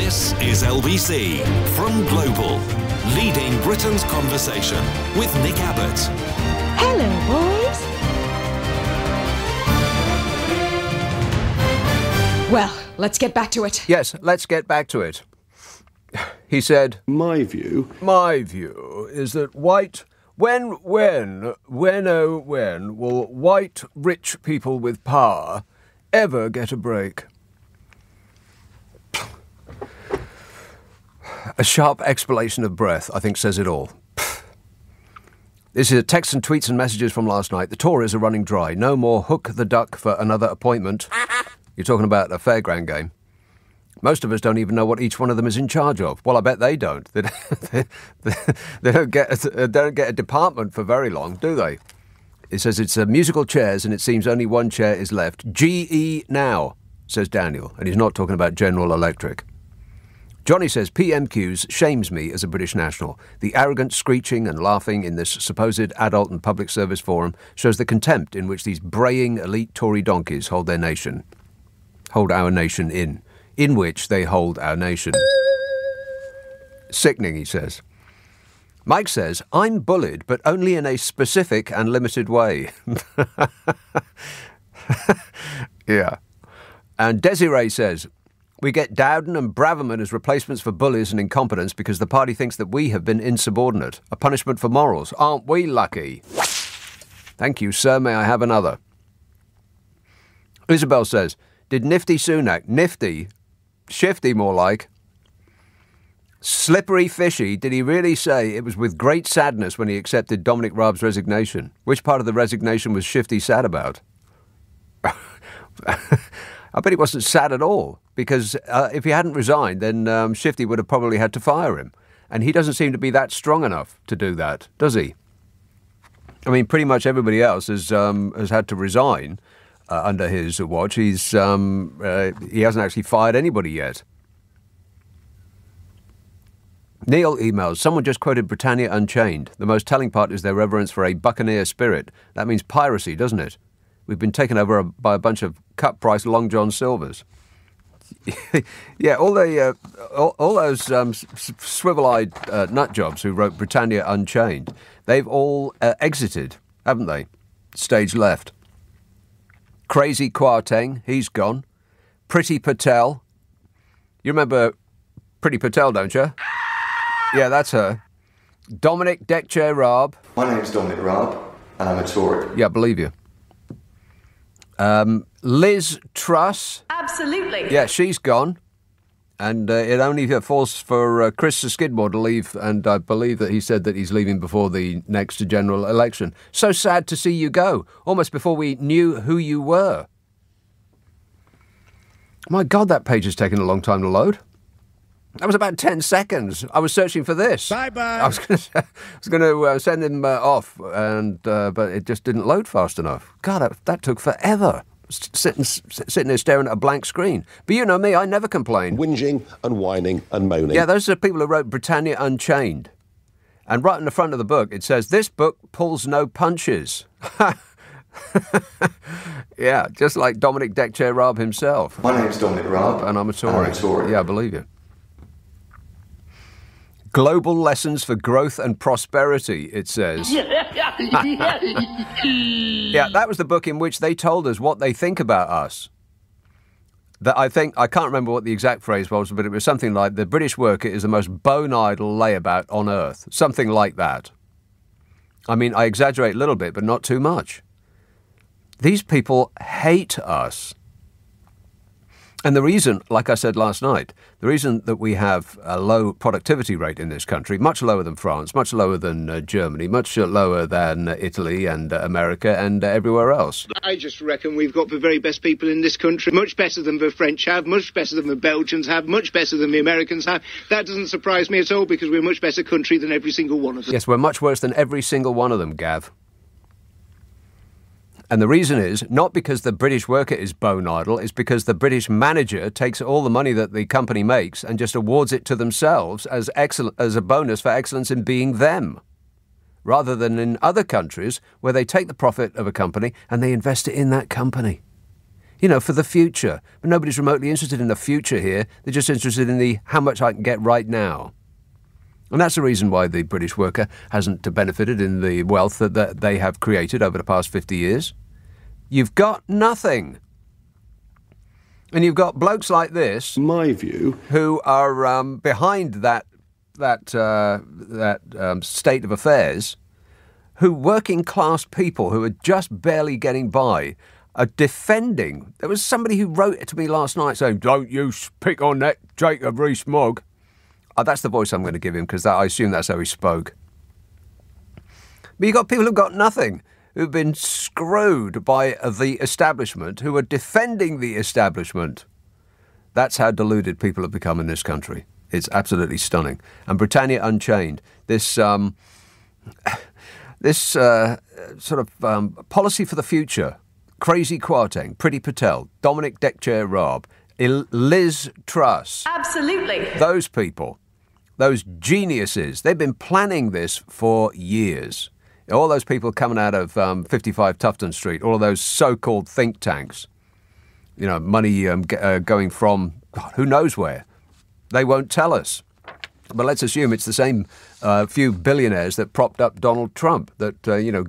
This is LBC from Global, leading Britain's conversation with Nick Abbott. Hello, boys. Well, let's get back to it. Yes, let's get back to it. He said, My view is that when will white rich people with power ever get a break? A sharp explanation of breath, I think, says it all. This is text and tweets and messages from last night. The Tories are running dry. No more hook the duck for another appointment. You're talking about a fairground game. Most of us don't even know what each one of them is in charge of. Well, I bet they don't. They don't get a department for very long, do they? It says it's musical chairs, and it seems only one chair is left. GE now, says Daniel, and he's not talking about General Electric. Johnny says PMQs shames me as a British national. The arrogant screeching and laughing in this supposed adult and public service forum shows the contempt in which these braying elite Tory donkeys hold our nation in which they hold our nation. Sickening, he says. Mike says, I'm bullied, but only in a specific and limited way. Yeah. And Desiree says, we get Dowden and Braverman as replacements for bullies and incompetence because the party thinks that we have been insubordinate. A punishment for morals. Aren't we lucky? Thank you, sir. May I have another? Isabel says, did Nifty Sunak, nifty, shifty more like, slippery fishy, did he really say it was with great sadness when he accepted Dominic Raab's resignation? Which part of the resignation was Shifty sad about? I bet he wasn't sad at all, because if he hadn't resigned, then Shifty would have probably had to fire him. And he doesn't seem to be that strong enough to do that, does he? I mean, pretty much everybody else has had to resign under his watch. He hasn't actually fired anybody yet. Neil emails, someone just quoted Britannia Unchained. The most telling part is their reverence for a buccaneer spirit. That means piracy, doesn't it? We've been taken over by a bunch of cut-price Long John Silvers. Yeah, all those swivel-eyed nut jobs who wrote Britannia Unchained, they've all exited, haven't they? Stage left. Crazy Kwarteng, he's gone. Pretty Patel. You remember Pretty Patel, don't you? Yeah, that's her. Dominic Deckchair Raab. My name's Dominic Raab, and I'm a Tory. Yeah, I believe you. Liz Truss. Absolutely. Yeah, she's gone. And it only falls for Chris Skidmore to leave, and I believe that he said that he's leaving before the next general election. So sad to see you go, almost before we knew who you were. My God, that page has taken a long time to load. That was about 10 seconds. I was searching for this. Bye-bye. I was going to send him off, but it just didn't load fast enough. God, that took forever. Sitting there staring at a blank screen. But you know me, I never complain. whinging and whining and moaning. Yeah, those are the people who wrote Britannia Unchained. And right in the front of the book, it says, this book pulls no punches. Yeah, just like Dominic Deckchair Raab himself. My name's Dominic Raab, And I'm a Tory. I'm a Tory. Yeah, I believe you. Global lessons for growth and prosperity, it says. Yeah, that was the book in which they told us what they think about us. That I can't remember what the exact phrase was, but it was something like, the British worker is the most bone-idle layabout on earth. Something like that. I mean, I exaggerate a little bit, but not too much. These people hate us. And the reason, like I said last night, the reason that we have a low productivity rate in this country, much lower than France, much lower than Germany, much lower than Italy and America and everywhere else. I just reckon we've got the very best people in this country, much better than the French have, much better than the Belgians have, much better than the Americans have. That doesn't surprise me at all, because we're a much better country than every single one of them. Yes, we're much worse than every single one of them, Gav. And the reason is not because the British worker is bone idle, it's because the British manager takes all the money that the company makes and just awards it to themselves as a bonus for excellence in being them, rather than in other countries where they take the profit of a company and they invest it in that company. for the future. But nobody's remotely interested in the future here. They're just interested in the how much I can get right now. And that's the reason why the British worker hasn't benefited in the wealth that they have created over the past 50 years. You've got nothing. And you've got blokes like this, My view, who are behind that state of affairs, who working class people who are just barely getting by are defending. There was somebody who wrote it to me last night saying, "Don't you pick on that Jacob Rees-Mogg." Oh, that's the voice I'm going to give him because I assume that's how he spoke. But you've got people who've got nothing, who've been screwed by the establishment, who are defending the establishment. That's how deluded people have become in this country. It's absolutely stunning. And Britannia Unchained, this sort of policy for the future, Crazy Kwarteng, Priti Patel, Dominic Dekche-Raab, Liz Truss. Absolutely. Those people, those geniuses, they've been planning this for years. All those people coming out of 55 Tufton Street, all of those so-called think tanks, money going from God, who knows where. They won't tell us. But let's assume it's the same few billionaires that propped up Donald Trump, that,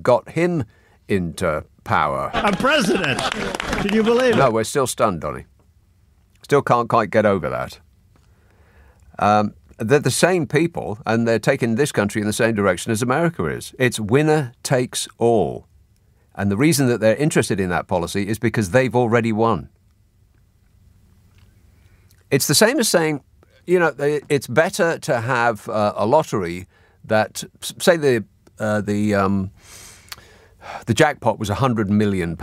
got him into power. I'm president. Can you believe it? No, we're still stunned, Donny. Still can't quite get over that. They're the same people, and they're taking this country in the same direction as America is. It's winner takes all. And the reason that they're interested in that policy is because they've already won. It's the same as saying, it's better to have a lottery that, say the jackpot was £100 million.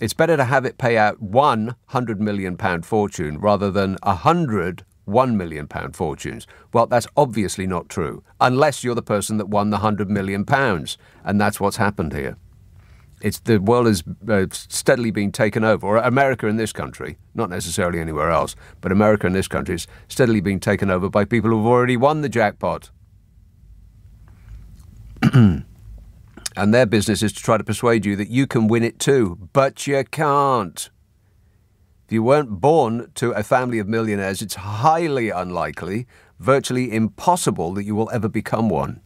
It's better to have it pay out £100 million fortune rather than 100 £1 million fortunes. Well, that's obviously not true, unless you're the person that won the £100 million. And that's what's happened here. The world is steadily being taken over, or America in this country, not necessarily anywhere else, but America in this country is steadily being taken over by people who've already won the jackpot. And their business is to try to persuade you that you can win it too, but you can't. If you weren't born to a family of millionaires, it's highly unlikely, virtually impossible that you will ever become one.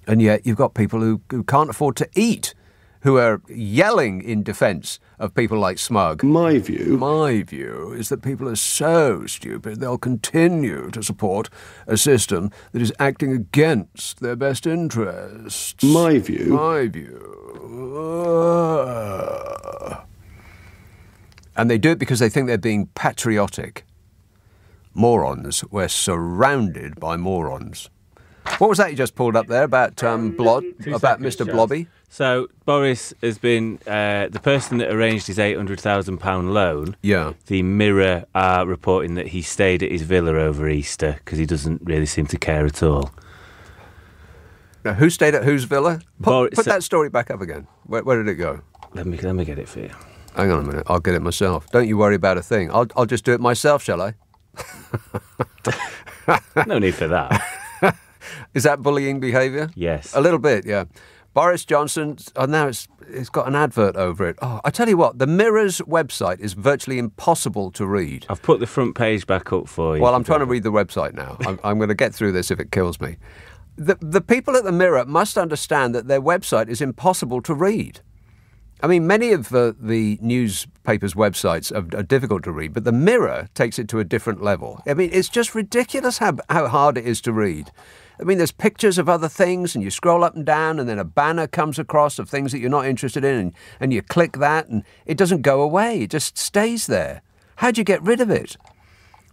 And yet you've got people who can't afford to eat, who are yelling in defence of people like Smug. My view is that people are so stupid they'll continue to support a system that is acting against their best interests. My view. And they do it because they think they're being patriotic. Morons. We're surrounded by morons. What was that you just pulled up there about about Mr. Blobby? So Boris has been the person that arranged his £800,000 loan. Yeah. The Mirror are reporting that he stayed at his villa over Easter because he doesn't really seem to care at all. Now, who stayed at whose villa? Put that story back up again. Where did it go? Let me get it for you. Hang on a minute. I'll get it myself. Don't you worry about a thing. I'll just do it myself, shall I? No need for that. Is that bullying behaviour? Yes. A little bit, yeah. Boris Johnson, now it's got an advert over it. Oh, I tell you what, the Mirror's website is virtually impossible to read. I've put the front page back up for you. Well, I'm trying to read the website now. I'm going to get through this if it kills me. The people at the Mirror must understand that their website is impossible to read. I mean, many of the newspapers' websites are difficult to read, but the Mirror takes it to a different level. I mean, it's just ridiculous how hard it is to read. I mean, there's pictures of other things, and you scroll up and down, and then a banner comes across of things that you're not interested in, and you click that, and it doesn't go away. It just stays there. How do you get rid of it?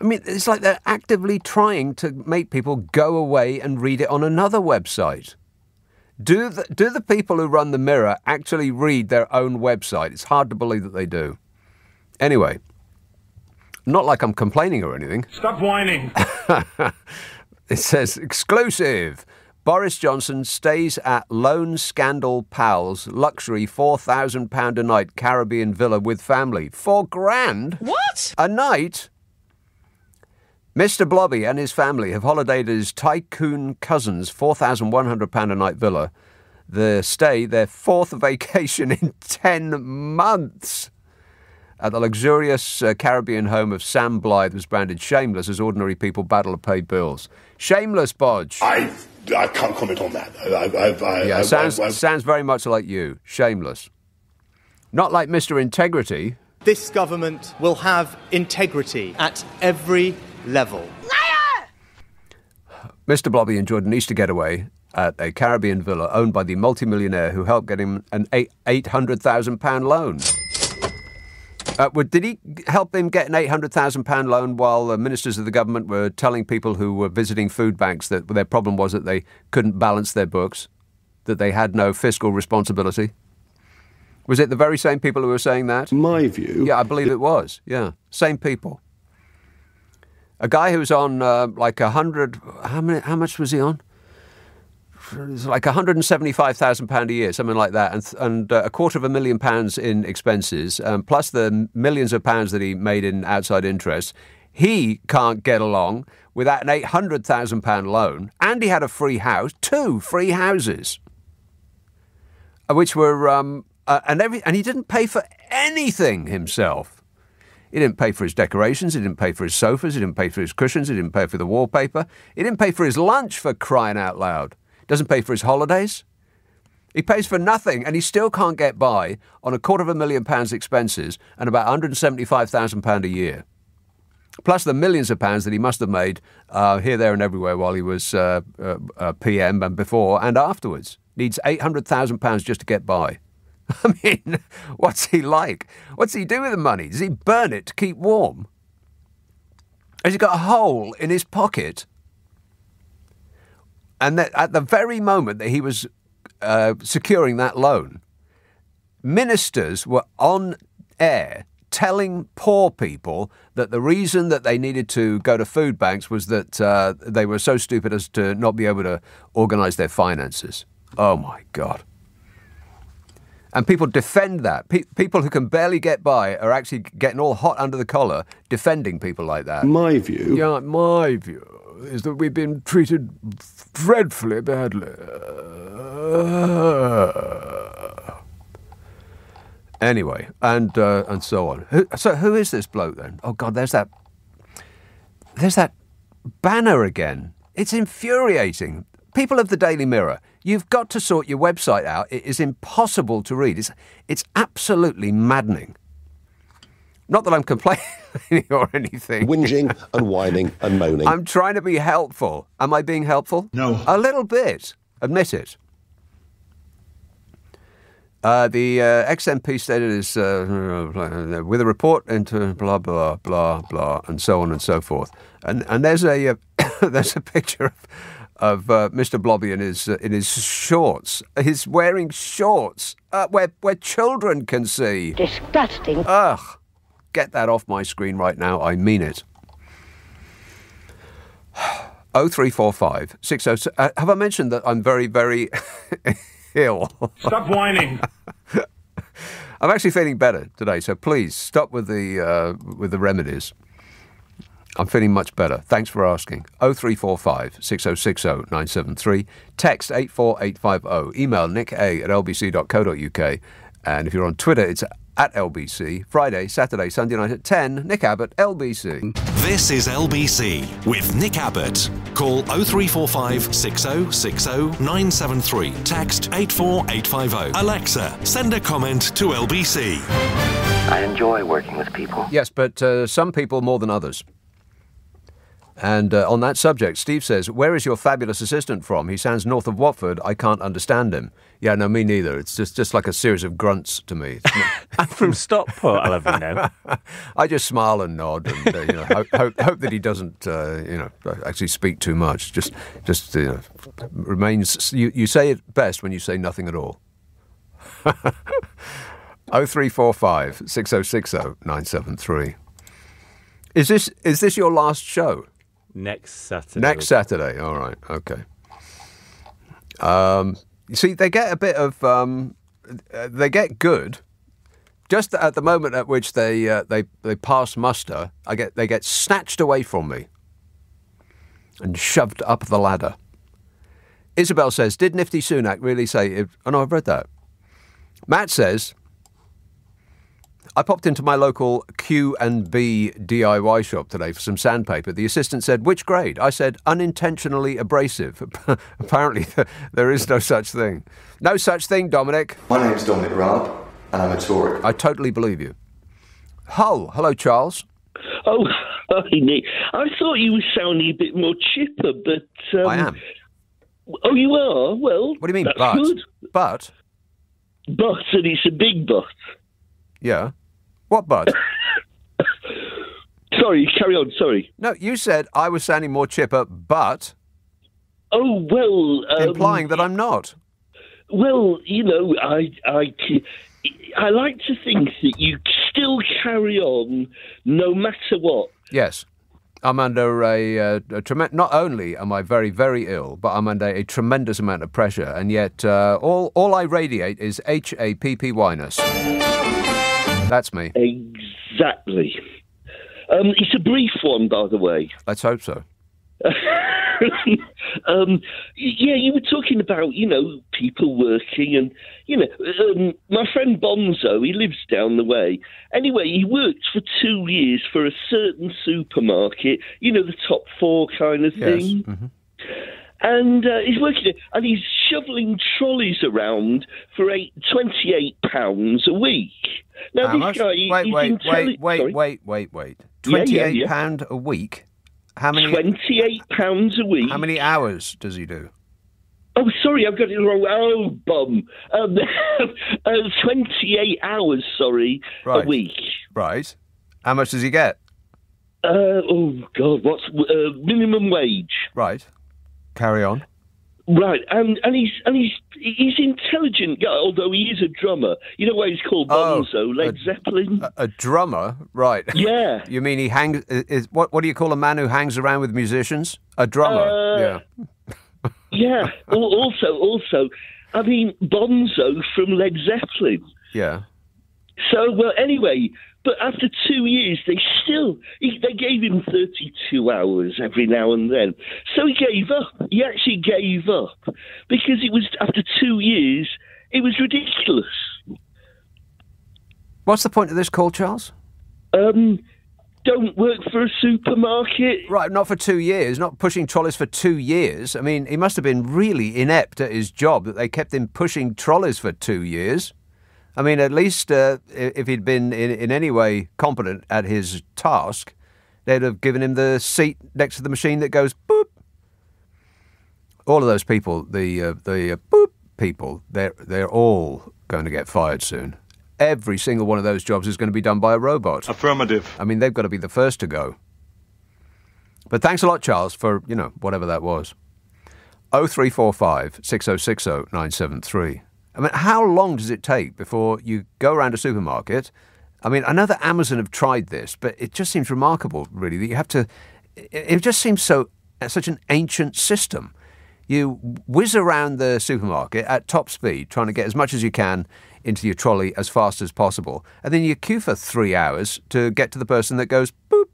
I mean, it's like they're actively trying to make people go away and read it on another website. Do the people who run the Mirror actually read their own website? It's hard to believe that they do. Anyway, not like I'm complaining or anything. Stop whining. It says, exclusive. Boris Johnson stays at Lone Scandal Pals luxury £4,000 a night Caribbean villa with family. £4,000? What? A night? Mr. Blobby and his family have holidayed at his tycoon cousin's £4,100 a night villa. Their fourth vacation in 10 months. at the luxurious Caribbean home of Sam Blythe was branded shameless as ordinary people battle to pay bills. Shameless, Bodge. I can't comment on that. Sounds very much like you. Shameless. Not like Mr. Integrity. This government will have integrity at every level. Mr. Blobby enjoyed an Easter getaway at a Caribbean villa owned by the multimillionaire who helped get him an £800,000 loan. Did he help him get an £800,000 loan while the ministers of the government were telling people who were visiting food banks that their problem was that they couldn't balance their books, that they had no fiscal responsibility? Was it the very same people who were saying that? My view... Yeah, I believe it was. Yeah, same people. A guy who was on like 100... How much was he on? It was like £175,000 a year, something like that, and £250,000 in expenses, plus the millions of pounds that he made in outside interest. He can't get along without an £800,000 loan, and he had a free house, 2 free houses, which were and he didn't pay for anything himself. He didn't pay for his decorations, he didn't pay for his sofas, he didn't pay for his cushions, he didn't pay for the wallpaper, he didn't pay for his lunch, for crying out loud. Doesn't pay for his holidays. He pays for nothing, and he still can't get by on £250,000 expenses and about £175,000 a year. Plus the millions of pounds that he must have made here, there and everywhere while he was PM and before and afterwards. Needs £800,000 just to get by. I mean, what's he like? What's he do with the money? Does he burn it to keep warm? Has he got a hole in his pocket? And that at the very moment that he was securing that loan, ministers were on air telling poor people that the reason that they needed to go to food banks was that they were so stupid as to not be able to organise their finances. Oh, my God. And people defend that. People who can barely get by are actually getting all hot under the collar defending people like that. My view... Yeah, my view is that we've been treated dreadfully badly. Anyway, and so on. So who is this bloke then? Oh God, there's that banner again. It's infuriating. People of the Daily Mirror, you've got to sort your website out. It is impossible to read. It's absolutely maddening. Not that I'm complaining or anything. Whinging and whining and moaning. I'm trying to be helpful. Am I being helpful? No. A little bit. Admit it. The ex-MP stated is with a report into blah, blah, blah, blah, and so on and so forth. And there's a there's a picture of Mr. Blobby in his shorts. He's wearing shorts where children can see. Disgusting. Ugh. Get that off my screen right now. I mean it. 0345 606. Have I mentioned that I'm very, very ill? Stop whining. I'm actually feeling better today, so please stop with the remedies. I'm feeling much better. Thanks for asking. 0345 6060 973. Text 84850. Email nick@lbc.co.uk. And if you're on Twitter, it's at LBC. Friday, Saturday, Sunday night at 10. Nick Abbott, LBC. This is LBC with Nick Abbott. Call 0345 6060 973. Text 84850. Alexa, send a comment to LBC. I enjoy working with people. Yes, but some people more than others. And on that subject, Steve says, where is your fabulous assistant from? He sounds north of Watford. I can't understand him. Yeah, no, me neither. It's just like a series of grunts to me. I'm from Stockport, I'll have you know. I just smile and nod and hope that he doesn't, actually speak too much. Just remains... You say it best when you say nothing at all. 0345 6060 973. Is this your last show? Next Saturday. Next Saturday. All right. Okay. You see, they get a bit of... they get good. Just at the moment at which they pass muster, they get snatched away from me and shoved up the ladder. Isabel says, did Nifty Sunak really say... Oh, no, I've read that. Matt says... I popped into my local Q&B DIY shop today for some sandpaper. The assistant said, which grade? I said, unintentionally abrasive. Apparently, there is no such thing. No such thing, Dominic. My name's Dominic Raab, and I'm a tourist. I totally believe you. Hull. Hello, Charles. Oh, hi, Nick. I thought you were sounding a bit more chipper, but... I am. Oh, you are? Well, what do you mean, that's but? Good. But? But, and it's a big but. Yeah. What but? Sorry, carry on, sorry. No, you said I was sounding more chipper, but... Oh, well... implying that I'm not. Well, you know, I like to think that you still carry on no matter what. Yes. I'm under a tremendous... Not only am I very, very ill, but I'm under a tremendous amount of pressure, and yet all I radiate is happy-ness. That's me. Exactly. It's a brief one, by the way. Let's hope so. Yeah, you were talking about, you know, people working and, you know, my friend Bonzo, he lives down the way. Anyway, he worked for 2 years for a certain supermarket, you know, the top 4 kind of thing. Yes. Mm-hmm. And he's working, and he's shoveling trolleys around for £28 a week. Now, How much? Guy, Wait. £28 a week? How many? £28 a week. How many hours does he do? Oh, sorry, I've got it wrong. Oh, bum. 28 hours, sorry, right. a week. Right. How much does he get? Oh, God, what's minimum wage? Right. Carry on. Right, and he's intelligent guy, although he is a drummer. You know why he's called Bonzo, Led Zeppelin? A drummer? Right. Yeah. You mean he hangs... What do you call a man who hangs around with musicians? A drummer. Yeah. Yeah. Also, I mean, Bonzo from Led Zeppelin. Yeah. So, well, anyway... But after 2 years, they gave him 32 hours every now and then. So he gave up. He actually gave up. Because it was, after 2 years, it was ridiculous. What's the point of this call, Charles? Don't work for a supermarket. Right, not for 2 years, not pushing trolleys for 2 years. I mean, he must have been really inept at his job that they kept him pushing trolleys for 2 years. I mean, at least if he'd been in any way competent at his task, they'd have given him the seat next to the machine that goes boop. All of those people, the boop people, they're all going to get fired soon. Every single one of those jobs is going to be done by a robot. Affirmative. I mean, they've got to be the first to go. But thanks a lot, Charles, for, you know, whatever that was. 0345 6060 973. I mean, how long does it take before you go around a supermarket? I mean, I know that Amazon have tried this, but it just seems remarkable, really, that you have to... It just seems such an ancient system. You whiz around the supermarket at top speed, trying to get as much as you can into your trolley as fast as possible, and then you queue for 3 hours to get to the person that goes, boop.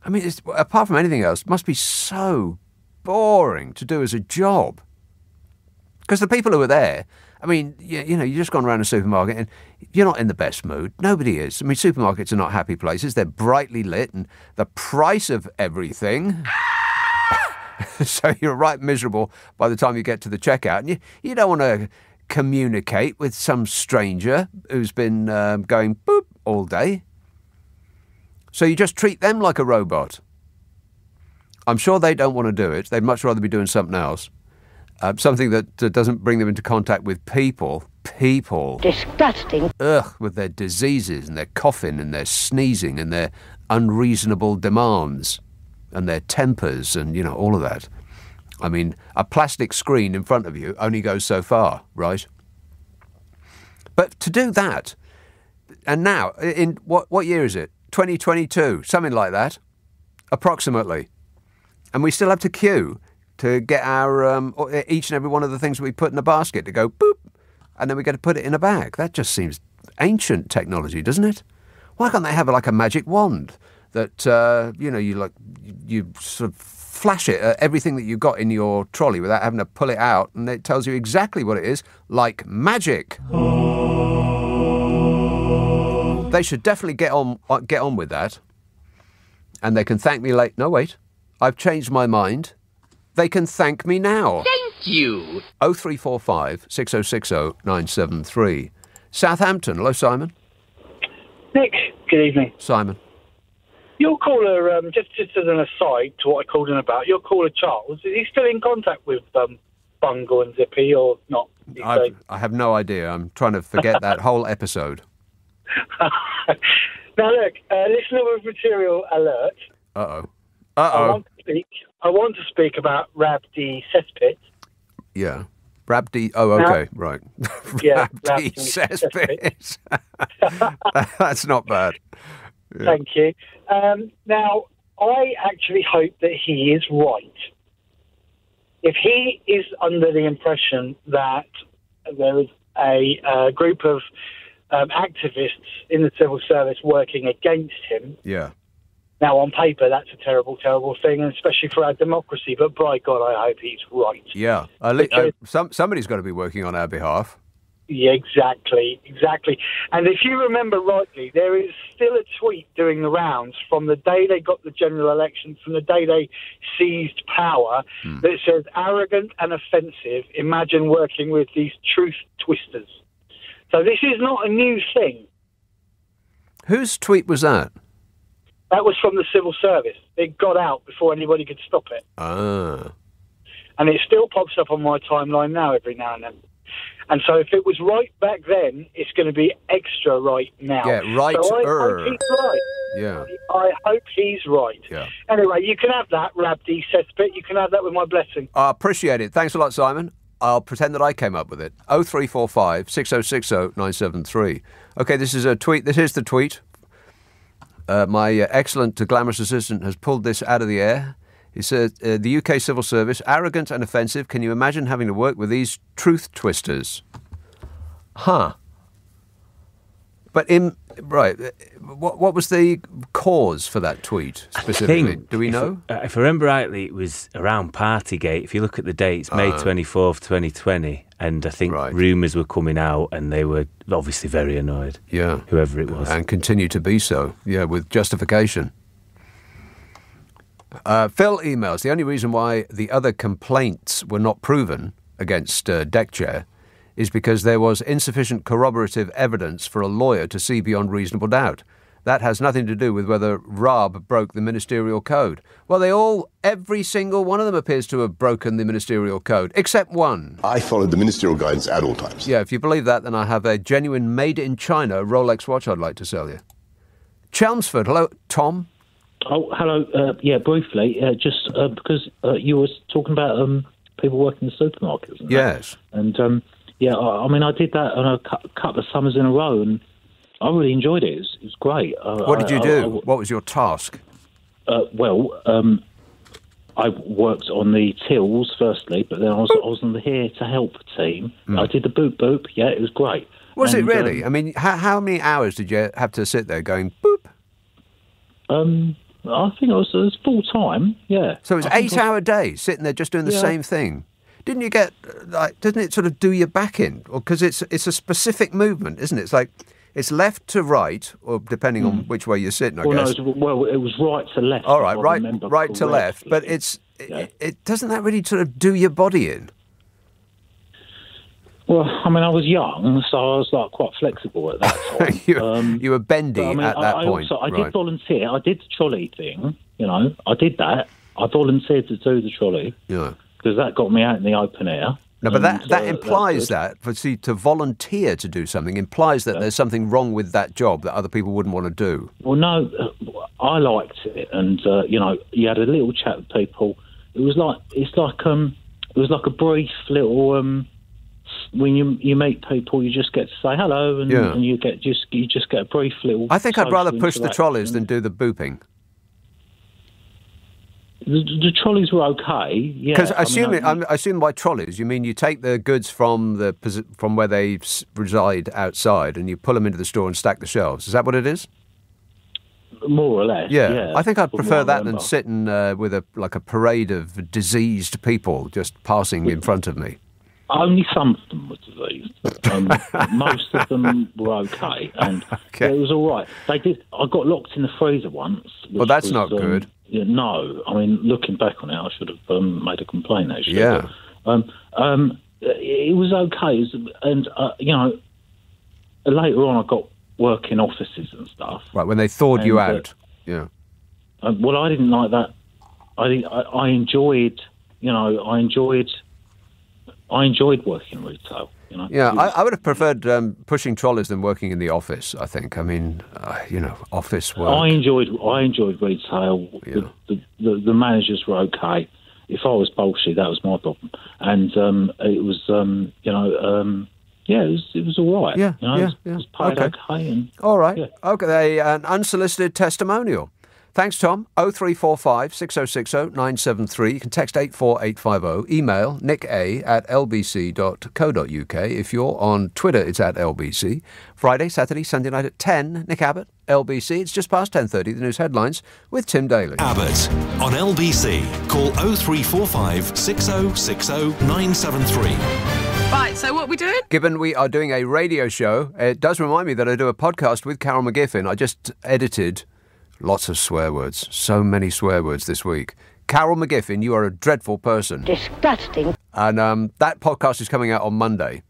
I mean, apart from anything else, it must be so boring to do as a job. Because the people who are there, I mean, you know, you've just gone around a supermarket and you're not in the best mood. Nobody is. I mean, supermarkets are not happy places. They're brightly lit and the price of everything. So you're right miserable by the time you get to the checkout. And you don't want to communicate with some stranger who's been going boop all day. So you just treat them like a robot. I'm sure they don't want to do it. They'd much rather be doing something else. Something that doesn't bring them into contact with people. Disgusting. Ugh, with their diseases and their coughing and their sneezing and their unreasonable demands and their tempers and, you know, all of that. I mean, a plastic screen in front of you only goes so far, right? But to do that, and now, in what year is it? 2022, something like that, approximately. And we still have to queue to get our each and every one of the things we put in a basket to go boop, and then we get to put it in a bag. That just seems ancient technology, doesn't it? Why can't they have like a magic wand that you sort of flash it at everything that you've got in your trolley without having to pull it out, and it tells you exactly what it is, like magic. They should definitely get on with that. And they can thank me later. No, wait. I've changed my mind. They can thank me now. Thank you. 0345 6060 973. Southampton. Hello, Simon. Nick, good evening. Simon. Your caller, just as an aside to what I called in about, your caller Charles, is he still in contact with Bungle and Zippy or not? I have no idea. I'm trying to forget that whole episode. Now look, listener with material alert. Uh-oh. I want to speak about Rabdi Cesspit. Yeah. Rabdi. Oh, okay, right. Yeah, Rabdi Cesspit. That's not bad. Yeah. Thank you. Now, I actually hope that he is right. If he is under the impression that there is a group of activists in the civil service working against him. Yeah. Now, on paper, that's a terrible, terrible thing, and especially for our democracy. But by God, I hope he's right. Yeah. Somebody's got to be working on our behalf. Yeah, exactly. And if you remember rightly, there is still a tweet doing the rounds from the day they got the general election, from the day they seized power, that says, arrogant and offensive, imagine working with these truth twisters. So this is not a new thing. Whose tweet was that? That was from the civil service. It got out before anybody could stop it. Ah. And it still pops up on my timeline now every now and then. And so if it was right back then, it's going to be extra right now. Yeah, right. So I hope he's right. Yeah. I hope he's right. Yeah. Anyway, you can have that, Rabdi Cesspit. You can have that with my blessing. I appreciate it. Thanks a lot, Simon. I'll pretend that I came up with it. 0345 6060 973. Okay, this is a tweet. This is the tweet. My excellent glamorous assistant has pulled this out of the air. He said, the UK civil service, arrogant and offensive. Can you imagine having to work with these truth twisters? Huh. But what was the cause for that tweet specifically? Do we know? If I remember rightly, it was around Partygate. If you look at the dates, May 24th, 2020, and I think rumours were coming out and they were obviously very annoyed. Yeah. Whoever it was. And continue to be so. Yeah, with justification. Phil emails, the only reason why the other complaints were not proven against Deck Chair is because there was insufficient corroborative evidence for a lawyer to see beyond reasonable doubt. That has nothing to do with whether Raab broke the ministerial code. Well, every single one of them appears to have broken the ministerial code, except one. I followed the ministerial guidance at all times. Yeah, if you believe that, then I have a genuine made-in-China Rolex watch I'd like to sell you. Chelmsford, hello, Tom. Oh, hello. Briefly, just because you were talking about people working in the supermarkets. Yes. And, I did that on a couple of summers in a row, and I really enjoyed it. It was great. What did you do? What was your task? I worked on the tills, firstly, but then I was on the here to help team. I did the boop boop. Yeah, it was great. Was it really? I mean, how many hours did you have to sit there going boop? I think it was full time, yeah. So it was 8-hour days, sitting there just doing the same thing. Didn't you get, doesn't it sort of do your back in? Because it's a specific movement, isn't it? It's like, it's left to right, or depending on which way you're sitting, I guess. No, it was right to left. All right, right to left. But it doesn't that really sort of do your body in? Well, I mean, I was young, so I was quite flexible at that time. you were bendy at that point. I did volunteer. I did the trolley thing. I did that. I volunteered to do the trolley. Yeah. Because that got me out in the open air. No, but that implies to volunteer to do something implies that there's something wrong with that job that other people wouldn't want to do. Well, no, I liked it, and you had a little chat with people. It was like a brief little. When you meet people, you just get to say hello, and you just get a brief little. I think I'd rather push the trolleys than do the booping. The trolleys were okay, yeah. Because I assume by trolleys you mean you take the goods from where they reside outside and you pull them into the store and stack the shelves. Is that what it is? More or less, yeah. I think I'd prefer that than sitting with a parade of diseased people just passing in front of me. Only some of them were diseased. Most of them were okay, and it was all right. They did. I got locked in the freezer once. Well, that's not good. Yeah, no, I mean, looking back on it, I should have made a complaint, actually. Yeah. But, it was okay, and later on I got work in offices and stuff. Right, when they thawed you out. Yeah. Well, I didn't like that. I enjoyed working in retail. Yeah, I would have preferred pushing trolleys than working in the office. I think. I mean, office work. I enjoyed retail. Yeah. The managers were okay. If I was bullshit, that was my problem. And it was, it was all right. Yeah, it was paid okay. And, all right. Okay, an unsolicited testimonial. Thanks, Tom. 0345 6060 973. You can text 84850. Email nicka@lbc.co.uk. If you're on Twitter, it's @LBC. Friday, Saturday, Sunday night at 10. Nick Abbott, LBC. It's just past 10:30. The news headlines with Tim Daly. Abbott on LBC. Call 0345 6060 973. Right, so what are we doing? Given we are doing a radio show, it does remind me that I do a podcast with Carol McGiffin. I just edited lots of swear words. So many swear words this week. Carol McGiffin, you are a dreadful person. Disgusting. And that podcast is coming out on Monday.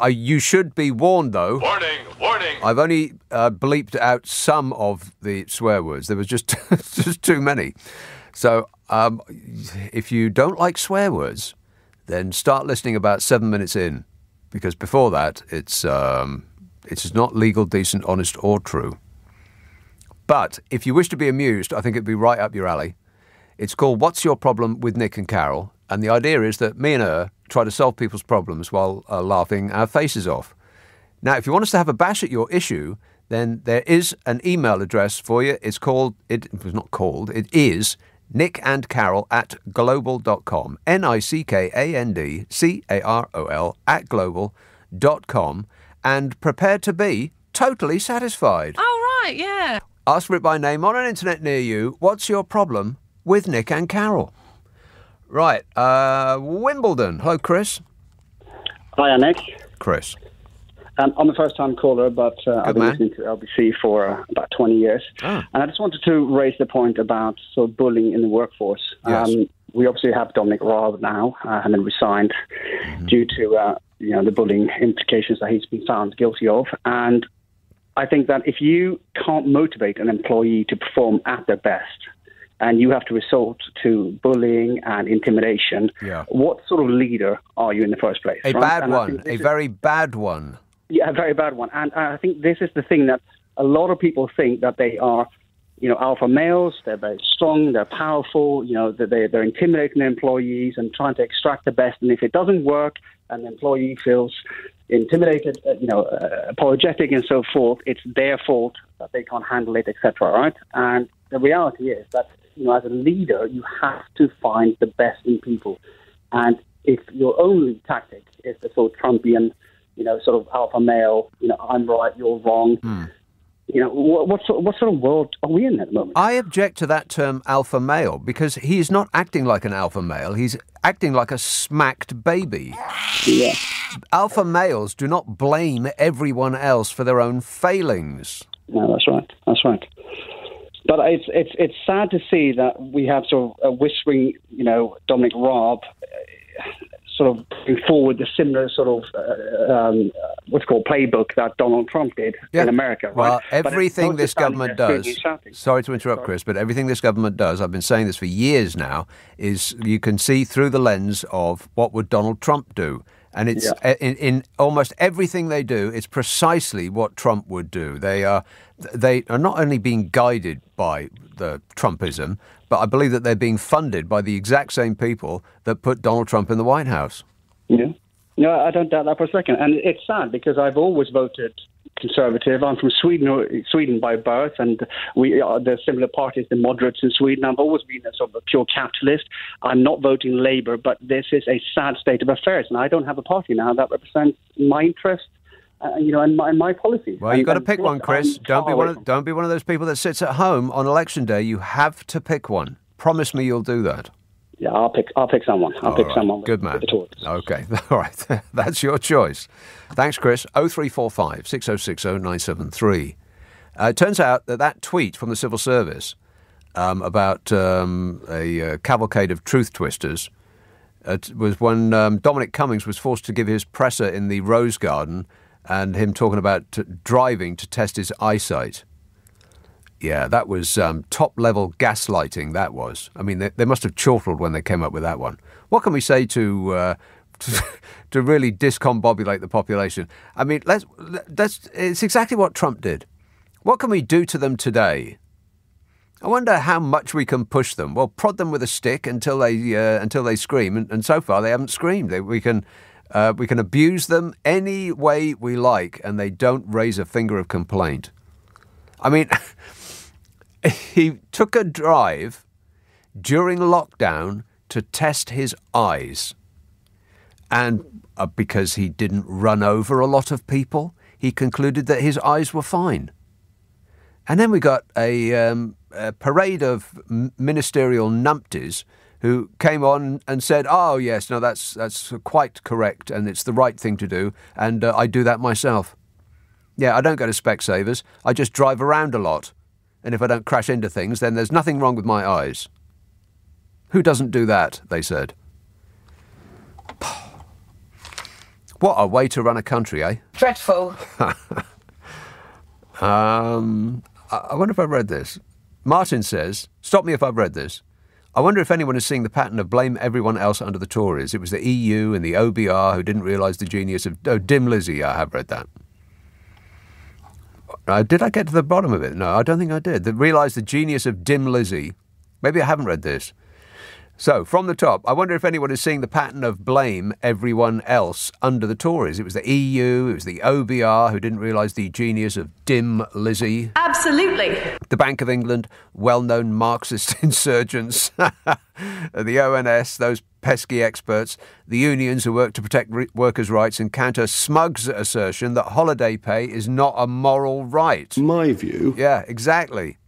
You should be warned, though. Warning, warning. I've only bleeped out some of the swear words. There was just too many. So if you don't like swear words, then start listening about 7 minutes in, because before that, it's not legal, decent, honest, or true. But if you wish to be amused, I think it'd be right up your alley. It's called What's Your Problem with Nick and Carol? And the idea is that me and her try to solve people's problems while laughing our faces off. Now, if you want us to have a bash at your issue, then there is an email address for you. It is nickandcarol@global.com. nickandcarol@global.com. And prepared to be totally satisfied. Oh, right, yeah. Ask for it by name on an internet near you. What's your problem with Nick and Carol? Right, Wimbledon. Hello, Chris. Hi, Nick. Chris. I'm a first-time caller, but I've been listening to LBC for about 20 years. And I just wanted to raise the point about sort of bullying in the workforce. Yes. We obviously have Dominic Raab now, and then resigned due to the bullying implications that he's been found guilty of. And I think that if you can't motivate an employee to perform at their best, and you have to resort to bullying and intimidation, what sort of leader are you in the first place? A bad one. A very bad one. Yeah, a very bad one. And I think this is the thing that a lot of people think, that they are, alpha males. They're very strong. They're powerful. That they're intimidating their employees and trying to extract the best. And if it doesn't work and the employee feels intimidated, apologetic and so forth, it's their fault that they can't handle it, etc. Right? And the reality is that, as a leader, you have to find the best in people. And if your only tactic is the sort of Trumpian, sort of alpha male, I'm right, you're wrong. What sort of world are we in at the moment? I object to that term alpha male, because he's not acting like an alpha male. He's acting like a smacked baby. Yeah. Alpha males do not blame everyone else for their own failings. No, that's right. That's right. But it's sad to see that we have sort of a whispering, Dominic Raab sort of putting forward the similar sort of what's called playbook that Donald Trump did in America. Right? Well, everything this government does, sorry to interrupt, Chris, but everything this government does, I've been saying this for years now, is you can see through the lens of what would Donald Trump do. And it's in almost everything they do, it's precisely what Trump would do. They are not only being guided by the Trumpism, but I believe that they're being funded by the exact same people that put Donald Trump in the White House. Yeah. No, I don't doubt that for a second. And it's sad, because I've always voted Conservative. I'm from Sweden by birth, and there's similar parties, the moderates in Sweden. I've always been a sort of a pure capitalist. I'm not voting Labour, but this is a sad state of affairs, and I don't have a party now that represents my interests, and my policies. Well, you've got to pick one, Chris. Don't be one of those people that sits at home on election day. You have to pick one. Promise me you'll do that. Yeah, I'll pick someone. I'll pick someone. Good man. With the Tories. Okay, all right. That's your choice. Thanks, Chris. 0345 6060 973. It turns out that tweet from the civil service about a cavalcade of truth twisters was when Dominic Cummings was forced to give his presser in the Rose Garden and him talking about driving to test his eyesight. Yeah, that was top-level gaslighting, that was. I mean, they must have chortled when they came up with that one. What can we say to really discombobulate the population? I mean, it's exactly what Trump did. What can we do to them today? I wonder how much we can push them. Well, prod them with a stick until they scream, and so far they haven't screamed. We can abuse them any way we like, and they don't raise a finger of complaint. I mean, he took a drive during lockdown to test his eyes, and because he didn't run over a lot of people, he concluded that his eyes were fine. And then we got a parade of ministerial numpties who came on and said, "Oh yes, no, that's quite correct, and it's the right thing to do, and I do that myself. Yeah, I don't go to Specsavers. I just drive around a lot, and if I don't crash into things, then there's nothing wrong with my eyes." Who doesn't do that? They said. What a way to run a country, eh? Dreadful. I wonder if I've read this. Martin says, stop me if I've read this. I wonder if anyone is seeing the pattern of blame everyone else under the Tories. It was the EU and the OBR who didn't realise the genius of... Oh, Dim Lizzy, I have read that. Did I get to the bottom of it? No, I don't think I did. They realised the genius of Dim Lizzy. Maybe I haven't read this. So, from the top, I wonder if anyone is seeing the pattern of blame everyone else under the Tories. It was the EU, it was the OBR who didn't realise the genius of Dim Lizzy. Absolutely. The Bank of England, well-known Marxist insurgents. The ONS, those pesky experts. The unions who work to protect workers' rights and counter Smug's assertion that holiday pay is not a moral right. My view. Yeah, exactly.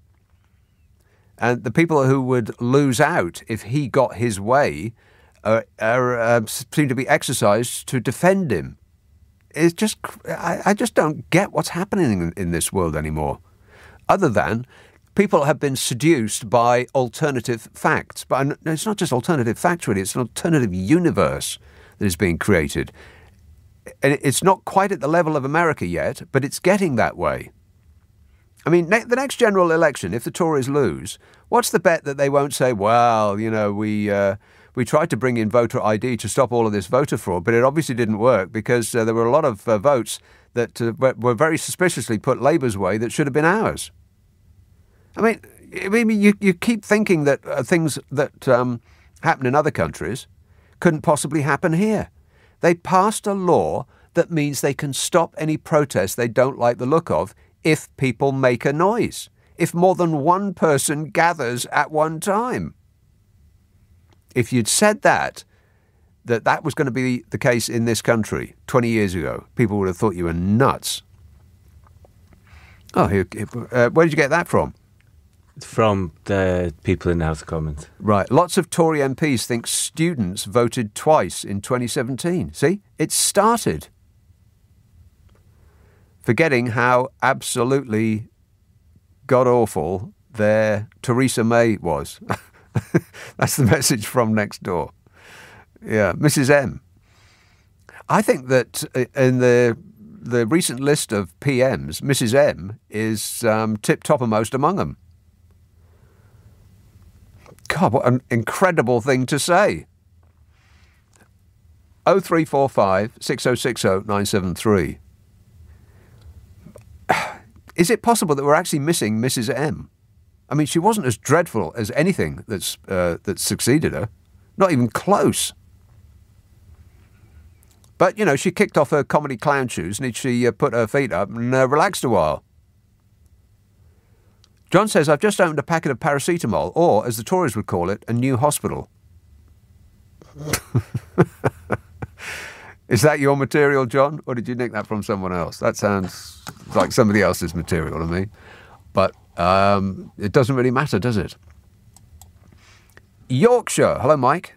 And the people who would lose out if he got his way seem to be exercised to defend him. It's just, I just don't get what's happening in this world anymore. Other than people have been seduced by alternative facts. But it's not just alternative facts, really. It's an alternative universe that is being created. And it's not quite at the level of America yet, but it's getting that way. I mean, the next general election, if the Tories lose, what's the bet that they won't say, well, you know, we tried to bring in voter ID to stop all of this voter fraud, but it obviously didn't work because there were a lot of votes that were very suspiciously put Labour's way that should have been ours. I mean, you keep thinking that things that happen in other countries couldn't possibly happen here. They passed a law that means they can stop any protest they don't like the look of if people make a noise, if more than one person gathers at one time. If you'd said that was going to be the case in this country 20 years ago, people would have thought you were nuts. Oh, where did you get that from? From the people in the House of Commons. Right. Lots of Tory MPs think students voted twice in 2017. See? It started. Forgetting how absolutely god-awful their Theresa May was. That's the message from next door. Yeah, Mrs. M. I think that in the recent list of PMs, Mrs. M is tip-toppermost among them. God, what an incredible thing to say. 0345 6060 973. Is it possible that we're actually missing Mrs. M? I mean, she wasn't as dreadful as anything that succeeded her. Not even close. But, you know, she kicked off her comedy clown shoes and she put her feet up and relaxed a while. John says, I've just opened a packet of paracetamol, or, as the Tories would call it, a new hospital. Is that your material, John? Or did you nick that from someone else? That sounds like somebody else's material to me. But it doesn't really matter, does it? Yorkshire. Hello, Mike.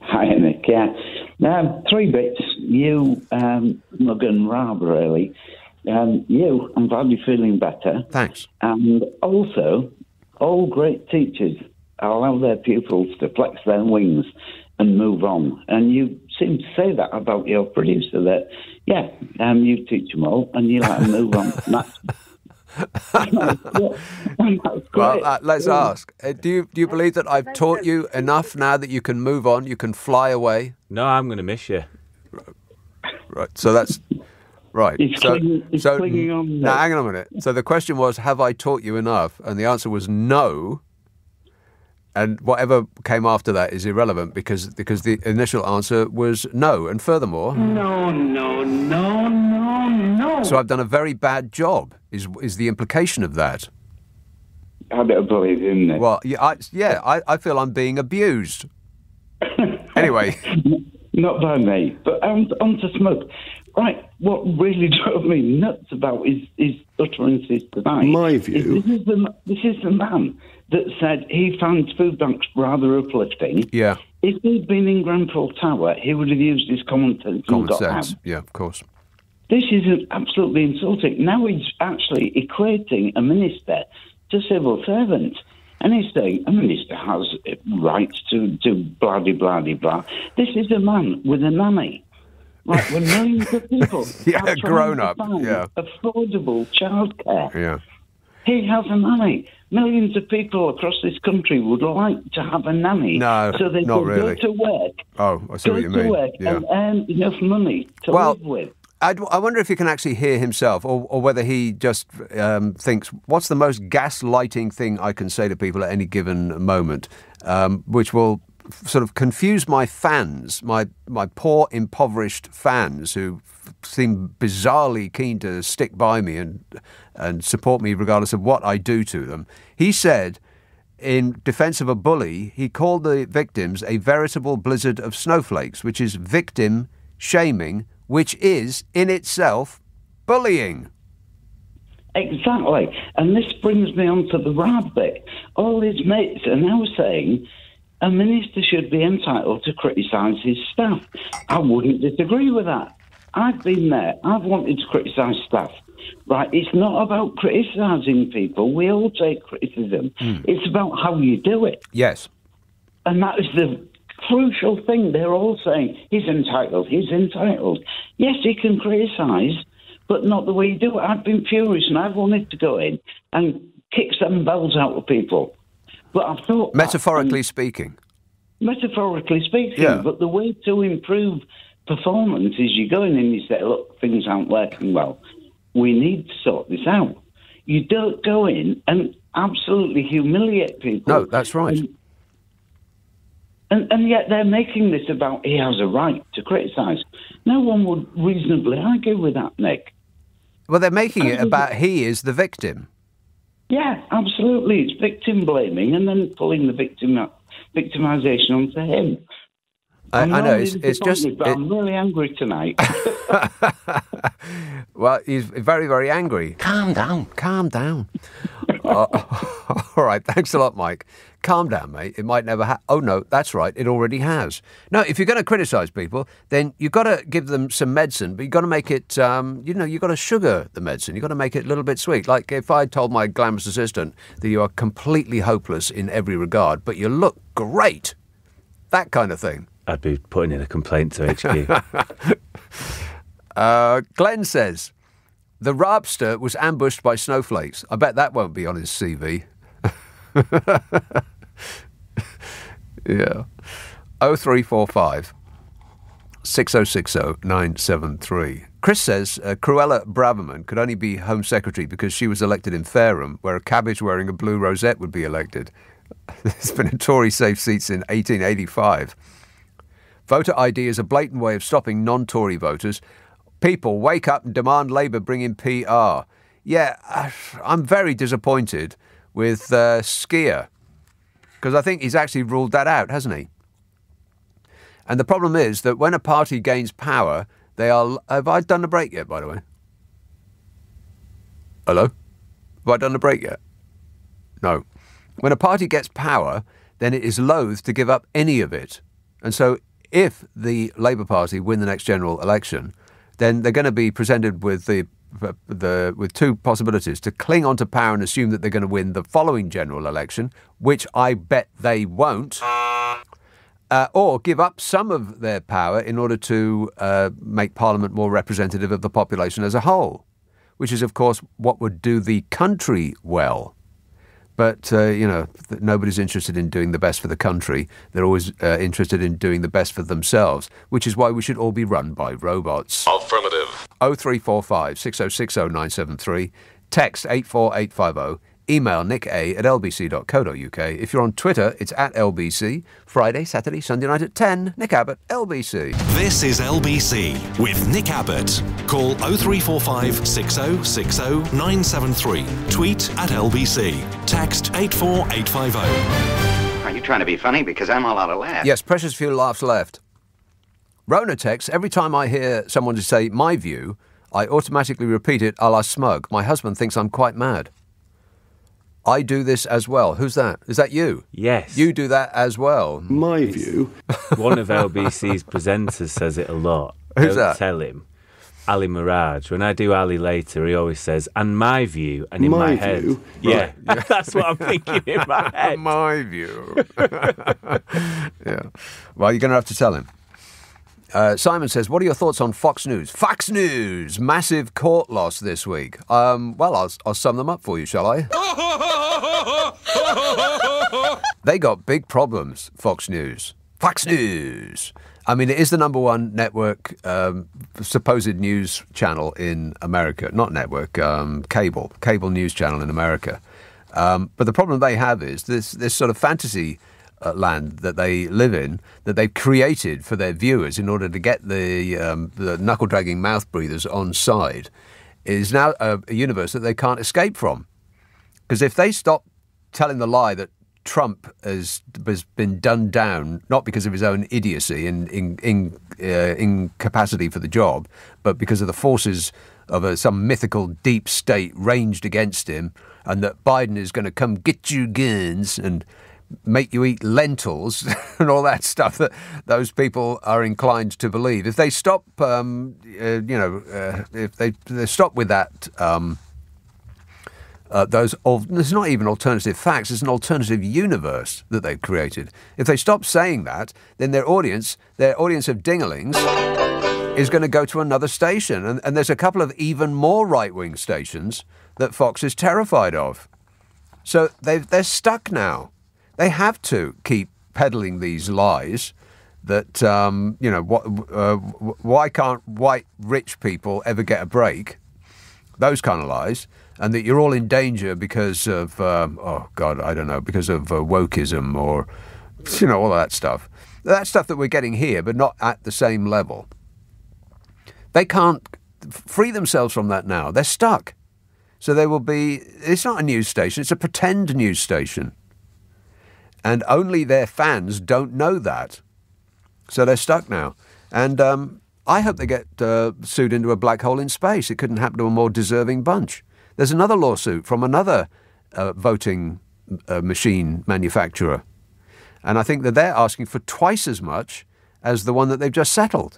Hi, Nick. Yeah. 3 bits. You, Mug and Rob, really. You, I'm glad you're feeling better. Thanks. And also, all great teachers allow their pupils to flex their wings and move on. And you seem to say that about your producer, that, you teach them all and you let them move on. Well, let's ask. Do you believe that I've taught you enough now that you can move on, you can fly away? No, I'm going to miss you. Right, so that's... Right. He's clinging on. Now, hang on a minute. So the question was, have I taught you enough? And the answer was no. And whatever came after that is irrelevant because the initial answer was no. And furthermore... No. So I've done a very bad job, is the implication of that. I don't believe in it. Well, I feel I'm being abused. Anyway. Not by me. But on to Smug. Right, what really drove me nuts about his utterances tonight... My view... This is the man that said he found food banks rather uplifting. Yeah. If he'd been in Grenfell Tower, he would have used his common sense. Yeah, of course. This is absolutely insulting. Now he's actually equating a minister to civil servants. And he's saying a minister has rights to blah-de-blah-de-blah. This is a man with a nanny. Right, when millions of people are grown up, affordable childcare. Yeah. He has a nanny. Millions of people across this country would like to have a nanny so they not can really. go to work. Oh, I see what you mean. Go to work and earn enough money to live with. I wonder if you can actually hear himself or whether he just thinks, what's the most gaslighting thing I can say to people at any given moment, which will sort of confuse my fans, my poor, impoverished fans who seem bizarrely keen to stick by me and support me regardless of what I do to them. He said, in defence of a bully, he called the victims a veritable blizzard of snowflakes, which is victim shaming, which is, in itself, bullying. Exactly. And this brings me on to the Rab bit. All his mates are now saying a minister should be entitled to criticise his staff. I wouldn't disagree with that. I've been there. I've wanted to criticise staff. Right? It's not about criticising people. We all take criticism. It's about how you do it. Yes. And that is the crucial thing. They're all saying, he's entitled. Yes, he can criticise, but not the way you do it. I've been furious and I've wanted to go in and kick some bells out of people. But I've thought... Metaphorically speaking. Metaphorically speaking, yeah. But the way to improve performance is you go in and you say, look, things aren't working well. We need to sort this out. You don't go in and absolutely humiliate people. No, that's right. And yet they're making this about he has a right to criticise. No one would reasonably argue with that, Nick. Well, they're making it about he is the victim. Yeah, absolutely. It's victim blaming and then pulling the victimisation onto him. I know, it's just... But I'm really angry tonight. Well, he's very, very angry. Calm down. All right, thanks a lot, Mike. Calm down, mate. It might never Oh, no, that's right. It already has. No, if you're going to criticise people, then you've got to give them some medicine, but you've got to make it, you've got to sugar the medicine. You've got to make it a little bit sweet. Like if I told my glamorous assistant that you are completely hopeless in every regard, but you look great, that kind of thing. I'd be putting in a complaint to HQ. Glenn says, the Rabster was ambushed by snowflakes. I bet that won't be on his CV. Yeah. 0345 6060 973. Chris says Cruella Braverman could only be Home Secretary because she was elected in Fareham, where a cabbage wearing a blue rosette would be elected. There's been a Tory safe seat since 1885. Voter ID is a blatant way of stopping non-Tory voters. People, wake up and demand Labour bring in PR. Yeah, I'm very disappointed with Skier, because I think he's actually ruled that out, hasn't he? And the problem is that when a party gains power, they are... Have I done the break yet, by the way? Hello? Have I done the break yet? No. When a party gets power, then it is loath to give up any of it. And so if the Labour Party win the next general election, then they're going to be presented with with two possibilities: to cling on to power and assume that they're going to win the following general election, which I bet they won't, or give up some of their power in order to make Parliament more representative of the population as a whole, which is, of course, what would do the country well. But, nobody's interested in doing the best for the country. They're always interested in doing the best for themselves, which is why we should all be run by robots. Affirmative. 0345 6060 973. Text 84850. Email nicka@lbc.co.uk. If you're on Twitter, it's @LBC. Friday, Saturday, Sunday night at 10. Nick Abbott, LBC. This is LBC with Nick Abbott. Call 0345 6060 973. Tweet @LBC. Text 84850. Are you trying to be funny? Because I'm all out of laughs. Yes, precious few laughs left. Rona texts, every time I hear someone to say my view, I automatically repeat it a la Smug. My husband thinks I'm quite mad. I do this as well. Who's that? Is that you? Yes. You do that as well. My view. One of LBC's presenters says it a lot. Who's Don't that? tell him. Ali Mirage. When I do Ali later, he always says, and my view, and in my head. view? Yeah, that's what I'm thinking in my head. My view. Yeah. Well, you're going to have to tell him. Simon says, what are your thoughts on Fox News? Fox News! Massive court loss this week. Well, I'll sum them up for you, shall I? They got big problems, Fox News. Fox News! I mean, it is the number one network, supposed news channel in America. Not network, cable news channel in America. But the problem they have is this sort of fantasy land that they live in, that they've created for their viewers in order to get the knuckle-dragging mouth breathers on side, is now a universe that they can't escape from. Because if they stop telling the lie that Trump has been done down, not because of his own idiocy and incapacity for the job, but because of the forces of some mythical deep state ranged against him, and that Biden is going to come get you guns and make you eat lentils and all that stuff that those people are inclined to believe. If they stop, if they stop with that, there's not even alternative facts, it's an alternative universe that they've created. If they stop saying that, then their audience of dinglings is going to go to another station. And there's a couple of even more right-wing stations that Fox is terrified of. So they're stuck now. They have to keep peddling these lies that, why can't white rich people ever get a break? Those kind of lies. And that you're all in danger because of, because of wokeism or, all that stuff. That stuff that we're getting here, but not at the same level. They can't free themselves from that now. They're stuck. So they will be, it's not a news station, it's a pretend news station. And only their fans don't know that. So they're stuck now. And I hope they get sued into a black hole in space. It couldn't happen to a more deserving bunch. There's another lawsuit from another voting machine manufacturer. And I think that they're asking for twice as much as the one that they've just settled.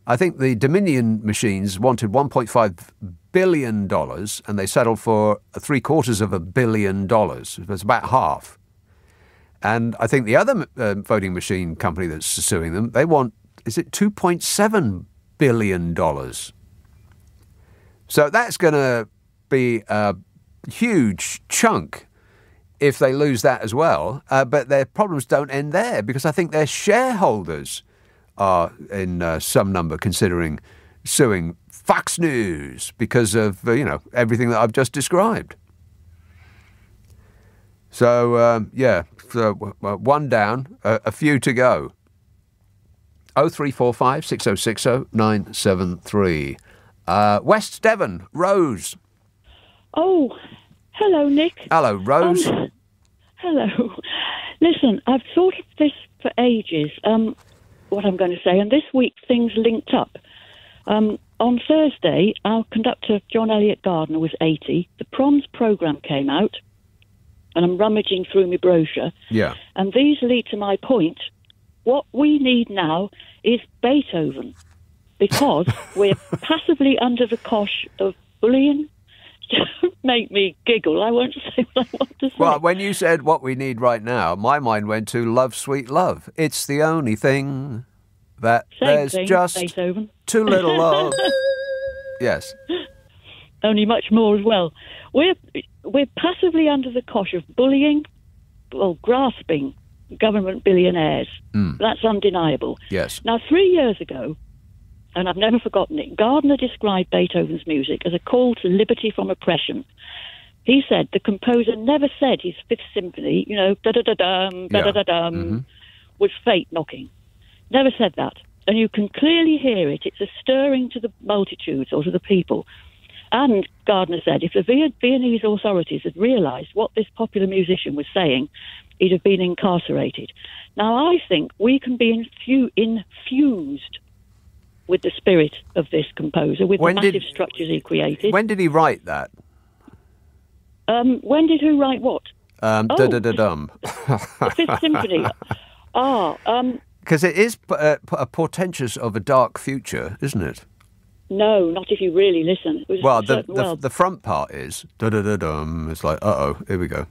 I think the Dominion machines wanted $1.5 billion and they settled for $750 million. It's about half. And I think the other voting machine company that's suing them, they want, is it $2.7 billion? So that's going to be a huge chunk if they lose that as well. But their problems don't end there, because I think their shareholders are in some number considering suing Fox News because of, everything that I've just described. So, one down, a few to go. 0345 6060 973. West Devon, Rose. Oh, hello, Nick. Hello, Rose. Hello. Listen, I've thought of this for ages, what I'm going to say, and this week things linked up. On Thursday, our conductor, John Elliott Gardner, was 80. The Proms programme came out. and I'm rummaging through my brochure. Yeah. And these lead to my point. What we need now is Beethoven, because we're passively under the cosh of bullying. Don't make me giggle. I won't say what I want to say. Well, when you said what we need right now, my mind went to Love, Sweet Love. It's the only thing that there's just Beethoven. too little of. Yes. Only much more as well. We're passively under the cosh of bullying, well, grasping government billionaires. That's undeniable. Yes. Now, 3 years ago, and I've never forgotten it, Gardner described Beethoven's music as a call to liberty from oppression. He said the composer never said his Fifth Symphony, da-da-da-dum, da-da-da-dum, was fate knocking. Never said that. And you can clearly hear it. It's a stirring to the multitudes or to the people. And Gardner said if the Viennese authorities had realised what this popular musician was saying, he'd have been incarcerated. Now, I think we can be infused with the spirit of this composer, with the massive structures he created. When did he write that? When did who write what? Da-da-da-dum. The Fifth Symphony. Because it is a portentous of a dark future, isn't it? No, not if you really listen. Well, the front part is da-da-da-dum. It's like, uh-oh, here we go.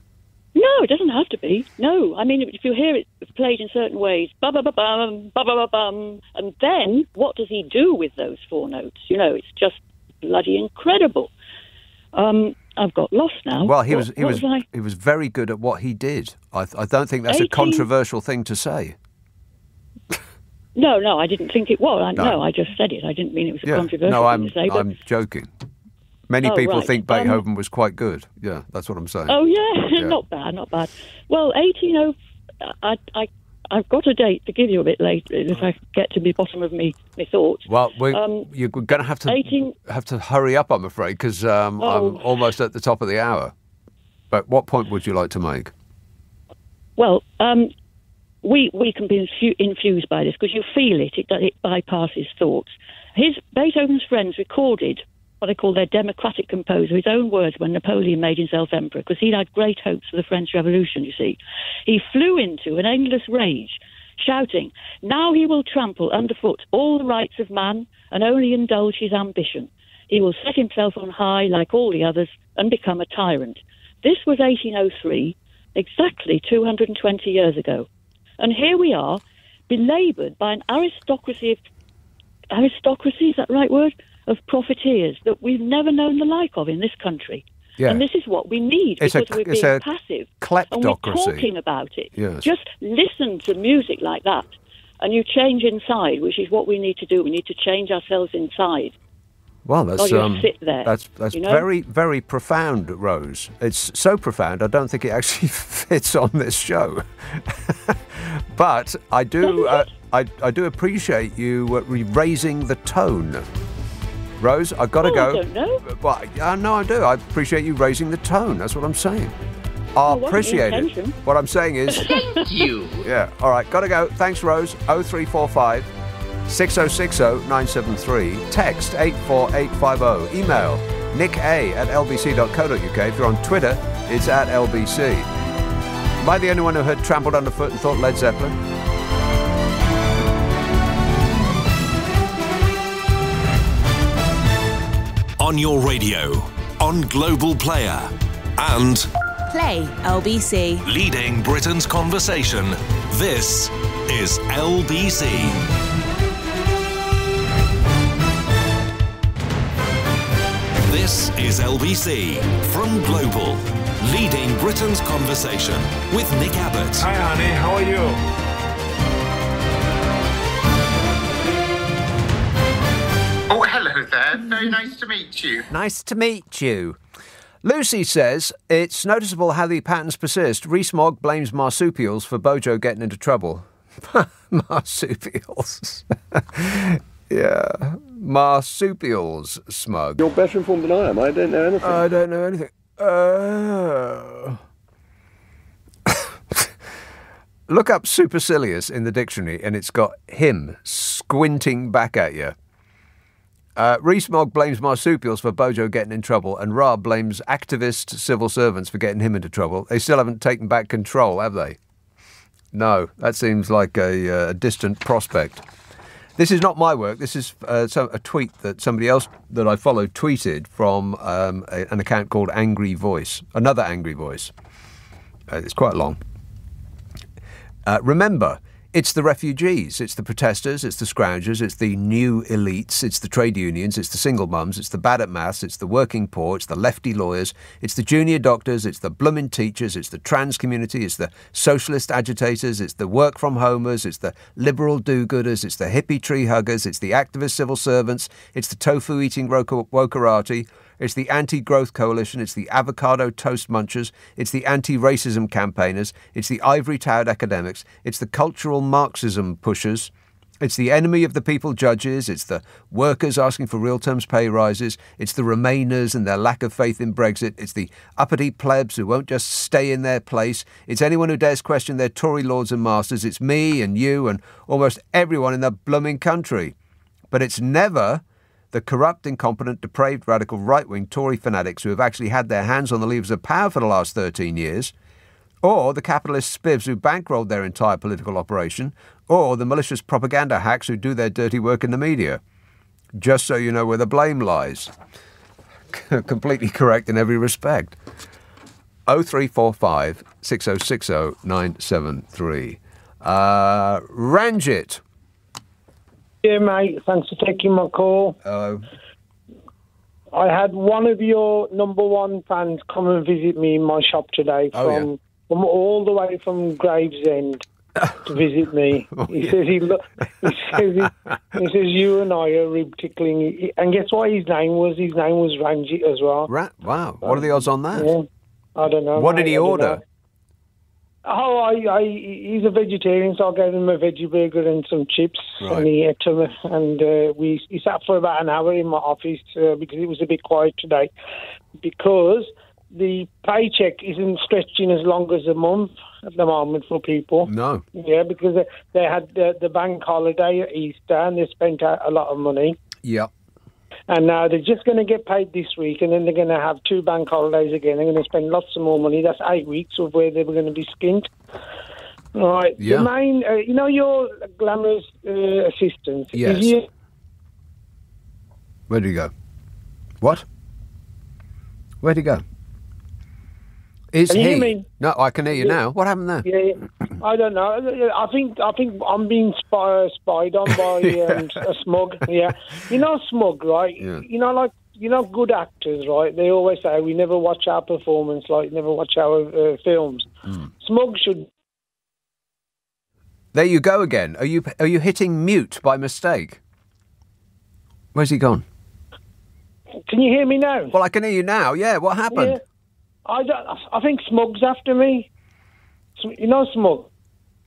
No, it doesn't have to be. No, I mean, if you hear it played in certain ways, ba-ba-ba-bum, ba-ba-ba-bum, and then what does he do with those four notes? It's just bloody incredible. I've got lost now. Well, he was very good at what he did. I don't think that's a controversial thing to say. No, I didn't think it was. No, I just said it. I didn't mean it was a controversial thing to say. No, I'm joking. Many people think Beethoven was quite good. Yeah, that's what I'm saying. Oh, yeah. Not bad. Well, I've got a date to give you a bit later if I get to the bottom of my thoughts. Well, you're going to have to hurry up, I'm afraid, because I'm almost at the top of the hour. But what point would you like to make? Well, we can be infused by this because you feel it. It bypasses thoughts. Beethoven's friends recorded what they call their democratic composer, his own words, when Napoleon made himself emperor, because he'd had great hopes for the French Revolution, you see. He flew into an endless rage, shouting, now he will trample underfoot all the rights of man and only indulge his ambition. He will set himself on high like all the others and become a tyrant. This was 1803, exactly 220 years ago. And here we are, belaboured by an aristocracy, is that the right word? Of profiteers that we've never known the like of in this country. Yeah. And this is what we need because we're being passive. Kleptocracy. And we're talking about it. Yes. Just listen to music like that and you change inside, which is what we need to do. We need to change ourselves inside. Well, that's sit there, that's very, very profound, Rose. It's so profound, I don't think it actually fits on this show. But I do appreciate you raising the tone. Rose, I've got to go. I don't know. Well, no, I do. I appreciate you raising the tone. That's what I'm saying. I appreciate it. What I'm saying is... Thank you. Yeah, all right, got to go. Thanks, Rose. 0345 6060 973. Text 84850. Email nicka@lbc.co.uk. If you're on Twitter, it's @LBC. Am I the only one who heard Trampled Underfoot and thought Led Zeppelin? On your radio, on Global Player, and Play LBC. Leading Britain's conversation. This is LBC. This is LBC from Global. Leading Britain's conversation with Nick Abbot. Hi, honey. How are you? Oh, hello there. Very nice to meet you. Nice to meet you. Lucy says, it's noticeable how the patterns persist. Rees-Mogg blames marsupials for Bojo getting into trouble. Marsupials. Yeah. Marsupials, Smug. You're better informed than I am. I don't know anything. I don't know anything. Look up supercilious in the dictionary and it's got him squinting back at you. Rees-Mogg blames marsupials for Bojo getting in trouble, and Raab blames activist civil servants for getting him into trouble. They still haven't taken back control, have they? No, that seems like a distant prospect. This is not my work. This is a tweet that somebody else that I followed tweeted from an account called Angry Voice, another Angry Voice. It's quite long. Remember, it's the refugees, it's the protesters, it's the scroungers, it's the new elites, it's the trade unions, it's the single mums, it's the bad at maths, it's the working poor, it's the lefty lawyers, it's the junior doctors, it's the bloomin' teachers, it's the trans community, it's the socialist agitators, it's the work-from-homers, it's the liberal do-gooders, it's the hippie tree-huggers, it's the activist civil servants, it's the tofu-eating wokerati, it's the anti-growth coalition, it's the avocado toast munchers, it's the anti-racism campaigners, it's the ivory-towered academics, it's the cultural Marxism pushers, it's the enemy of the people judges, it's the workers asking for real terms pay rises, it's the Remainers and their lack of faith in Brexit, it's the uppity plebs who won't just stay in their place, it's anyone who dares question their Tory lords and masters, it's me and you and almost everyone in the blooming country. But it's never the corrupt, incompetent, depraved, radical right-wing Tory fanatics who have actually had their hands on the levers of power for the last 13 years, or the capitalist spivs who bankrolled their entire political operation, or the malicious propaganda hacks who do their dirty work in the media. Just so you know where the blame lies. Completely correct in every respect. 0345 6060 973. Ranjit. Yeah, mate. Thanks for taking my call. Hello. I had one of your number one fans come and visit me in my shop today from all the way from Gravesend to visit me. He says he says you and I are rib tickling. And guess what his name was? His name was Ranjit as well. Wow. What are the odds on that? Yeah, I don't know. What did he order? Oh, he's a vegetarian, so I gave him a veggie burger and some chips, and he ate them. And he sat for about an hour in my office because it was a bit quiet today, because the paycheck isn't stretching as long as a month at the moment for people. No. Yeah, because they had the bank holiday at Easter, and they spent out a lot of money. Yeah. And now they're just going to get paid this week, and then they're going to have 2 bank holidays again. They're going to spend lots of more money. That's 8 weeks of where they were going to be skint. Right. Yeah. The main, your glamorous assistant. Yes. Where did he go? What? Where'd he go? Is Can you he? hear me? No, I can hear you now. What happened there? Yeah, I don't know. I think I'm being spied on by a Smug. Yeah, Smug, right? Yeah. Good actors, right? They always say we never watch our performance, never watch our films. Smug should. There you go again. Are you hitting mute by mistake? Where's he gone? Can you hear me now? Well, I can hear you now. Yeah. What happened? Yeah. I think Smug's after me. You know Smug?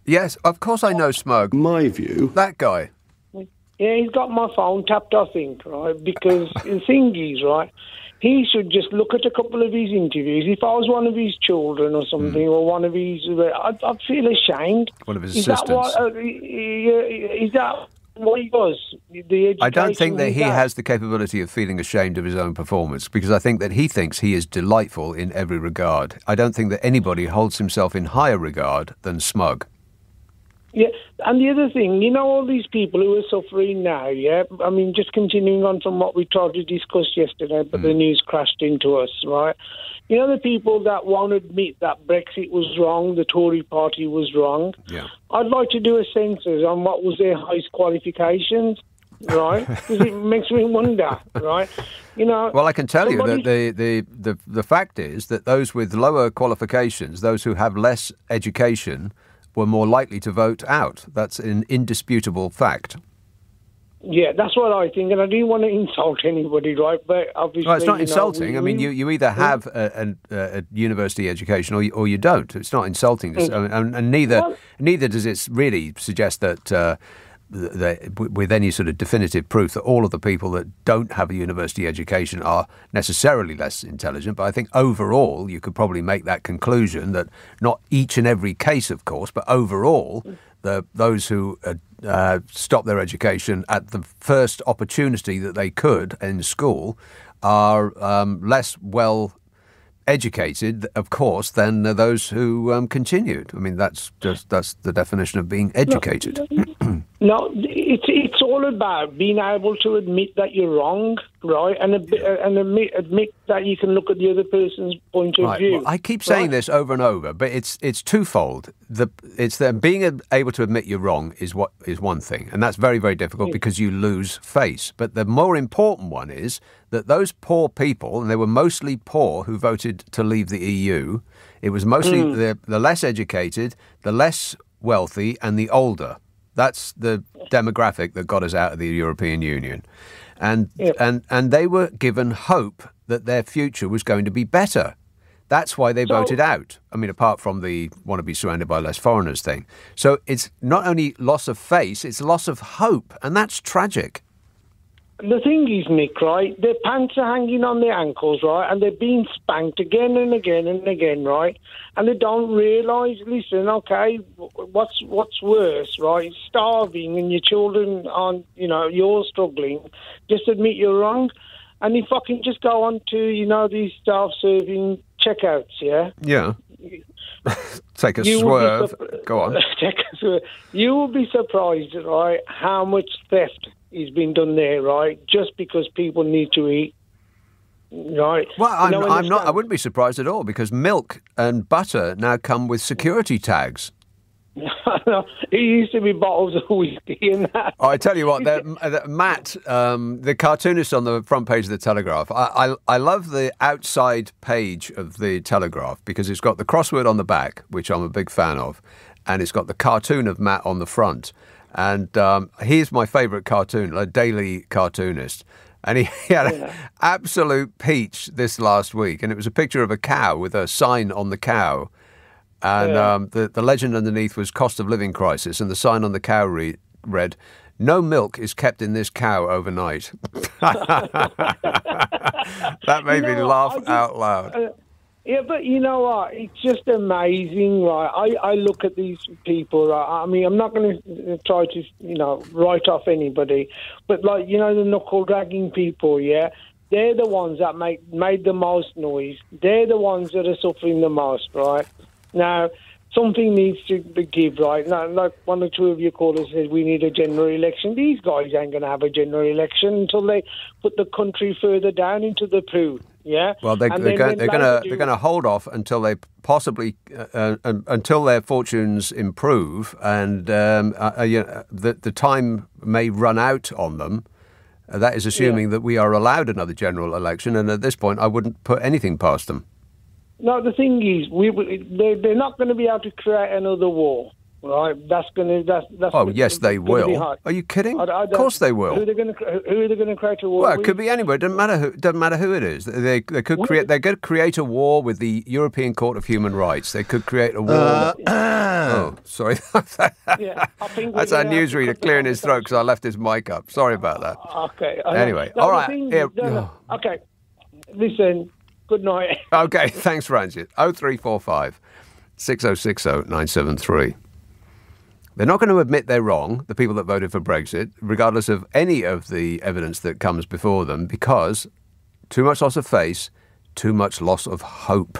Yes, of course I know Smug. My view. That guy. Yeah, he's got my phone tapped, I think, right? Because the thing is, right, he should just look at a couple of his interviews. If I was one of his children or something, or one of his... I'd feel ashamed. One of his assistants. Is that what he was? I don't think that he has the capability of feeling ashamed of his own performance, because I think that he thinks he is delightful in every regard. I don't think that anybody holds himself in higher regard than Smug. Yeah, and the other thing, all these people who are suffering now, yeah? I mean, just continuing on from what we tried to discuss yesterday, but the news crashed into us, right? The people that won't admit that Brexit was wrong, the Tory party was wrong. Yeah. I'd like to do a census on what was their highest qualifications, right? Because it makes me wonder, right? Well, I can tell you that the fact is that those with lower qualifications, those who have less education, were more likely to vote out. That's an indisputable fact. Yeah, that's what I think, and I didn't want to insult anybody, right? But obviously, it's not insulting. I mean, you either have a university education or you don't. It's not insulting, and neither does it really suggest that with any sort of definitive proof that all of the people that don't have a university education are necessarily less intelligent. But I think overall, you could probably make that conclusion that not each and every case, of course, but overall, those who stop their education at the first opportunity that they could in school are less well educated, of course, than those who continued. I mean, that's the definition of being educated. No, it's all about being able to admit that you're wrong, right? And admit that you can look at the other person's point of view. Well, I keep saying this over and over, but it's twofold. It's that being able to admit you're wrong is one thing, and that's very, very difficult because you lose face. But the more important one is that those poor people, and they were mostly poor who voted to leave the EU, it was mostly the less educated, the less wealthy, and the older. That's the demographic that got us out of the European Union. And they were given hope that their future was going to be better. That's why they voted out. I mean, apart from the want to be surrounded by less foreigners thing. So it's not only loss of face, it's loss of hope. And that's tragic. The thing is, Nick, right, their pants are hanging on their ankles, right, and they're being spanked again and again and again, right, and they don't realise, listen, okay, what's worse, right, starving and your children aren't, you're struggling, just admit you're wrong. And if I can just go on to, these self-serving checkouts, yeah? Yeah. Take a swerve. Go on. Take a swerve. You will be surprised, right, how much theft is being done there, right? Just because people need to eat, right? Well, I'm not. I wouldn't be surprised at all because milk and butter now come with security tags. It used to be bottles of whiskey and that. Oh, I tell you what, Matt, the cartoonist on the front page of the Telegraph. I love the outside page of the Telegraph because it's got the crossword on the back, which I'm a big fan of, and it's got the cartoon of Matt on the front. And he's my favourite cartoon, a daily cartoonist. And he had an absolute peach this last week. And it was a picture of a cow with a sign on the cow. And the legend underneath was cost of living crisis. And the sign on the cow read, "No milk is kept in this cow overnight." That made me laugh out loud. Yeah, but you know what? It's just amazing, right? I look at these people, right? I mean, I'm not going to try to, write off anybody, but the knuckle-dragging people, yeah? They're the ones that made the most noise. They're the ones that are suffering the most, right? Now, something needs to be given, right? Now, like one or two of your callers said, we need a general election. These guys ain't going to have a general election until they put the country further down into the poo. Yeah. Well, they're going to hold off until they possibly until their fortunes improve, and the time may run out on them. That is assuming that we are allowed another general election, and at this point, I wouldn't put anything past them. No, the thing is, they're not going to be able to create another war. Right, that's. Oh, yes, they will. Are you kidding? Of course they will. Who are they going to create a war with? Well, it could be anywhere. It doesn't matter who it is. They could create. They're going to create a war with the European Court of Human Rights. They could create a war. Oh, sorry. That's our newsreader clearing his throat because I left his mic up. Sorry about that. Okay. Anyway, all right. Okay. Listen. Good night. Okay. Thanks for answering. 0345 6060 973. They're not going to admit they're wrong, the people that voted for Brexit, regardless of any of the evidence that comes before them, because too much loss of face, too much loss of hope.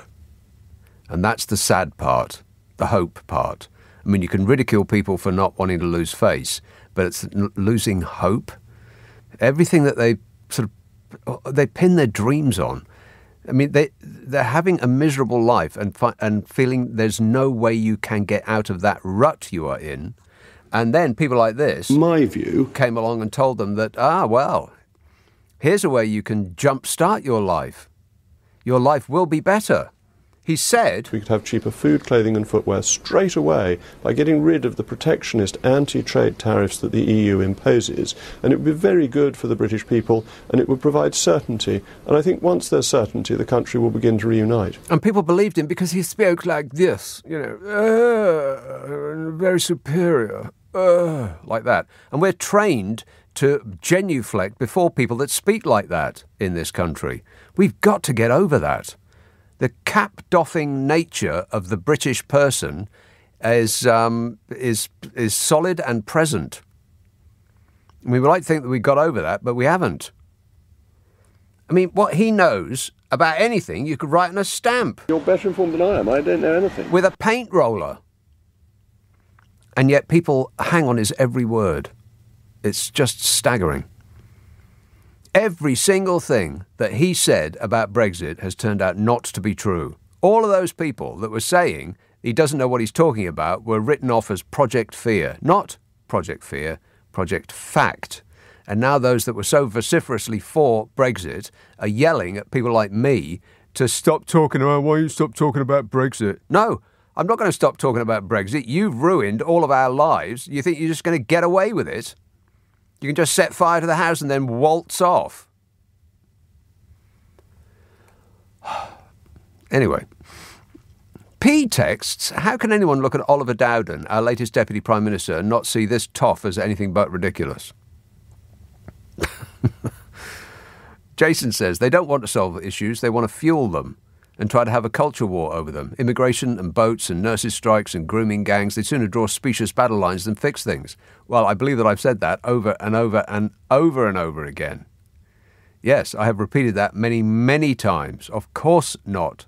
And that's the sad part, the hope part. I mean, you can ridicule people for not wanting to lose face, but it's losing hope. Everything that they pin their dreams on. I mean, they're having a miserable life and feeling there's no way you can get out of that rut you are in. And then people like this, my view, came along and told them that, here's a way you can jumpstart your life. Your life will be better. He said we could have cheaper food, clothing and footwear straight away by getting rid of the protectionist anti-trade tariffs that the EU imposes, and it would be very good for the British people and it would provide certainty, and I think once there's certainty the country will begin to reunite. And people believed him because he spoke like this, very superior, like that. And we're trained to genuflect before people that speak like that in this country. We've got to get over that. The cap-doffing nature of the British person is solid and present. We would like to think that we got over that, but we haven't. I mean, what he knows about anything, you could write on a stamp. You're better informed than I am. I don't know anything. With a paint roller. And yet people hang on his every word. It's just staggering. Every single thing that he said about Brexit has turned out not to be true. All of those people that were saying he doesn't know what he's talking about were written off as Project Fear. Not Project Fear, Project Fact. And now those that were so vociferously for Brexit are yelling at people like me to stop talking about, why you stop talking about Brexit? No, I'm not going to stop talking about Brexit. You've ruined all of our lives. You think you're just going to get away with it? You can just set fire to the house and then waltz off. Anyway, P texts, how can anyone look at Oliver Dowden, our latest Deputy Prime Minister, and not see this toff as anything but ridiculous? Jason says they don't want to solve issues, they want to fuel them and try to have a culture war over them. Immigration and boats and nurses' strikes and grooming gangs, they'd sooner draw specious battle lines than fix things. Well, I believe that I've said that over and over and over and over again. Yes, I have repeated that many, many times. Of course not.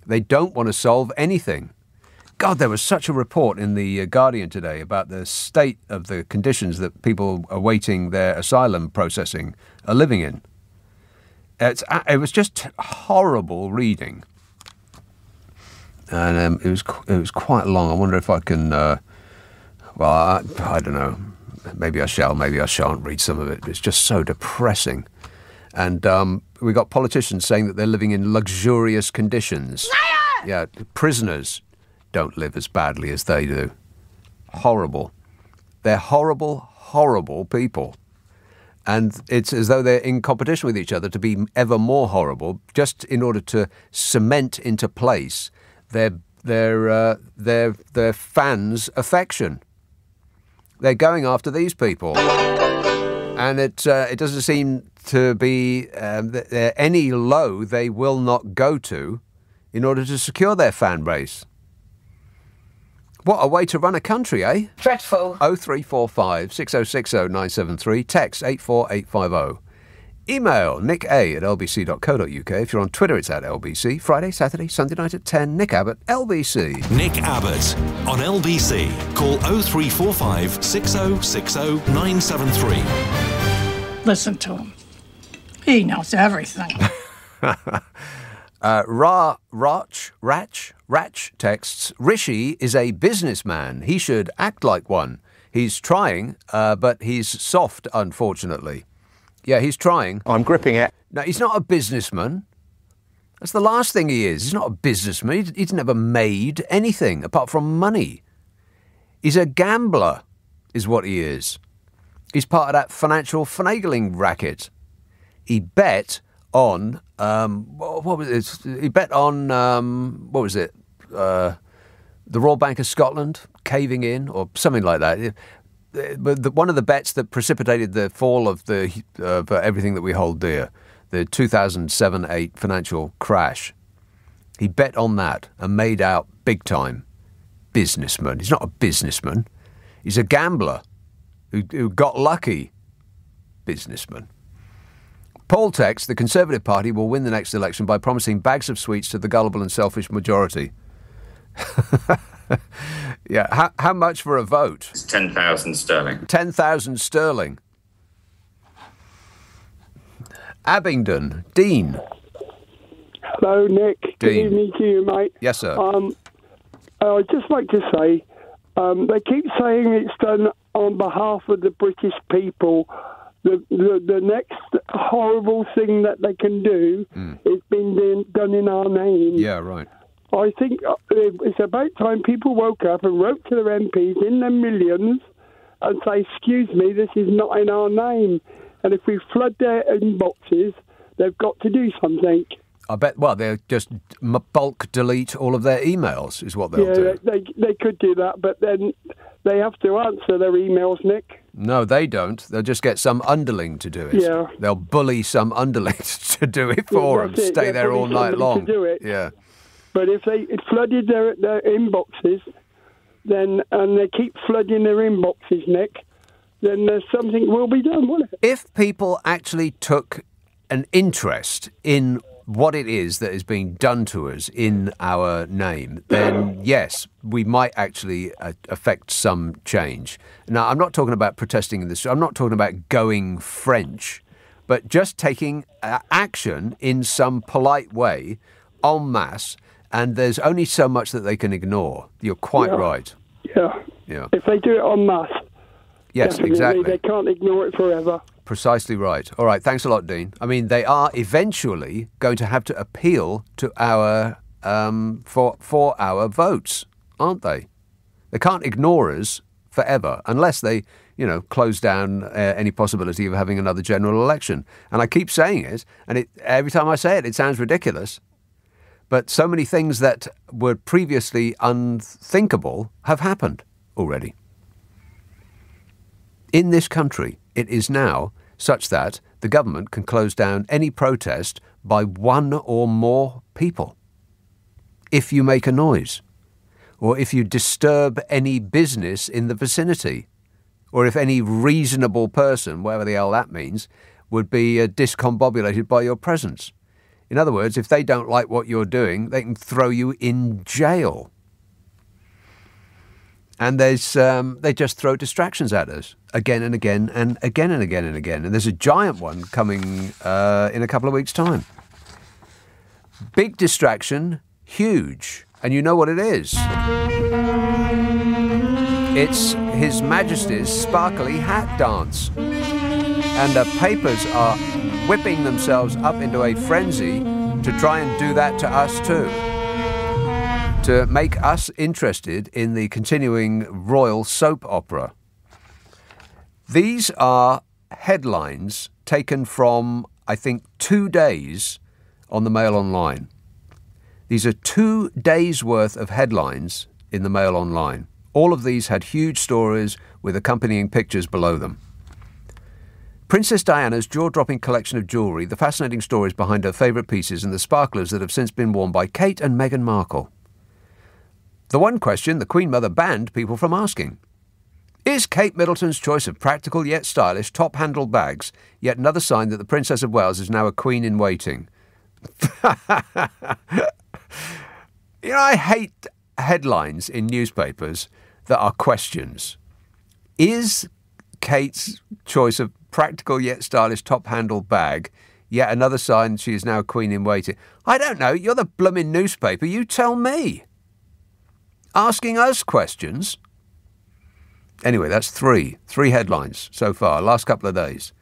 They don't want to solve anything. God, there was such a report in the Guardian today about the state of the conditions that people awaiting their asylum processing are living in. It was just horrible reading. And it was quite long. I wonder if I can, I don't know. Maybe I shall, maybe I shan't read some of it. It's just so depressing. And we got politicians saying that they're living in luxurious conditions. Liar! Yeah, prisoners don't live as badly as they do. Horrible. They're horrible, horrible people. And it's as though they're in competition with each other to be ever more horrible, just in order to cement into place their fans' affection. They're going after these people. And it doesn't seem to be any low they will not go to in order to secure their fan base. What a way to run a country, eh? Dreadful. 0345 6060 973. Text 84850. Email nick@lbc.co.uk. If you're on Twitter, it's @LBC. Friday, Saturday, Sunday night at 10. Nick Abbott, LBC. Nick Abbott on LBC. Call 0345 6060 973. Listen to him. He knows everything. Ratch texts, Rishi is a businessman. He should act like one. He's trying, but he's soft, unfortunately. Yeah, he's trying. I'm gripping it. No, he's not a businessman. That's the last thing he is. He's not a businessman. He's never made anything apart from money. He's a gambler, is what he is. He's part of that financial finagling racket. He bet on, what was it? He bet on, the Royal Bank of Scotland caving in or something like that. But one of the bets that precipitated the fall of everything that we hold dear, the 2007-8 financial crash, he bet on that and made out big time. Businessman. He's not a businessman. He's a gambler who got lucky. Businessman. Paul texts, the Conservative Party will win the next election by promising bags of sweets to the gullible and selfish majority. Yeah, how much for a vote? It's 10,000 sterling. 10,000 sterling. Abingdon, Dean. Hello, Nick. Dean. Good evening to you, mate. Yes, sir. I'd just like to say, they keep saying it's done on behalf of the British people. The next horrible thing that they can do is being done in our name. Yeah, right. I think it's about time people woke up and wrote to their MPs in their millions and say, excuse me, this is not in our name. And if we flood their inboxes, they've got to do something. I bet, well, they'll just bulk delete all of their emails is what they'll do. Yeah, they could do that, but then they have to answer their emails, Nick. No, they don't. They'll just get some underling to do it. Yeah. They'll bully some underling to do it for them. Stay there all night long. To do it. Yeah. But if they flooded their inboxes, then and they keep flooding their inboxes, Nick, then something will be done, won't it? If people actually took an interest in what it is that is being done to us in our name, then yes, we might actually affect some change. Now, I'm not talking about protesting in the street. I'm not talking about going French, but just taking action in some polite way, en masse, and there's only so much that they can ignore. You're quite right. Yeah. If they do it en masse, yes, exactly. They can't ignore it forever. Precisely right. All right, thanks a lot, Dean. I mean, they are eventually going to have to appeal to our for our votes, aren't they? They can't ignore us forever unless they, close down any possibility of having another general election. And I keep saying it, and every time I say it, it sounds ridiculous. But so many things that were previously unthinkable have happened already. In this country, it is now such that the government can close down any protest by one or more people. If you make a noise, or if you disturb any business in the vicinity, or if any reasonable person, whatever the hell that means, would be discombobulated by your presence. In other words, if they don't like what you're doing, they can throw you in jail. And they just throw distractions at us again and again and again and again and again. And there's a giant one coming in a couple of weeks' time. Big distraction, huge. And you know what it is. It's His Majesty's sparkly hat dance. And the papers are whipping themselves up into a frenzy to try and do that to us too. To make us interested in the continuing royal soap opera. These are headlines taken from, I think, 2 days on the Mail Online. These are 2 days' worth of headlines in the Mail Online. All of these had huge stories with accompanying pictures below them. Princess Diana's jaw-dropping collection of jewellery, the fascinating stories behind her favourite pieces and the sparklers that have since been worn by Kate and Meghan Markle. The one question the Queen Mother banned people from asking. Is Kate Middleton's choice of practical yet stylish top-handled bags yet another sign that the Princess of Wales is now a queen in waiting? I hate headlines in newspapers that are questions. Is Kate's choice of practical yet stylish top-handled bag yet another sign she is now a queen in waiting? I don't know. You're the blooming newspaper. You tell me. Asking us questions. Anyway, that's three headlines so far, last couple of days.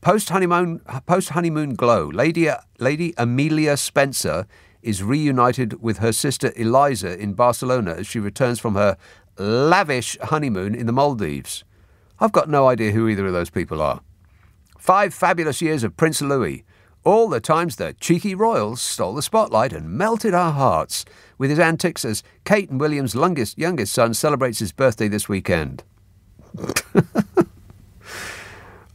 Post-honeymoon glow. Lady Amelia Spencer is reunited with her sister Eliza in Barcelona as she returns from her lavish honeymoon in the Maldives. I've got no idea who either of those people are. 5 fabulous years of Prince Louis. All the times the cheeky royals stole the spotlight and melted our hearts with his antics as Kate and William's youngest son celebrates his birthday this weekend.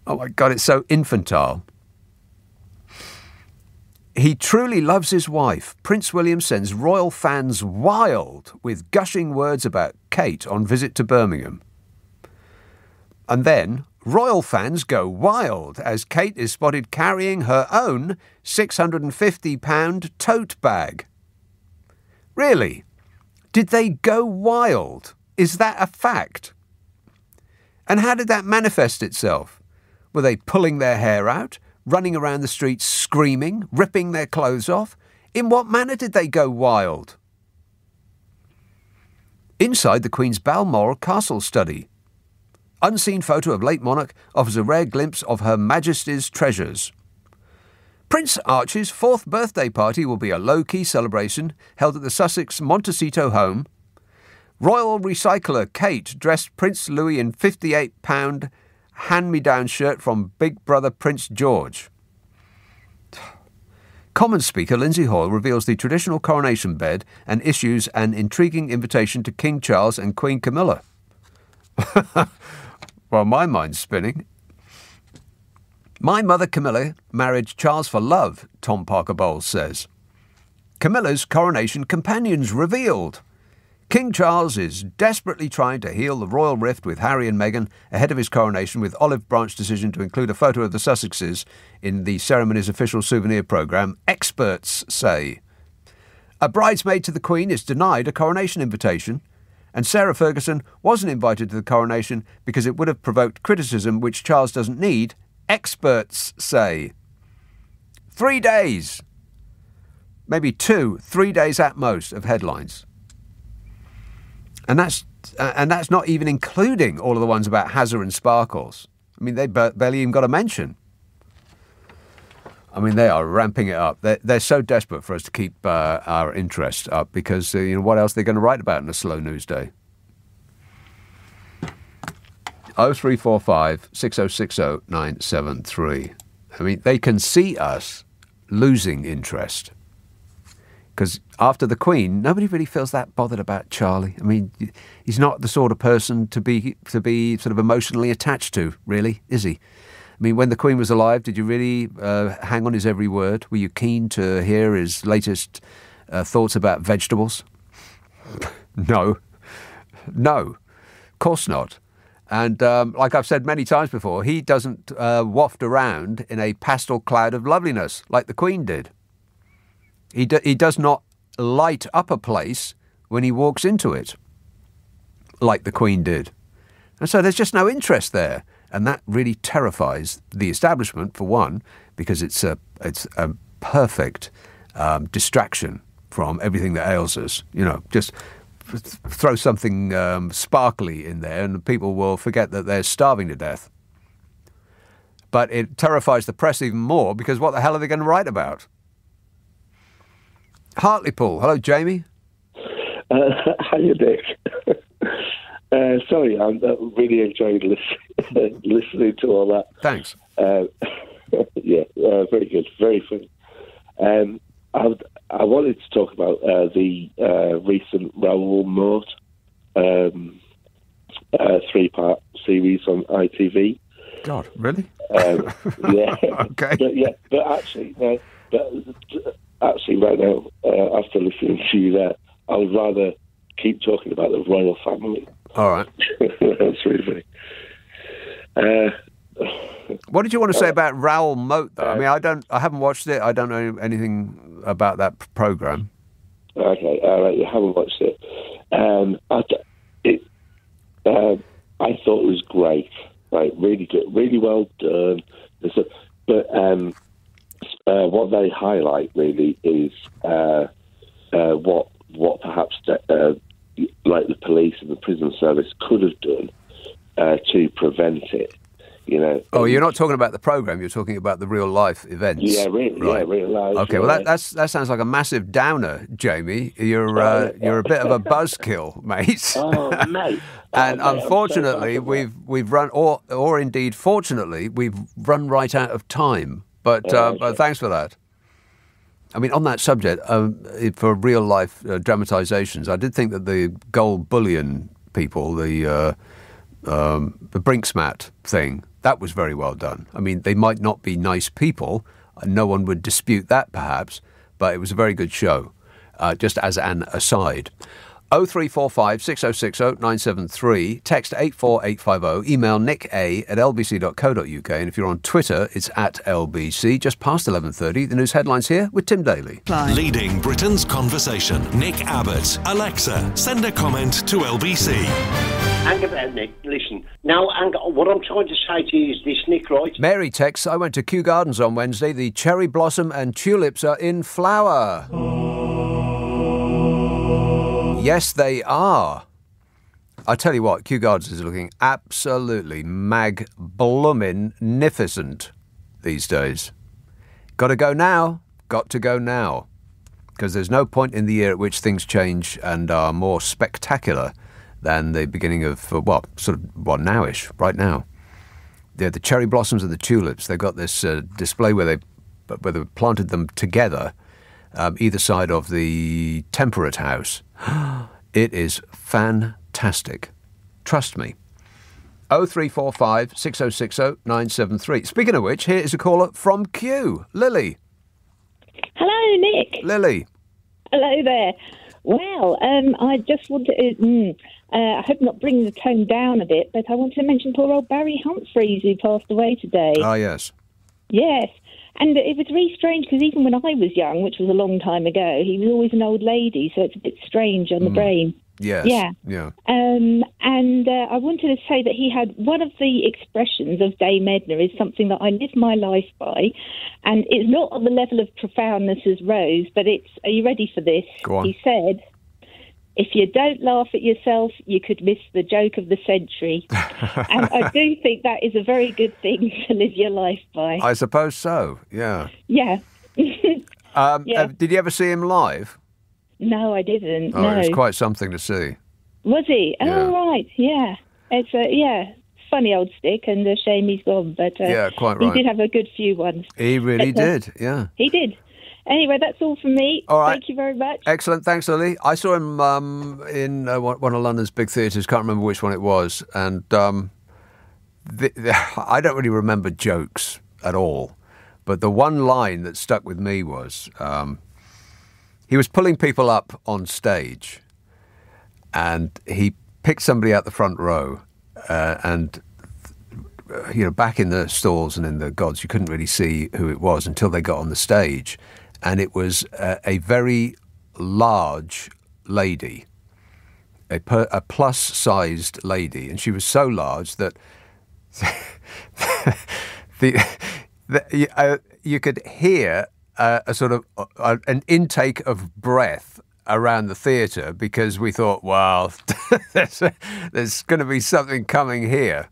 Oh my God, it's so infantile. He truly loves his wife. Prince William sends royal fans wild with gushing words about Kate on visit to Birmingham. And then royal fans go wild as Kate is spotted carrying her own £650 tote bag. Really? Did they go wild? Is that a fact? And how did that manifest itself? Were they pulling their hair out, running around the streets screaming, ripping their clothes off? In what manner did they go wild? Inside the Queen's Balmoral Castle study. Unseen photo of late monarch offers a rare glimpse of Her Majesty's treasures. Prince Archie's 4th birthday party will be a low-key celebration held at the Sussex Montecito home. Royal recycler Kate dressed Prince Louis in £58 hand-me-down shirt from Big Brother Prince George. Commons Speaker Lindsay Hoyle reveals the traditional coronation bed and issues an intriguing invitation to King Charles and Queen Camilla. Well, my mind's spinning. My mother Camilla married Charles for love, Tom Parker Bowles says. Camilla's coronation companions revealed. King Charles is desperately trying to heal the royal rift with Harry and Meghan ahead of his coronation, with Olive Branch's decision to include a photo of the Sussexes in the ceremony's official souvenir programme, experts say. A bridesmaid to the Queen is denied a coronation invitation, and Sarah Ferguson wasn't invited to the coronation because it would have provoked criticism which Charles doesn't need, experts say. 3 days. Maybe 3 days at most of headlines. And that's not even including all of the ones about Hazard and Sparkles. I mean, they barely even got a mention. I mean, they are ramping it up. They're so desperate for us to keep our interest up because, what else are they going to write about in a slow news day? 0345 6060 973. I mean, they can see us losing interest. Because after the Queen, nobody really feels that bothered about Charlie. I mean, he's not the sort of person to be sort of emotionally attached to, really, is he? I mean, when the Queen was alive, did you really hang on his every word? Were you keen to hear his latest thoughts about vegetables? No, of course not. And like I've said many times before, he doesn't waft around in a pastel cloud of loveliness like the Queen did. He does not light up a place when he walks into it, like the Queen did. And so there's just no interest there. And that really terrifies the establishment, for one, because it's a perfect distraction from everything that ails us. Just throw something sparkly in there and people will forget that they're starving to death. But it terrifies the press even more because what the hell are they going to write about? Hartlepool. Hello, Jamie. Hiya, Dick. Sorry, I really enjoyed listening to all that. Thanks. Very good, very funny. I wanted to talk about the recent Raoul Mort 3-part series on ITV. God, really? Yeah. Okay. But actually, right now, after listening to you there, I would rather keep talking about the royal family. All right. That's really funny. What did you want to say about Raoul Moat, though? I mean, I haven't watched it. I don't know anything about that programme. Okay, all right. You haven't watched it. I thought it was great. Right, really good, really well done. But what they highlight really is what perhaps like the police and the prison service could have done to prevent it. Oh, you're not talking about the programme. You're talking about the real life events. Yeah, real life. Okay, well that sounds like a massive downer, Jamie. You're a bit of a buzzkill, mate. Oh, mate. And unfortunately, we've run, or indeed, fortunately, we've run right out of time. But thanks for that. I mean, on that subject, for real life dramatisations, I did think that the gold bullion people, the Brinksmat thing, that was very well done. I mean, they might not be nice people, no one would dispute that perhaps, but it was a very good show, just as an aside. 0345 6060 973, text 84850, email nick@lbc.co.uk, and if you're on Twitter, it's @LBC. Just past 11:30, the news headlines here with Tim Daly. Leading Britain's conversation, Nick Abbott. Alexa, send a comment to LBC. Hang about, Nick. Listen. Now, what I'm trying to say to you is this, Nick, right? Mary texts, I went to Kew Gardens on Wednesday. The cherry blossom and tulips are in flower. Yes, they are. I tell you what, Kew Gardens is looking absolutely mag-bloomin'-nificent these days. Got to go now. Because there's no point in the year at which things change and are more spectacular than the beginning of, nowish, right now. The cherry blossoms and the tulips, they've got this display where they planted them together, either side of the Temperate House. It is fantastic. Trust me. 0345 6060 973. Speaking of which, here is a caller from Kew. Lily. Hello, Nick. Lily. Hello there. Well, I just want to, I hope not bring the tone down a bit, but I want to mention poor old Barry Humphries, who passed away today. Ah, yes. Yes. And it was really strange, because even when I was young, which was a long time ago, he was always an old lady, so it's a bit strange on the brain. Yes. Yeah. And I wanted to say that he had one of the expressions of Dame Edna is something that I live my life by, and it's not on the level of profoundness as Rose, but it's, are you ready for this? Go on. He said, if you don't laugh at yourself, you could miss the joke of the century. And I do think that is a very good thing to live your life by. I suppose so, yeah. Yeah. Yeah. Did you ever see him live? No, I didn't. Oh, no. it was quite something to see. Was he? Yeah. Oh, right. Yeah. It's a funny old stick, and a shame he's gone. But yeah, quite right. He did have a good few ones. He really did. Yeah. He did. Anyway, that's all from me. All right. Thank you very much. Excellent. Thanks, Lily. I saw him in one of London's big theatres. Can't remember which one it was, and I don't really remember jokes at all. But the one line that stuck with me was. He was pulling people up on stage, and he picked somebody out the front row, and back in the stalls and in the gods, you couldn't really see who it was until they got on the stage, and it was a very large lady, a plus-sized lady, and she was so large that you could hear. A sort of an intake of breath around the theatre, because we thought, well, there's going to be something coming here.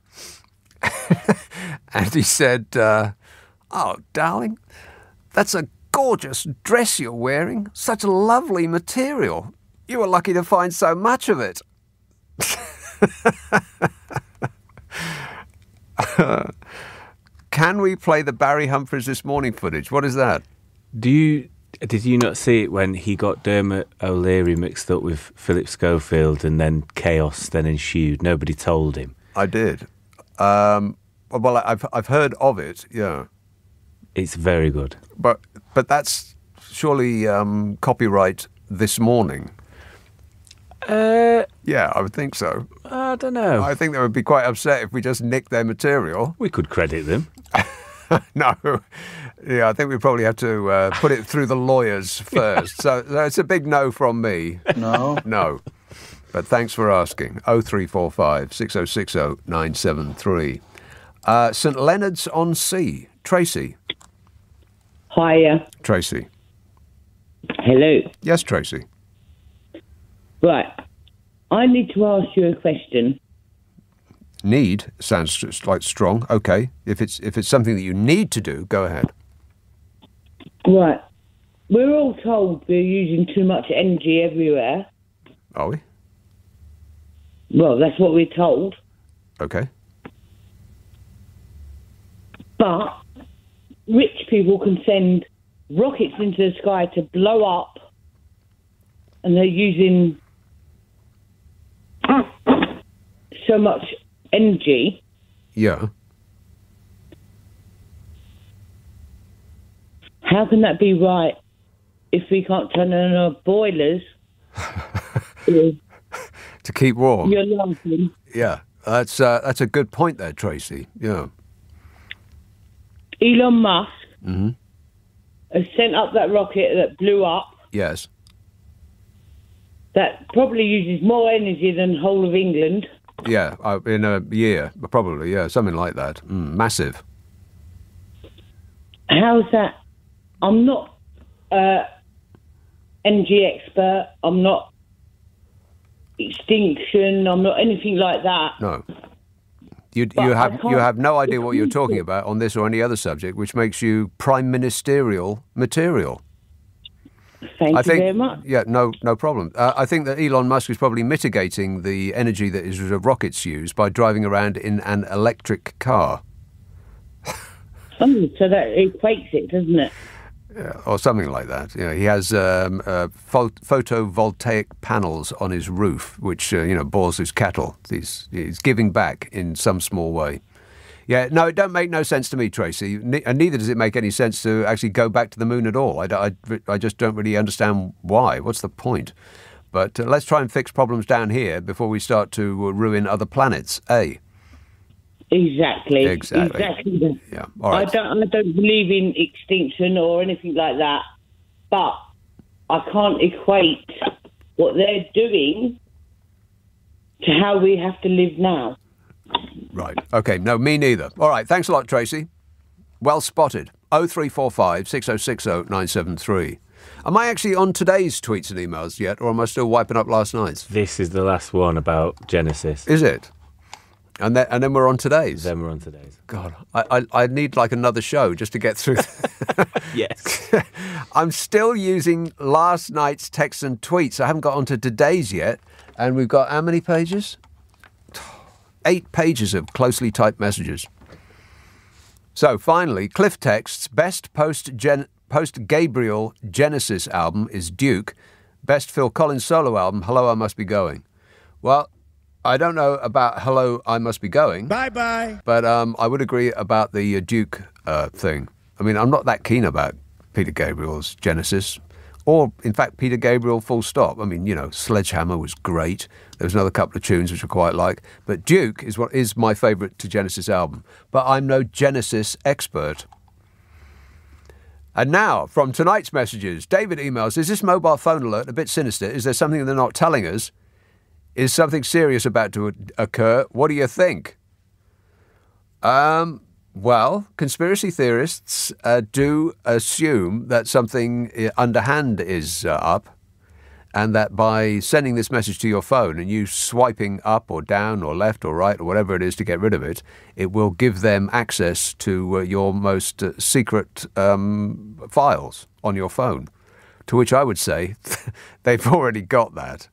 And he said, oh, darling, that's a gorgeous dress you're wearing. Such a lovely material. You were lucky to find so much of it. Can we play the Barry Humphries This Morning footage? What is that? Did you not see it when he got Dermot O'Leary mixed up with Philip Schofield, and then chaos then ensued? Nobody told him. I did. Well, I've heard of it. Yeah, it's very good. But that's surely copyright This Morning. Yeah, I would think so. I don't know. I think they would be quite upset if we just nicked their material. We could credit them. No. Yeah, I think we probably have to put it through the lawyers first. So it's a big no from me. No. No. But thanks for asking. 0345 6060 973. St Leonard's on Sea. Tracy. Hiya. Tracy. Hello. Yes, Tracy. Right. I need to ask you a question. Need sounds like strong. Okay. If it's something that you need to do, go ahead. Right. We're all told we're using too much energy everywhere. Are we? Well, that's what we're told. Okay. But rich people can send rockets into the sky to blow up, and they're using so much energy. Yeah. How can that be right if we can't turn on our boilers? To keep warm. You're laughing. Yeah, that's a good point there, Tracy. Yeah. Elon Musk has sent up that rocket that blew up. Yes. That probably uses more energy than the whole of England. Yeah, in a year, probably. Yeah, something like that. Massive. How's that? I'm not energy expert. I'm not extinction. I'm not anything like that. No. You have no idea what you're talking about on this or any other subject, which makes you prime ministerial material. Thank you very much. Yeah, no problem. I think that Elon Musk is probably mitigating the energy that his rockets use by driving around in an electric car. Oh, so that equates it, doesn't it? Yeah, or something like that. You know, he has photovoltaic panels on his roof, which bores his cattle. He's giving back in some small way. Yeah, no, it don't make no sense to me, Tracy, and neither does it make any sense to actually go back to the moon at all. I just don't really understand why. What's the point? But let's try and fix problems down here before we start to ruin other planets, eh? Exactly. Exactly. Yeah. All right. I don't believe in extinction or anything like that, but I can't equate what they're doing to how we have to live now. Right. OK. No, me neither. All right. Thanks a lot, Tracy. Well spotted. 0345 6060 973. Am I actually on today's tweets and emails yet, or am I still wiping up last night's? This is the last one about Genesis. Is it? And then we're on today's? Then we're on today's. God, I need like another show just to get through. Yes. I'm still using last night's texts and tweets. I haven't got onto today's yet. And we've got how many pages? 8 pages of closely typed messages. So finally, Cliff texts, best post-Gabriel Genesis album is Duke. Best Phil Collins solo album, Hello, I Must Be Going. Well, I don't know about Hello, I Must Be Going. Bye-bye. But I would agree about the Duke thing. I mean, I'm not that keen about Peter Gabriel's Genesis. Or, in fact, Peter Gabriel full stop. I mean, Sledgehammer was great. There was another couple of tunes which I quite like. But Duke is what is my favourite Genesis album. But I'm no Genesis expert. And now, from tonight's messages, David emails, is this mobile phone alert a bit sinister? Is there something they're not telling us? Is something serious about to occur? What do you think? Well, conspiracy theorists do assume that something underhand is up, and that by sending this message to your phone and you swiping up or down or left or right or whatever it is to get rid of it, it will give them access to your most secret files on your phone, to which I would say they've already got that.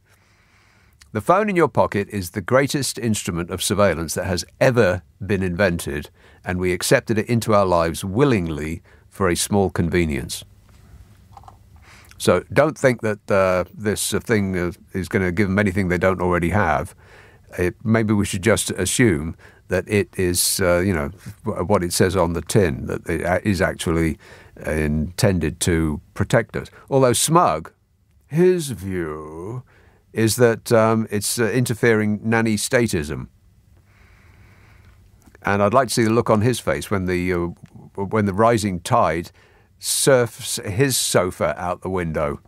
The phone in your pocket is the greatest instrument of surveillance that has ever been invented, and we accepted it into our lives willingly for a small convenience. So don't think that this thing is going to give them anything they don't already have. Maybe we should just assume that it is, what it says on the tin, that it is actually intended to protect us. Although Smug, his view is that it's interfering nanny statism. And I'd like to see the look on his face when the rising tide surfs his sofa out the window.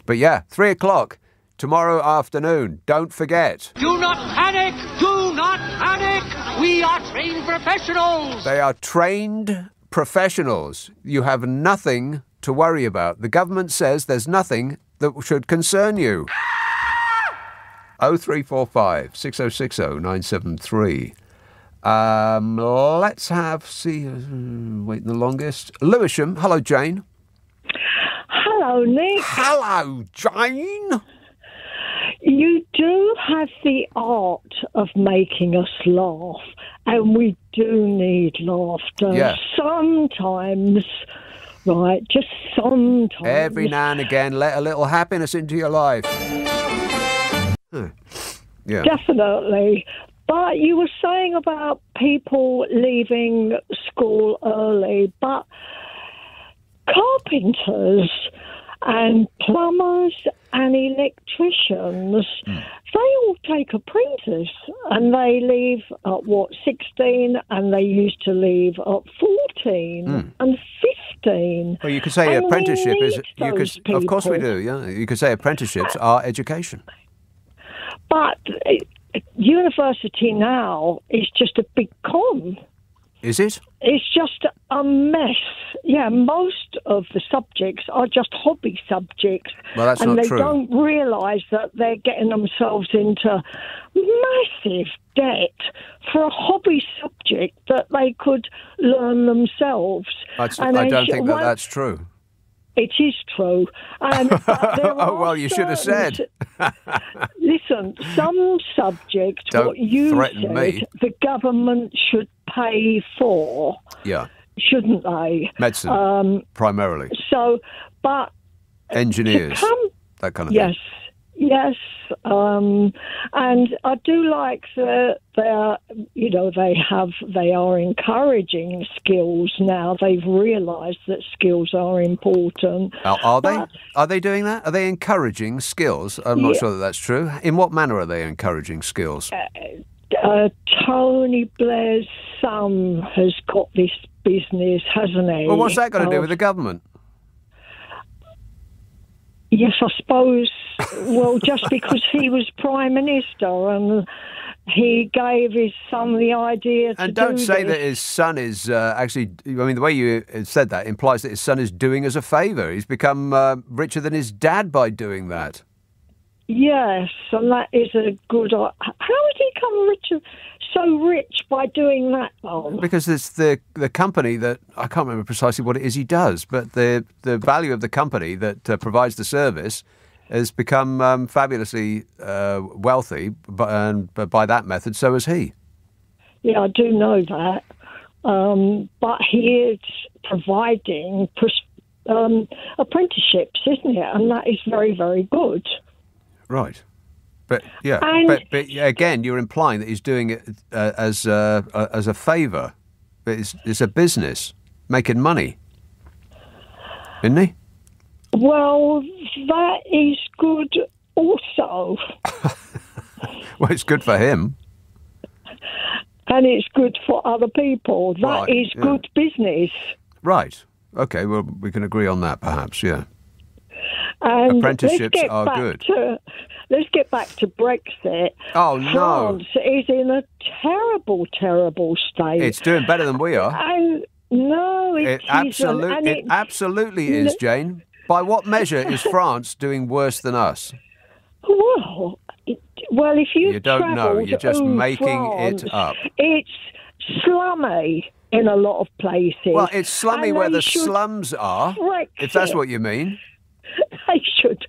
But yeah, 3 o'clock tomorrow afternoon. Don't forget. Do not panic! Do not panic! We are trained professionals! They are trained professionals. You have nothing to worry about. The government says there's nothing that should concern you. 0345 6060 973. Let's waiting the longest. Lewisham. Hello, Jane. Hello, Nick. Hello, Jane. You do have the art of making us laugh, and we do need laughter. Yeah. Sometimes, right, just sometimes. Every now and again, let a little happiness into your life. Yeah. Definitely. But you were saying about people leaving school early, but carpenters and plumbers and electricians, they all take apprentice and they leave at, 16, and they used to leave at 14 and 15. Well, you could say and apprenticeship is... Of course we people. do, yeah. You could say apprenticeships are education. But university now is just a big con. Is it? It's just a mess. Yeah, most of the subjects are just hobby subjects. Well, that's and not they true. don't realise that they're getting themselves into massive debt for a hobby subject that they could learn themselves. I don't think that's true. It is true. Oh, well, you should have said. Listen, some subjects, Don't what you threaten said, me. the government should pay for, Yeah. shouldn't they? Medicine, primarily. So, but... Engineers, to come, that kind of yes, thing. Yes, and I do like that they are encouraging skills now. They've realised that skills are important. Are they? Are they doing that? Are they encouraging skills? I'm not sure that that's true. In what manner are they encouraging skills? Tony Blair's son has got this business, hasn't he? Well, what's that got to do with the government? Yes, I suppose. Well, just because he was Prime Minister and he gave his son the idea to And don't say this. that his son is actually... I mean, the way you said that implies that his son is doing us a favour. He's become richer than his dad by doing that. Yes, and that is a good... How did he become so rich by doing that, Bob? Because it's the company that... I can't remember precisely what it is he does, but the value of the company that provides the service has become fabulously wealthy, and by that method, so has he. Yeah, I do know that. But he is providing apprenticeships, isn't it? And that is very, very good. Right. But yeah, but again, you're implying that he's doing it as a favour. It's a business, making money, isn't he? Well, that is good also. Well, it's good for him. And it's good for other people. That is good business. Right. Okay, well, we can agree on that, perhaps, yeah. And apprenticeships are good. Let's get back to Brexit. Oh, no. France is in a terrible, terrible state. It's doing better than we are. And no, It absolutely is, Jane. By what measure is France doing worse than us? Well, if you don't know, you're just making France, it up. It's slummy in a lot of places. Well, it's slummy where the slums are, if that's what you mean. They should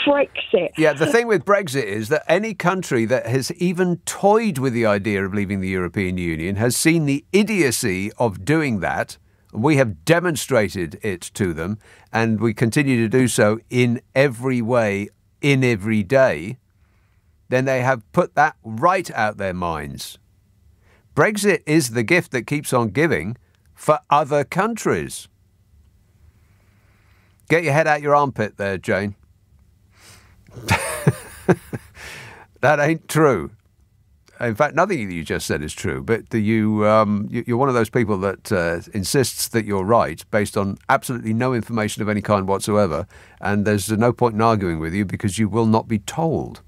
Brexit. Yeah, the thing with Brexit is that any country that has even toyed with the idea of leaving the European Union has seen the idiocy of doing that. We have demonstrated it to them, and we continue to do so in every way, in every day. Then they have put that right out their minds. Brexit is the gift that keeps on giving for other countries. Get your head out your armpit there, Jane. That ain't true. In fact, nothing that you just said is true, but you're one of those people that insists that you're right based on absolutely no information of any kind whatsoever, and there's no point in arguing with you because you will not be told.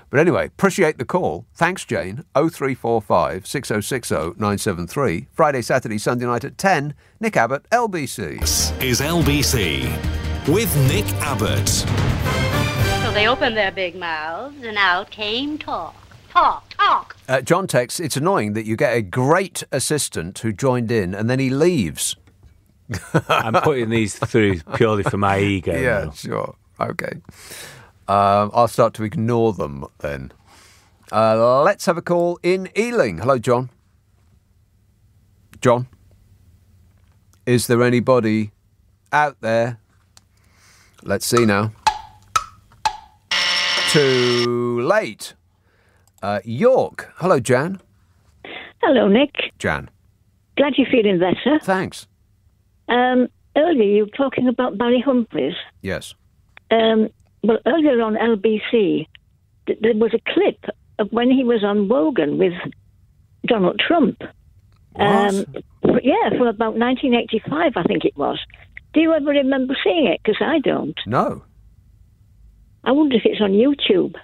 But anyway, appreciate the call. Thanks, Jane. 0345 6060 973. Friday, Saturday, Sunday night at 10. Nick Abbott, LBC. This is LBC with Nick Abbott. So they opened their big mouths and out came talk. Talk. John texts, it's annoying that you get a great assistant who joined in and then he leaves. I'm putting these through purely for my ego. Yeah, sure. Okay. I'll start to ignore them then. Let's have a call in Ealing. Hello, John. John? Is there anybody out there? Let's see now. Too late. York. Hello, Jan. Hello, Nick. Jan. Glad you're feeling better. Thanks. Earlier you were talking about Barry Humphries. Yes. Well, earlier on LBC, there was a clip of when he was on Wogan with Donald Trump. What? From about 1985, I think it was. Do you ever remember seeing it? Because I don't. No. I wonder if it's on YouTube.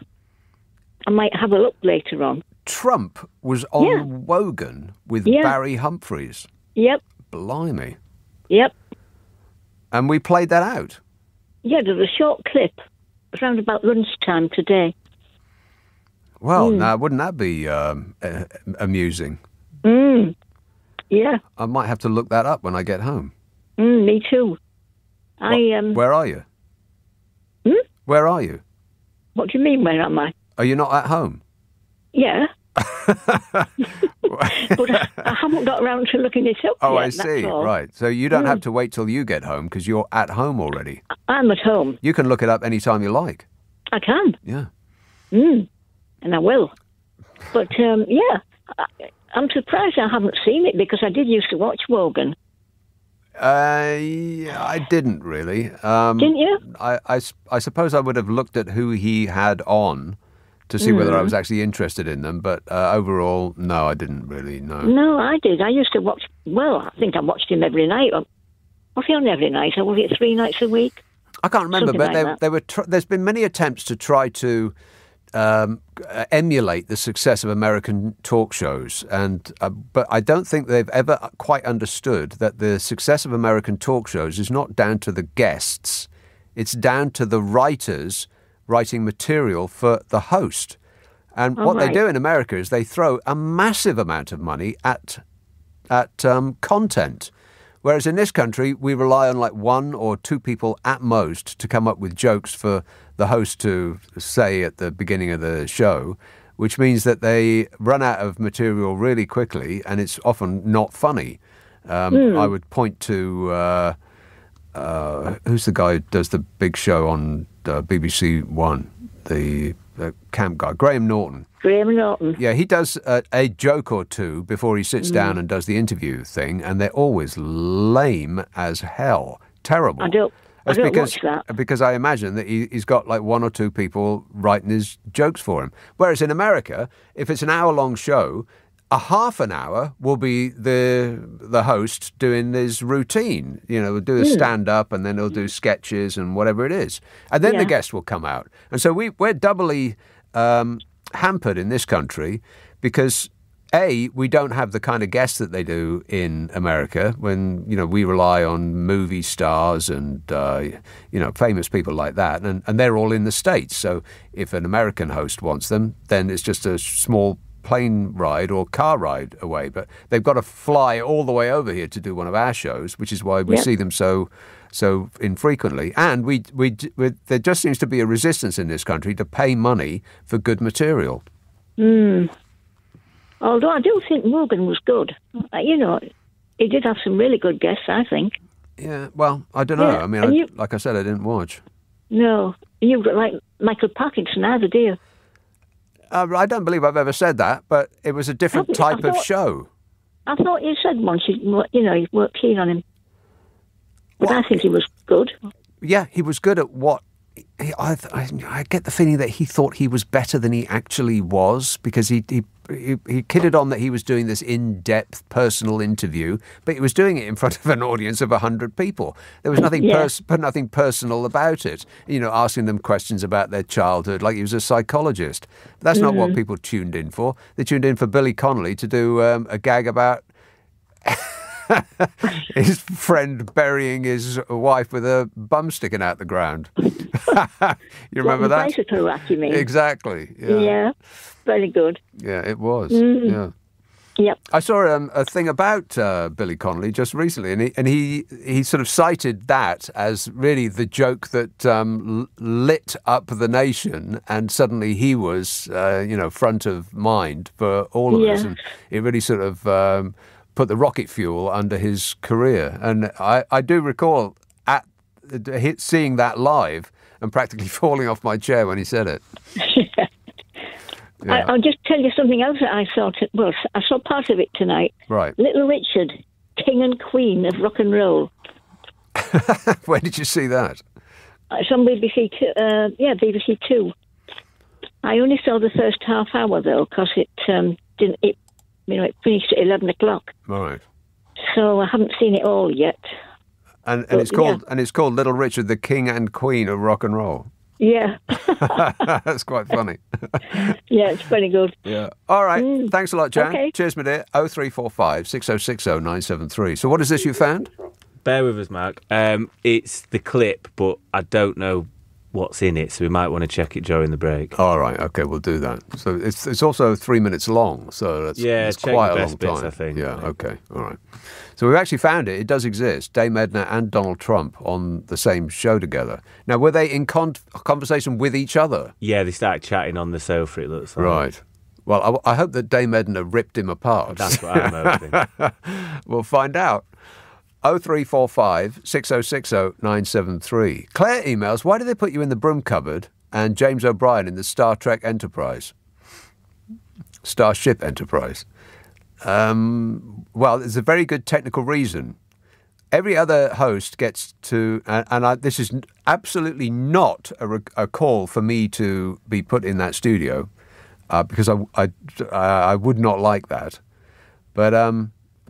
I might have a look later on. Trump was on Wogan with Barry Humphries. Yep. Blimey. Yep. And we played that out. Yeah, there was a short clip around about lunchtime today. Well, now, wouldn't that be amusing? Yeah. I might have to look that up when I get home. Me too. Where are you? Where are you? What do you mean, where am I? Are you not at home? Yeah. But I haven't got around to looking it up Oh, yet, I see. that's all. Right. So you don't have to wait till you get home because you're at home already. I'm at home. You can look it up any time you like. I can. Yeah. And I will. But, I'm surprised I haven't seen it because I did used to watch Wogan. I didn't really. Didn't you? I suppose I would have looked at who he had on to see whether I was actually interested in them, but overall, no, I didn't really, no. No, I did. I used to watch, I think I watched him every night. Was he on every night, or was it 3 nights a week? I can't remember, Something but there were. There's been many attempts to try to emulate the success of American talk shows, and but I don't think they've ever quite understood that the success of American talk shows is not down to the guests; it's down to the writers writing material for the host. And what they do in America is they throw a massive amount of money at content. Whereas in this country, we rely on like 1 or 2 people at most to come up with jokes for the host to say at the beginning of the show, which means that they run out of material really quickly and it's often not funny. I would point to, who's the guy who does the big show on BBC One, the camp guy, Graham Norton. Graham Norton. Yeah, he does a joke or two before he sits down and does the interview thing, and they're always lame as hell. Terrible. I don't watch that. Because I imagine that he's got like 1 or 2 people writing his jokes for him. Whereas in America, if it's an hour-long show, a half an hour will be the host doing his routine. You know, he'll do a stand-up and then he'll do sketches and whatever it is. And then the guest will come out. And so we're doubly hampered in this country because, A, we don't have the kind of guests that they do in America when, you know, we rely on movie stars and, famous people like that. And they're all in the States. So if an American host wants them, then it's just a small plane ride or car ride away, but they've got to fly all the way over here to do one of our shows, which is why we see them so infrequently. And we there just seems to be a resistance in this country to pay money for good material. Although I do think Morgan was good. He did have some really good guests, I think. Yeah, well, I don't know. Yeah. I mean, like I said, I didn't watch. No, you've got like Michael Parkinson either, do you? I don't believe I've ever said that, but it was a different type of show. I thought you said once, you weren't keen on him. But I think he was good. Yeah, he was good at what... I get the feeling that he thought he was better than he actually was, because he kidded on that he was doing this in-depth personal interview, but he was doing it in front of an audience of 100 people. There was nothing nothing personal about it. Asking them questions about their childhood, like he was a psychologist. But that's not what people tuned in for. They tuned in for Billy Connolly to do a gag about his friend burying his wife with her bum sticking out the ground. You remember that? Bicycle rack, you mean? Exactly. Yeah. Very good. Yeah, it was. Yeah. Yep. I saw a thing about Billy Connolly just recently, and he sort of cited that as really the joke that lit up the nation, and suddenly he was, front of mind for all of us, and it really sort of put the rocket fuel under his career. And I do recall seeing that live and practically falling off my chair when he said it. Yeah. I'll just tell you something else that I saw. I saw part of it tonight. Right. Little Richard, King and Queen of Rock and Roll. Where did you see that? It's on BBC Two. BBC Two. I only saw the first half hour though, because it didn't. It finished at 11 o'clock. Right. So I haven't seen it all yet. And it's called Little Richard, the King and Queen of Rock and Roll. Yeah. That's quite funny. Yeah, it's pretty good. Yeah. All right. Thanks a lot, Jan. Okay. Cheers, my dear. 0345 6060 973. So what is this you found? Bear with us, Mark. It's the clip, but I don't know what's in it, so we might want to check it during the break. All right. Okay, we'll do that. So it's also 3 minutes long, so that's quite a long time. I think. Yeah, okay. All right. So we've actually found it. It does exist. Dame Edna and Donald Trump on the same show together. Now, were they in conversation with each other? Yeah, they started chatting on the sofa, it looks like. Right. Well, I hope that Dame Edna ripped him apart. That's what I'm hoping. We'll find out. 0345 6060 973. Claire emails, why do they put you in the broom cupboard and James O'Brien in the Starship Enterprise. Well, there's a very good technical reason. Every other host gets to, this is absolutely not a call for me to be put in that studio, because I would not like that. But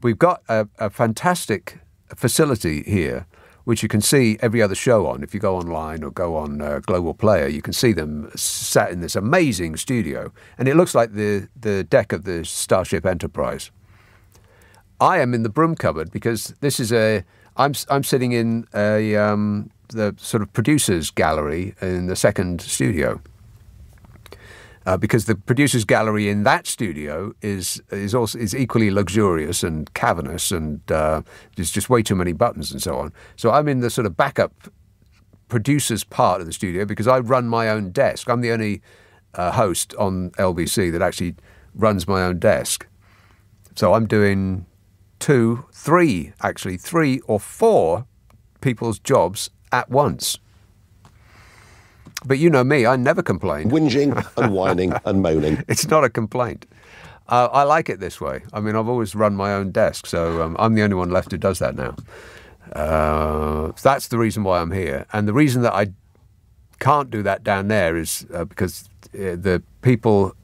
we've got a fantastic facility here, which you can see every other show on. If you go online or go on Global Player, you can see them sat in this amazing studio, and it looks like the deck of the Starship Enterprise. I am in the broom cupboard because this is I'm sitting in the sort of producers gallery in the second studio. Because the producers gallery in that studio is equally luxurious and cavernous, and there's just way too many buttons and so on. So I'm in the sort of backup producers part of the studio because I run my own desk. I'm the only host on LBC that actually runs my own desk. So I'm doing 2, 3 or 4 people's jobs at once. But you know me, I never complain. Whinging and whining and moaning. It's not a complaint. I like it this way. I mean, I've always run my own desk, so I'm the only one left who does that now. That's the reason why I'm here. And the reason that I can't do that down there is because the people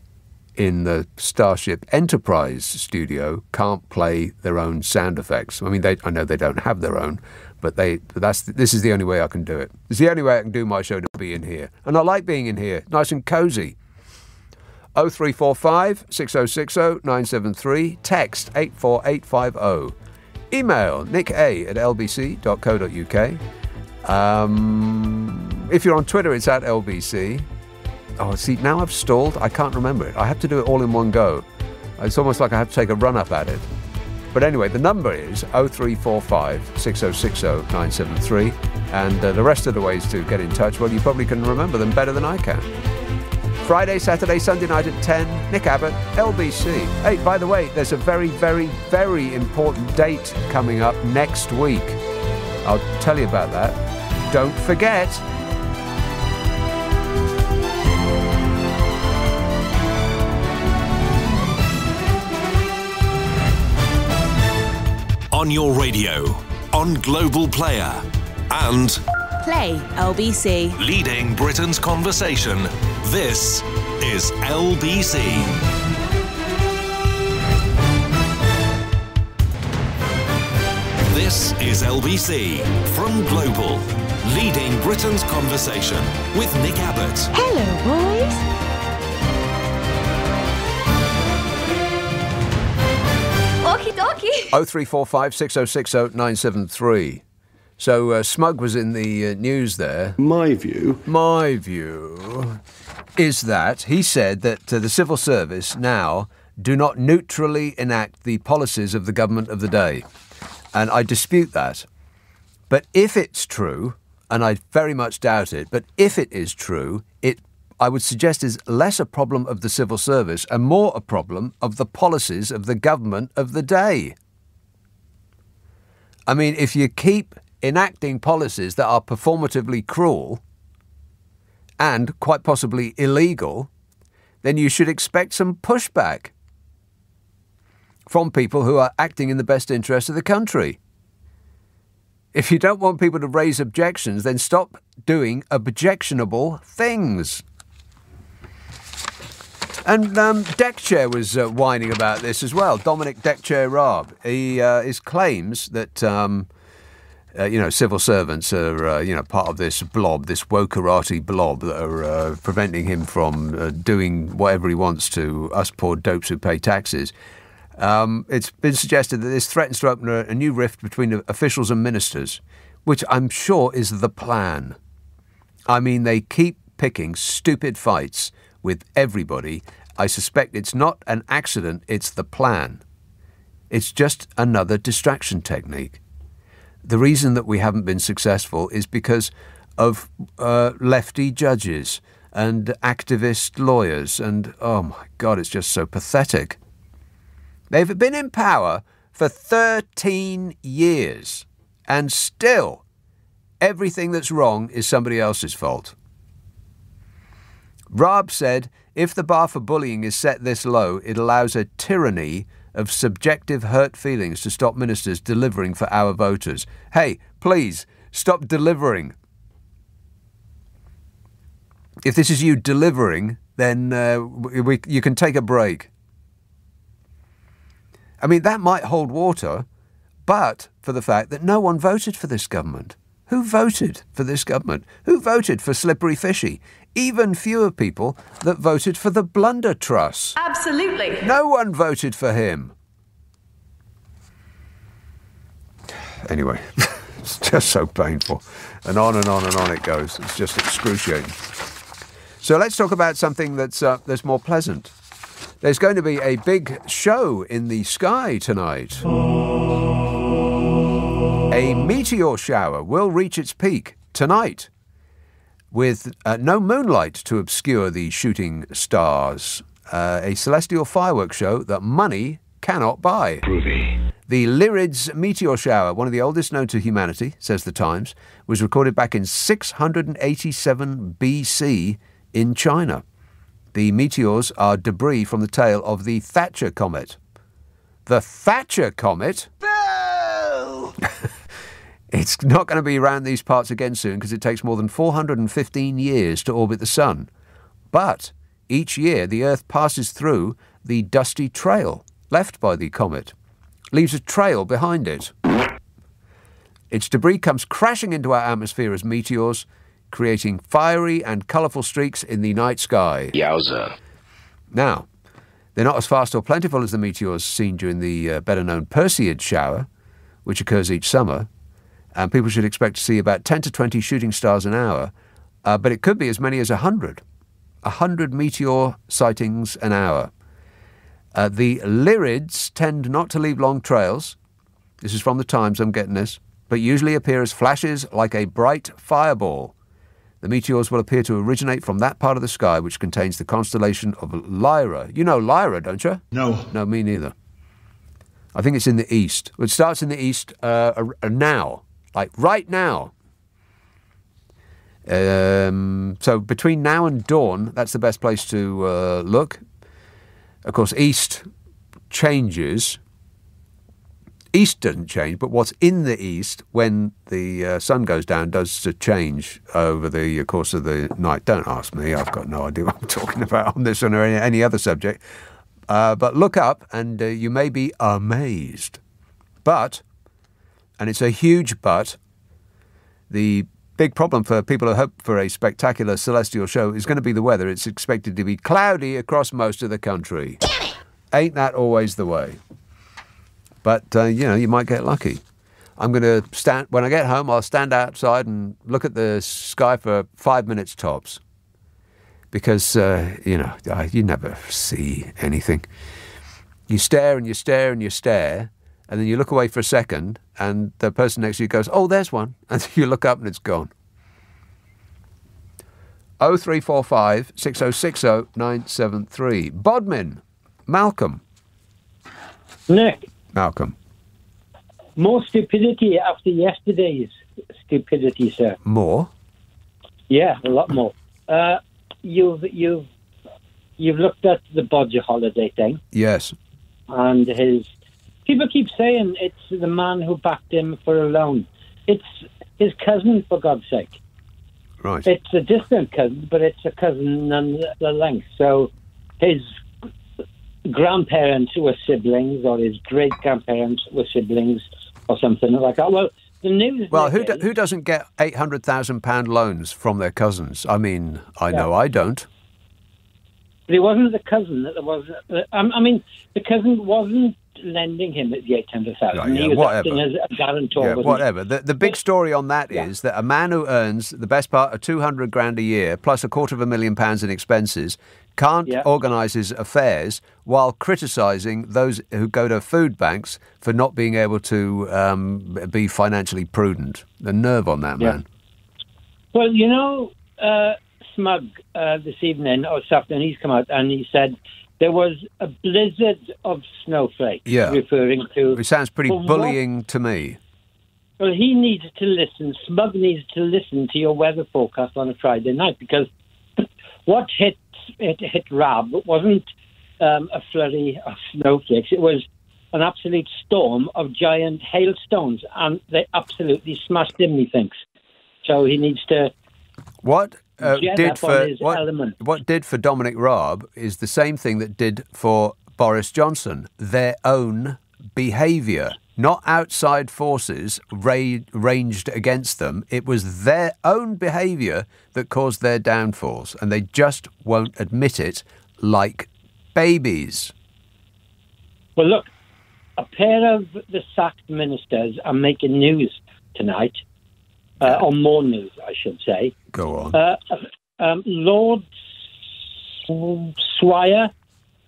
in the Starship Enterprise studio can't play their own sound effects. I mean, I know they don't have their own, but this is the only way I can do it. It's the only way I can do my show, to be in here. And I like being in here, nice and cosy. 0345 6060 973, text 84850. Email nicka@lbc.co.uk. If you're on Twitter, it's @LBC. Oh, see, now I've stalled. I can't remember it. I have to do it all in one go. It's almost like I have to take a run-up at it. But anyway, the number is 0345 6060 973. And the rest of the ways to get in touch, well, you probably can remember them better than I can. Friday, Saturday, Sunday night at 10, Nick Abbott, LBC. Hey, by the way, there's a very, very, very important date coming up next week. I'll tell you about that. Don't forget. On your radio, on Global Player, and Play LBC. Leading Britain's conversation. This is LBC. This is LBC from Global. Leading Britain's conversation with Nick Abbott. Hello, boys. Okie dokie. 0345 6060 973. So Smug was in the news there. My view is that he said that the civil service now do not neutrally enact the policies of the government of the day. And I dispute that. But if it's true, and I very much doubt it, but if it is true, I would suggest is less a problem of the civil service and more a problem of the policies of the government of the day. I mean, if you keep enacting policies that are performatively cruel and quite possibly illegal, then you should expect some pushback from people who are acting in the best interest of the country. If you don't want people to raise objections, then stop doing objectionable things. And Deckchair was whining about this as well. Dominic Deckchair Raab. His claims that civil servants are part of this blob, this wokerati blob that are preventing him from doing whatever he wants to us poor dopes who pay taxes. It's been suggested that this threatens to open a new rift between officials and ministers, which I'm sure is the plan. I mean, they keep picking stupid fights with everybody. I suspect it's not an accident, it's the plan. It's just another distraction technique. The reason that we haven't been successful is because of lefty judges and activist lawyers, and oh my God, it's just so pathetic. They've been in power for 13 years, and still everything that's wrong is somebody else's fault. Raab said, if the bar for bullying is set this low, it allows a tyranny of subjective hurt feelings to stop ministers delivering for our voters. Hey, please, stop delivering. If this is you delivering, then you can take a break. I mean, that might hold water, but for the fact that no one voted for this government. Who voted for this government? Who voted for Slippery Fishy? Even fewer people that voted for the Blunder Truss. Absolutely. No one voted for him. Anyway, it's just so painful. And on and on and on it goes. It's just excruciating. So let's talk about something that's more pleasant. There's going to be a big show in the sky tonight. A meteor shower will reach its peak tonight, with no moonlight to obscure the shooting stars. A celestial fireworks show that money cannot buy. Groovy. The Lyrids meteor shower, one of the oldest known to humanity, says the Times, was recorded back in 687 BC in China. The meteors are debris from the tail of the Thatcher comet. The Thatcher comet? Boo! It's not going to be around these parts again soon because it takes more than 415 years to orbit the sun. But each year the Earth passes through the dusty trail left by the comet, leaves a trail behind it. Its debris comes crashing into our atmosphere as meteors, creating fiery and colourful streaks in the night sky. Yowza. Now, they're not as fast or plentiful as the meteors seen during the better-known Perseid shower, which occurs each summer, and people should expect to see about 10 to 20 shooting stars an hour, but it could be as many as 100. 100 meteor sightings an hour. The Lyrids tend not to leave long trails. This is from the Times, I'm getting this, but usually appear as flashes like a bright fireball. The meteors will appear to originate from that part of the sky which contains the constellation of Lyra. You know Lyra, don't you? No. No, me neither. I think it's in the east. It starts in the east now, like right now. So between now and dawn, that's the best place to look. Of course, east changes. East doesn't change, but what's in the east when the sun goes down does change over the course of the night. Don't ask me. I've got no idea what I'm talking about on this one or any other subject. But look up and you may be amazed. But, and it's a huge but, the big problem for people who hope for a spectacular celestial show is going to be the weather. It's expected to be cloudy across most of the country. Ain't that always the way? But, you might get lucky. I'm going to stand, when I get home, I'll stand outside and look at the sky for 5 minutes tops. Because, you never see anything. You stare and you stare and you stare, and then you look away for a second, and the person next to you goes, oh, there's one. And you look up and it's gone. 0345 6060 973. Bodmin. Malcolm. Nick. Malcolm. More stupidity after yesterday's stupidity, sir. More? Yeah, a lot more. You've looked at the Bodger holiday thing. Yes. And people keep saying it's the man who backed him for a loan. It's his cousin, for God's sake. Right. It's a distant cousin, but it's a cousin nonetheless. So his grandparents were siblings, or his great-grandparents were siblings, or something like that. Well, the news... Well, who doesn't get £800,000 loans from their cousins? I mean, I know I don't. But it wasn't the cousin that was... the cousin wasn't lending him at the 800,000. Right, he was acting as a guarantor. Yeah, whatever. The big story on that is that a man who earns the best part of 200 grand a year, plus £250,000 in expenses, can't organise his affairs while criticising those who go to food banks for not being able to be financially prudent. The nerve on that man. Well, Smug this evening, or this afternoon, he's come out and he said there was a blizzard of snowflakes, referring to... It sounds pretty bullying to me. Well, he needs to listen, Smug needs to listen to your weather forecast on a Friday night, because what hit Rab wasn't a flurry of snowflakes. It was an absolute storm of giant hailstones, and they absolutely smashed him, he thinks. So he needs to what did for Dominic Raab is the same thing that did for Boris Johnson. Their own behaviour, not outside forces ranged against them. It was their own behaviour that caused their downfalls, and they just won't admit it, like babies. Well, look, a pair of the sacked ministers are making news tonight, or more news, I should say. Go on. Lord Swire,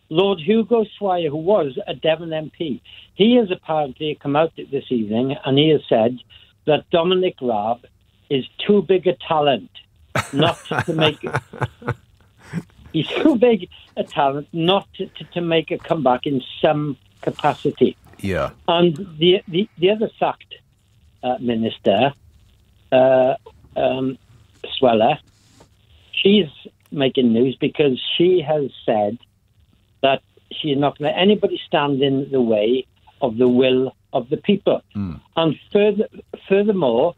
Lord Hugo Swire, who was a Devon MP, he has apparently come out this evening and he has said that Dominic Raab is too big a talent not to make... He's too big a talent not to make a comeback in some capacity. Yeah. And the other sacked minister, Sweller, she's making news because she has said that she's not going to let anybody stand in the way of the will of the people. And furthermore,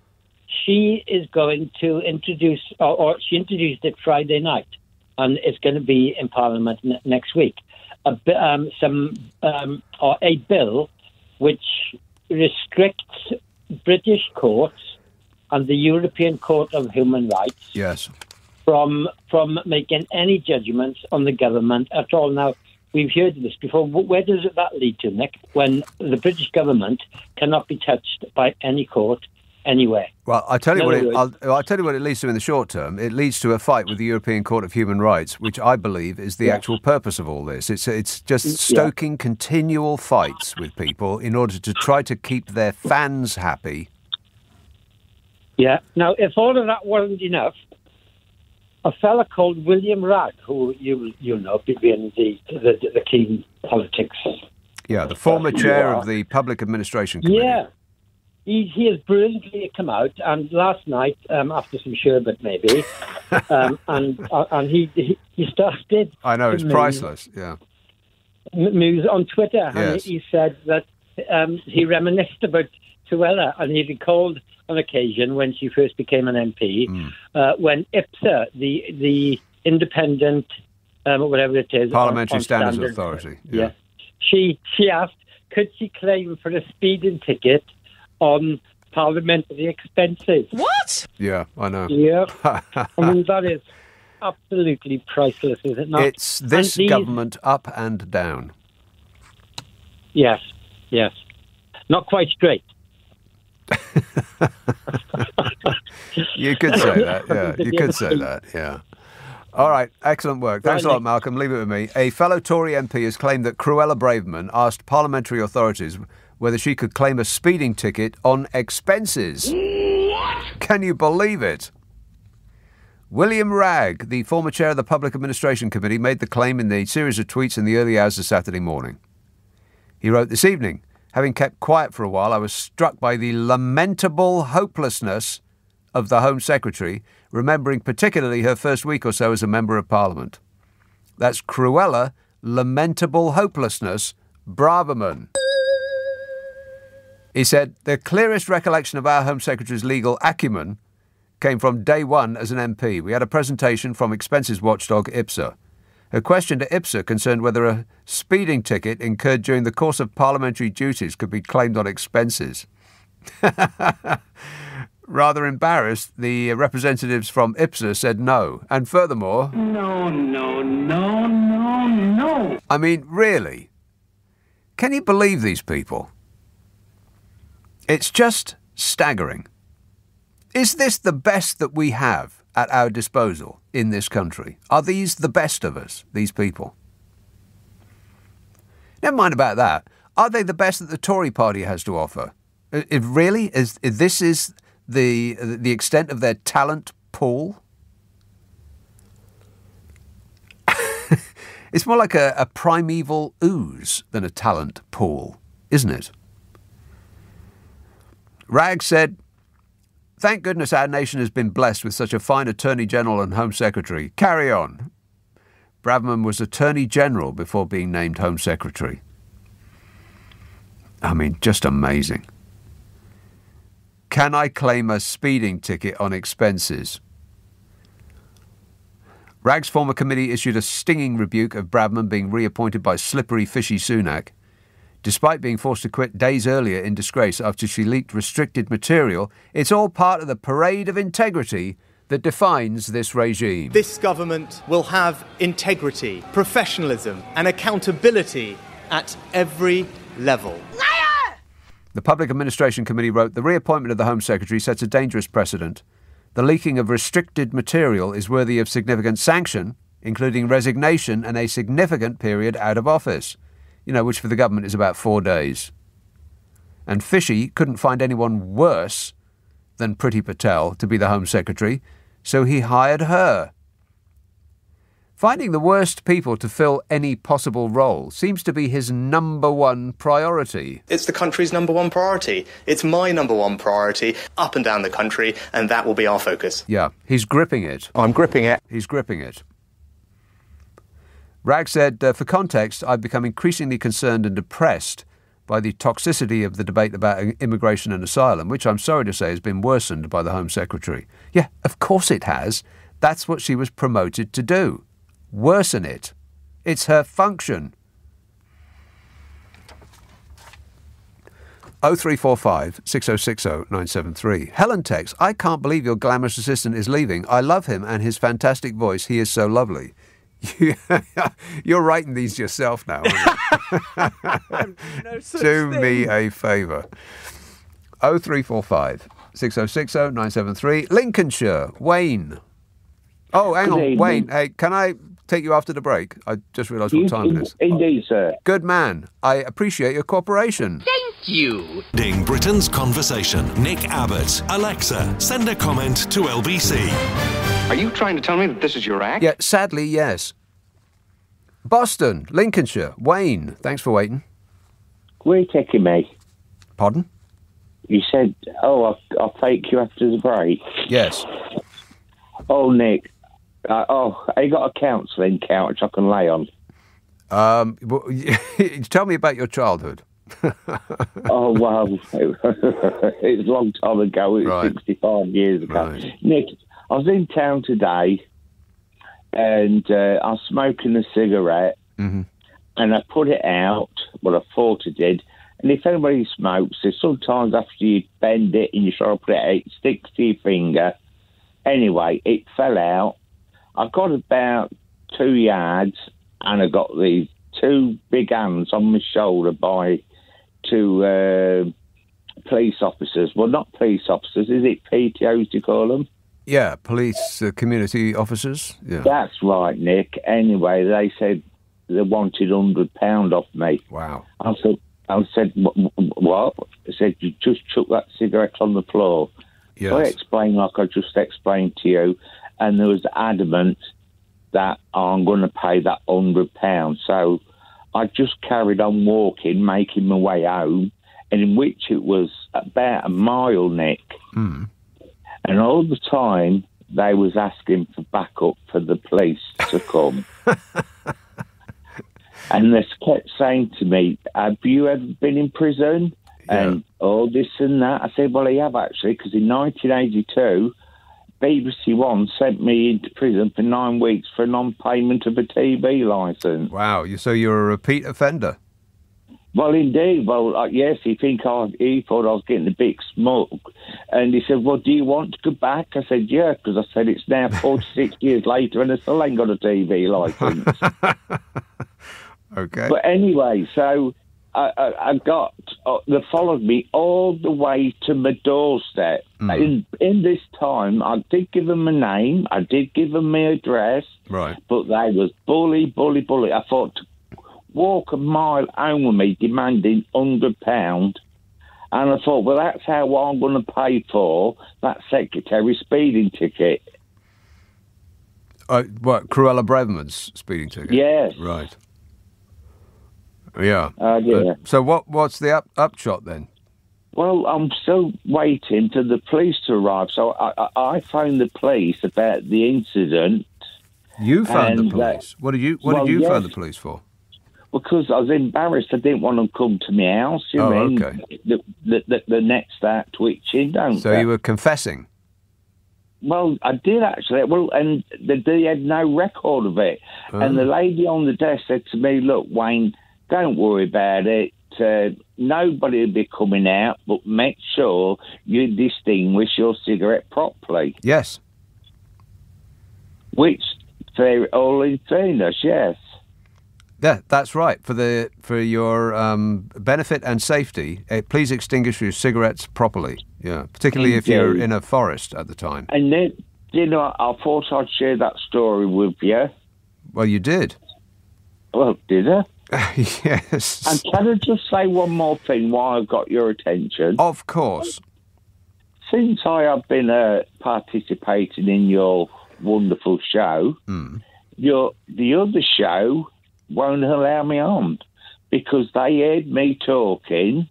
she is going to introduce, or she introduced it Friday night, and it's going to be in Parliament next week, a bill which restricts British courts and the European Court of Human Rights yes. from making any judgments on the government at all. Now, we've heard this before. Where does that lead to, Nick, when the British government cannot be touched by any court anywhere? Well, I'll tell you I'll tell you what it leads to in the short term. It leads to a fight with the European Court of Human Rights, which I believe is the actual purpose of all this. It's just stoking continual fights with people in order to try to keep their fans happy. Yeah. Now, if all of that wasn't enough, a fella called William Ragg, who you know, being the keen politics. Yeah, the former chair of the Public Administration Committee. Yeah. He has brilliantly come out, and last night, after some sherbet maybe, and he started... I know, it's priceless, yeah. News on Twitter, yes. And he said that he reminisced about Suella, and he recalled an occasion when she first became an MP, when IPSA, the independent, whatever it is... Parliamentary Standards Authority. Yeah. She asked, could she claim for a speeding ticket on parliamentary expenses? What? Yeah, I know. Yeah. I mean, that is absolutely priceless, is it not? It's this government up and down. Yes. Not quite straight. You could say that, yeah. You could say that, yeah. All right, excellent work. Thanks a lot, Malcolm. Leave it with me. A fellow Tory MP has claimed that Cruella Braverman asked parliamentary authorities whether she could claim a speeding ticket on expenses. What? Can you believe it? William Ragg, the former chair of the Public Administration Committee, made the claim in the series of tweets in the early hours of Saturday morning. He wrote, "This evening, having kept quiet for a while, I was struck by the lamentable hopelessness of the Home Secretary, remembering particularly her first week or so as a Member of Parliament." That's Cruella Lamentable Hopelessness Braverman. He said, "The clearest recollection of our Home Secretary's legal acumen came from day one as an MP. We had a presentation from expenses watchdog IPSA. Her question to IPSA concerned whether a speeding ticket incurred during the course of parliamentary duties could be claimed on expenses." Rather embarrassed, the representatives from IPSA said no. And furthermore... No. I mean, really? Can you believe these people? It's just staggering. Is this the best that we have at our disposal in this country? Are these the best of us, these people? Never mind about that. Are they the best that the Tory party has to offer? If this is the extent of their talent pool? It's more like a primeval ooze than a talent pool, isn't it? Ragg said, "Thank goodness our nation has been blessed with such a fine Attorney General and Home Secretary. Carry on. Bradman was Attorney General before being named Home Secretary. I mean, just amazing. Can I claim a speeding ticket on expenses? Rag's former committee issued a stinging rebuke of Bradman being reappointed by slippery, fishy Sunak, despite being forced to quit days earlier in disgrace after she leaked restricted material. It's all part of the parade of integrity that defines this regime. This government will have integrity, professionalism and accountability at every level. The Public Administration Committee wrote, the reappointment of the Home Secretary sets a dangerous precedent. The leaking of restricted material is worthy of significant sanction, including resignation and a significant period out of office, which for the government is about 4 days. And Fishy couldn't find anyone worse than Priti Patel to be the Home Secretary, so he hired her. Finding the worst people to fill any possible role seems to be his number one priority. It's the country's number one priority. It's my number one priority up and down the country, and that will be our focus. Yeah, he's gripping it. I'm gripping it. He's gripping it. Rag said, for context, I've become increasingly concerned and depressed by the toxicity of the debate about immigration and asylum, which I'm sorry to say has been worsened by the Home Secretary. Yeah, of course it has. That's what she was promoted to do. Worsen it. It's her function. 0345 6060 973. Helen texts, I can't believe your glamorous assistant is leaving. I love him and his fantastic voice. He is so lovely. You're writing these yourself now, aren't you? Do me a favour. 0345 6060 973. Lincolnshire, Wayne. Oh, hang on, Wayne. Hey, can I take you after the break? I just realised what time it is. Indeed, sir. Good man. I appreciate your cooperation. Thank you. Ding Britain's conversation. Nick Abbott. Alexa, send a comment to LBC. Are you trying to tell me that this is your act? Yeah, sadly, yes. Boston, Lincolnshire, Wayne. Thanks for waiting. Where are you taking me? Pardon? You said, I'll take you after the break. Yes. Oh, Nick. I got a counselling couch I can lay on. Tell me about your childhood. Oh, wow. It's a long time ago. It was 65 years ago. Right. Nick, I was in town today and I was smoking a cigarette and I put it out, well, I thought I did. And if anybody smokes it, sometimes after you bend it and you try to put it out, it sticks to your finger. Anyway, it fell out. I got about 2 yards and I got these two big hands on my shoulder by two police officers. Well, not police officers, is it PTOs you call them? Yeah, police community officers. Yeah, that's right, Nick. Anyway, they said they wanted £100 off me. Wow. I said, what? I said, you just chuck that cigarette on the floor. Yes. So I explained like I just explained to you, and there was adamant that I'm going to pay that £100. So I just carried on walking, making my way home, and in which it was about a mile, Nick. Mm. And all the time, they was asking for backup for the police to come. And they kept saying to me, have you ever been in prison? Yeah. And all this and that. I said, well, I have actually, because in 1982, BBC One sent me into prison for 9 weeks for non-payment of a TV licence. Wow, so you're a repeat offender? Well, indeed. Well, yes, he thought I was getting a big smoke. And he said, well, do you want to go back? I said, yeah, because I said it's now 46 years later and I still ain't got a TV licence. Okay. But anyway, so I got, they followed me all the way to my doorstep. In this time, I did give them my name, I did give them my address, right? But they was bully. I thought, to walk a mile home with me demanding £100, and I thought, well, that's how I'm going to pay for that secretary speeding ticket. What, Cruella Braverman's speeding ticket? Yes. Right. Yeah. Yeah. So what's the upshot then? Well, I'm still waiting for the police to arrive. So I phoned the police about the incident, You phoned the police? What did you phone the police for? Because I was embarrassed. I didn't want them to come to my house. You mean? Okay. The next start twitching, don't So you were confessing? Well, I did actually. Well, and they had no record of it. Oh. And the lady on the desk said to me, "Look, Wayne, don't worry about it. Nobody will be coming out, but make sure you distinguish your cigarette properly." Yes. Which, all in fairness, yes. Yeah, that's right. For your benefit and safety, please extinguish your cigarettes properly. Yeah, particularly if you're in a forest at the time. And then, I thought I'd share that story with you. Well, you did. Well, did I? Yes. And can I just say one more thing while I've got your attention? Of course. Since I have been participating in your wonderful show, the other show won't allow me on because they heard me talking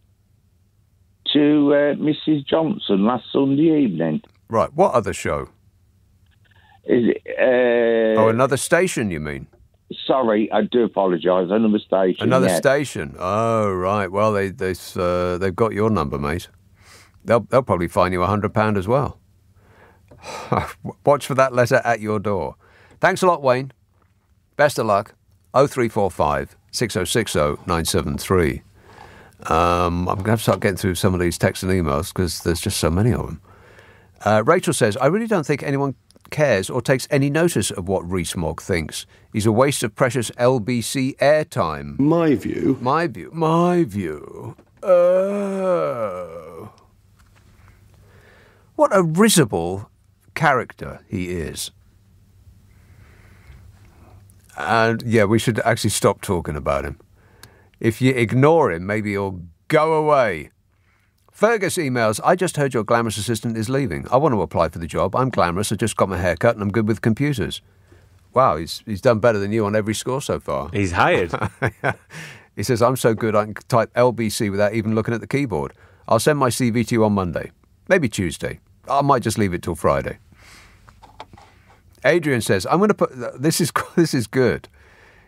to Mrs. Johnson last Sunday evening. Right. What other show? Is it? Another station, you mean? Sorry, I do apologise. Another station. Another station. Oh, right. Well, they've got your number, mate. They'll probably fine you £100 as well. Watch for that letter at your door. Thanks a lot, Wayne. Best of luck. 0345 6060 973. I'm going to have to start getting through some of these texts and emails because there's just so many of them. Rachel says, I really don't think anyone cares or takes any notice of what Rees-Mogg thinks. He's a waste of precious LBC airtime. My view. Oh. What a risible character he is. And, yeah, we should actually stop talking about him. If you ignore him, maybe he'll go away. Fergus emails, I just heard your glamorous assistant is leaving. I want to apply for the job. I'm glamorous. I just got my hair cut and I'm good with computers. Wow, he's done better than you on every score so far. He's hired. He says, I'm so good I can type LBC without even looking at the keyboard. I'll send my CV to you on Monday. Maybe Tuesday. I might just leave it till Friday. Adrian says, I'm going to put... This is good.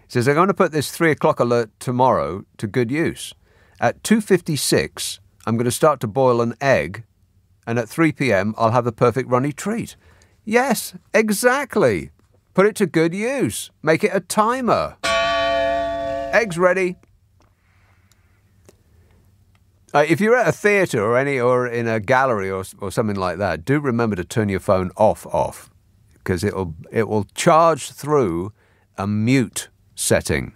He says, I'm going to put this 3 o'clock alert tomorrow to good use. At 2:56... I'm going to start to boil an egg, and at 3 p.m. I'll have the perfect runny treat. Yes, exactly. Put it to good use. Make it a timer. Eggs ready. If you're at a theatre or in a gallery or something like that, do remember to turn your phone off, because it will charge through a mute setting.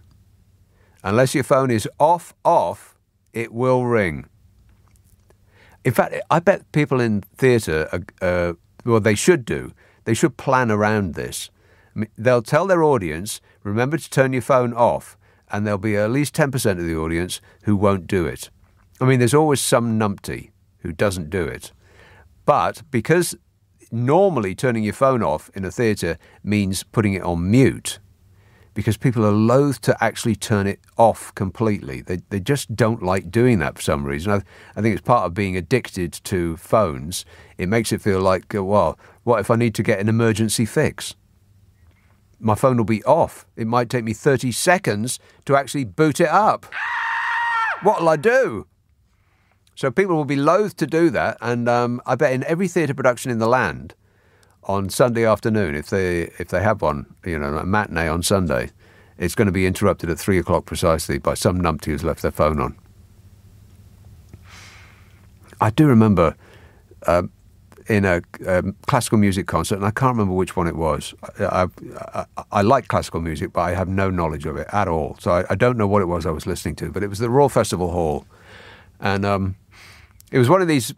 Unless your phone is off, it will ring. In fact, I bet people in theatre, they should do. They should plan around this. I mean, they'll tell their audience, remember to turn your phone off, and there'll be at least 10% of the audience who won't do it. I mean, there's always some numpty who doesn't do it. But because normally turning your phone off in a theatre means putting it on mute, because people are loath to actually turn it off completely. They just don't like doing that for some reason. I think it's part of being addicted to phones. It makes it feel like, well, what if I need to get an emergency fix? My phone will be off. It might take me 30 seconds to actually boot it up. What'll I do? So people will be loath to do that, and I bet in every theatre production in the land, on Sunday afternoon, if they have one, a matinee on Sunday, it's going to be interrupted at 3 o'clock precisely by some numpty who's left their phone on. I do remember in a classical music concert, and I can't remember which one it was. I like classical music, but I have no knowledge of it at all. So I don't know what it was I was listening to, but it was the Royal Festival Hall. And it was one of these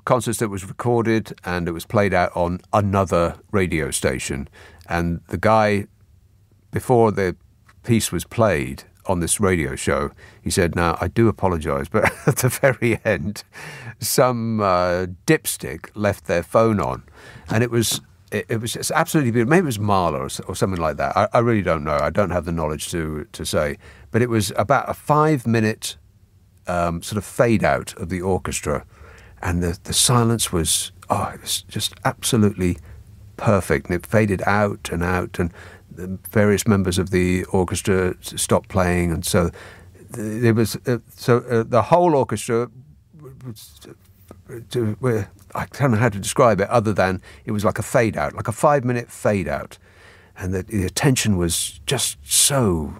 concerts that was recorded and it was played out on another radio station. And the guy, before the piece was played on this radio show, he said, now, I do apologise, but at the very end, some dipstick left their phone on. And it was just absolutely beautiful. Maybe it was Mahler or something like that. I really don't know. I don't have the knowledge to say. But it was about a 5-minute sort of fade out of the orchestra, and the silence was it was just absolutely perfect, and it faded out, and the various members of the orchestra stopped playing, and so there was the whole orchestra. I don't know how to describe it other than it was like a fade out, like a 5-minute fade out, and the attention was just so.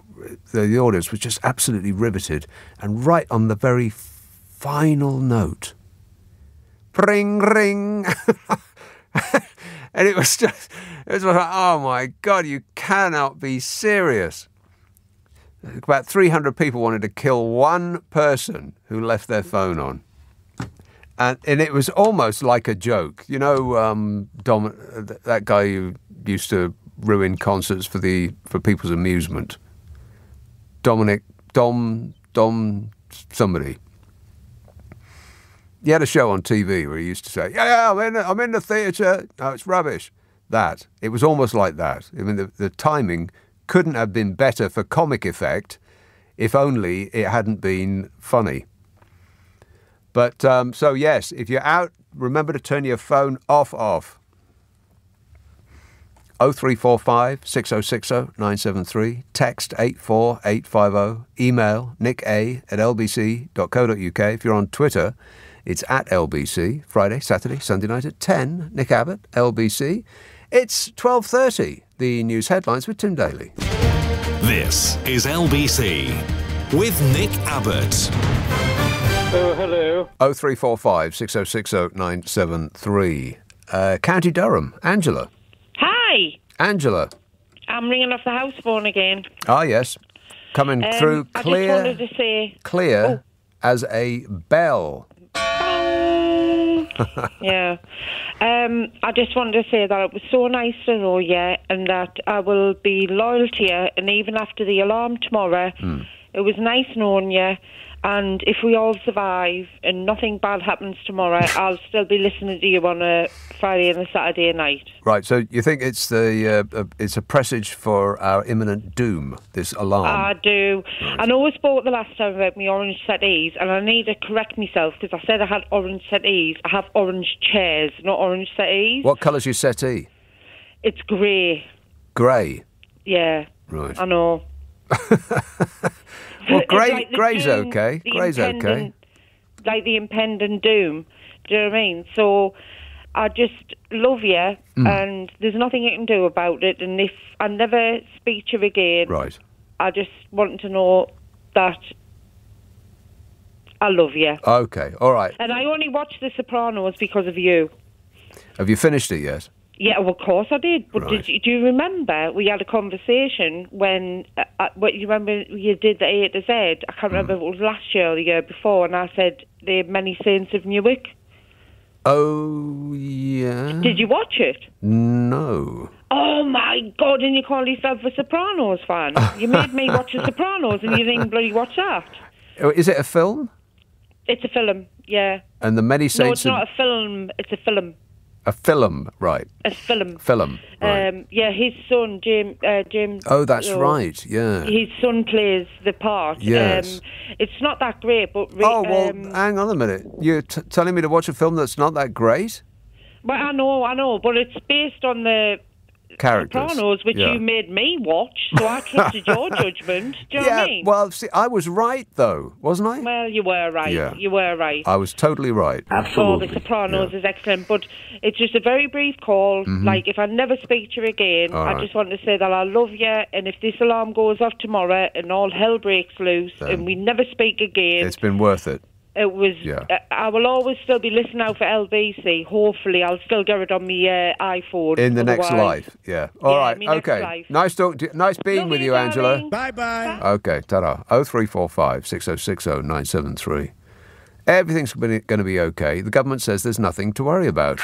The audience was just absolutely riveted, and right on the very final note, ring ring. And it was like, oh my God, you cannot be serious. About 300 people wanted to kill one person who left their phone on. And it was almost like a joke. You know, that guy who used to ruin concerts for people's amusement. Dom somebody. He had a show on TV where he used to say, yeah, I'm in the theatre. No, it's rubbish. That. It was almost like that. I mean, the timing couldn't have been better for comic effect if only it hadn't been funny. But, so yes, if you're out, remember to turn your phone off. 0345 6060 973. Text 84850. Email nicka@lbc.co.uk. If you're on Twitter, it's at LBC, Friday, Saturday, Sunday night at 10. Nick Abbott, LBC. It's 12:30. The news headlines with Tim Daly. This is LBC with Nick Abbott. Oh, hello. 0345 6060 973. County Durham, Angela. Hi. Angela. I'm ringing off the house phone again. Ah, yes. Coming through clear. I just wanted to say... Clear as a bell. Yeah. I just wanted to say that it was so nice to know you and that I will be loyal to you, and even after the alarm tomorrow, it was nice knowing you, and if we all survive and nothing bad happens tomorrow, I'll still be listening to you on a Friday and a Saturday night. Right, so you think it's it's a presage for our imminent doom, this alarm? I do. Right. I know I spoke the last time about my orange settees, and I need to correct myself because I said I had orange settees. I have orange chairs, not orange settees. What colour's your settee? It's grey. Grey? Yeah. Right. I know. Well, grey's okay. Grey's okay. Like the impending doom. Do you know what I mean? So I just love you, and there's nothing you can do about it. And if I never speak to you again, right, I just want to know that I love you. Okay, all right. And I only watched The Sopranos because of you. Have you finished it yet? Yeah, well, of course I did. But right. do you remember we had a conversation when you remember you did the A to Z? I can't remember if it was last year or the year before, and I said the Many Saints of Newark. Oh, yeah. Did you watch it? No. Oh, my God, and you call yourself a Sopranos fan? You made me watch The Sopranos, and you didn't bloody watch that. Is it a film? It's a film, yeah. And the Many Saints... No, it's not a film, it's a film. A film, right. A film. Film, right. Yeah, his son, James... oh, that's right, yeah. His son plays the part. Yes. It's not that great, but... hang on a minute. You're telling me to watch a film that's not that great? Well, I know, but it's based on the... characters. Sopranos, which you made me watch, so I trusted your judgment. Do you know what I mean? Well, see, I was right, though, wasn't I? Well, you were right. Yeah. You were right. I was totally right. Absolutely. The Sopranos is excellent, but it's just a very brief call. Mm-hmm. Like, if I never speak to you again, I just want to say that I love you, and if this alarm goes off tomorrow and all hell breaks loose and we never speak again... It's been worth it. It was. I will always still be listening out for LBC. Hopefully, I'll still get it on my iPhone. In the next life, yeah. All right, okay. Nice being with you, Angela. Bye-bye. Okay, ta-da. 0345 6060 973. Everything's going to be okay. The government says there's nothing to worry about.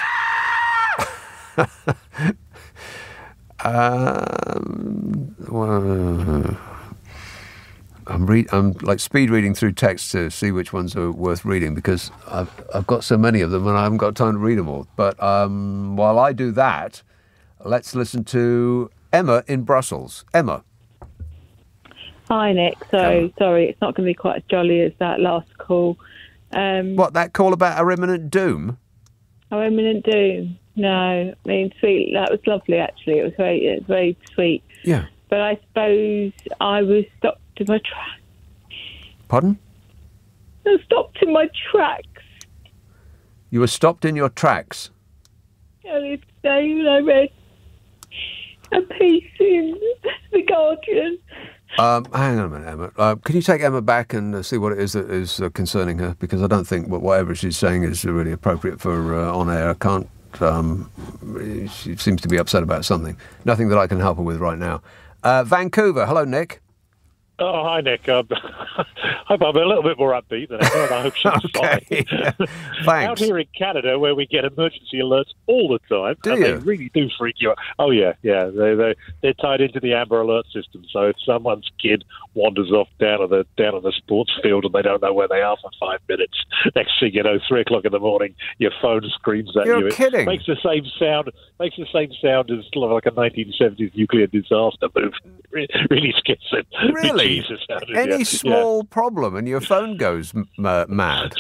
I'm like speed reading through texts to see which ones are worth reading because I've got so many of them and I haven't got time to read them all. But while I do that, let's listen to Emma in Brussels. Emma. Hi, Nick. So, sorry, it's not going to be quite as jolly as that last call. What, that call about our imminent doom? Our imminent doom? No, I mean, sweet. That was lovely, actually. It was very sweet. Yeah. But I suppose I was stopped in my tracks. Pardon? I was stopped in my tracks. You were stopped in your tracks? Earlier today when I read a piece in The Guardian. Hang on a minute, Emma. Can you take Emma back and see what it is that is concerning her? Because I don't think whatever she's saying is really appropriate for on air. I can't. She seems to be upset about something. Nothing that I can help her with right now. Vancouver. Hello, Nick. Oh, hi, Nick. I hope I'm a little bit more upbeat than ever, and I hope she's fine. Thanks. Out here in Canada, where we get emergency alerts all the time, they really do freak you out. Oh, yeah. They're tied into the Amber Alert system, so if someone's kid wanders off down to the sports field and they don't know where they are for 5 minutes, next thing you know, 3 o'clock in the morning, your phone screams at you. You're kidding. It makes the same sound as like a 1970s nuclear disaster move. Really scares it. Really? Jesus, Any small problem and your phone goes mad.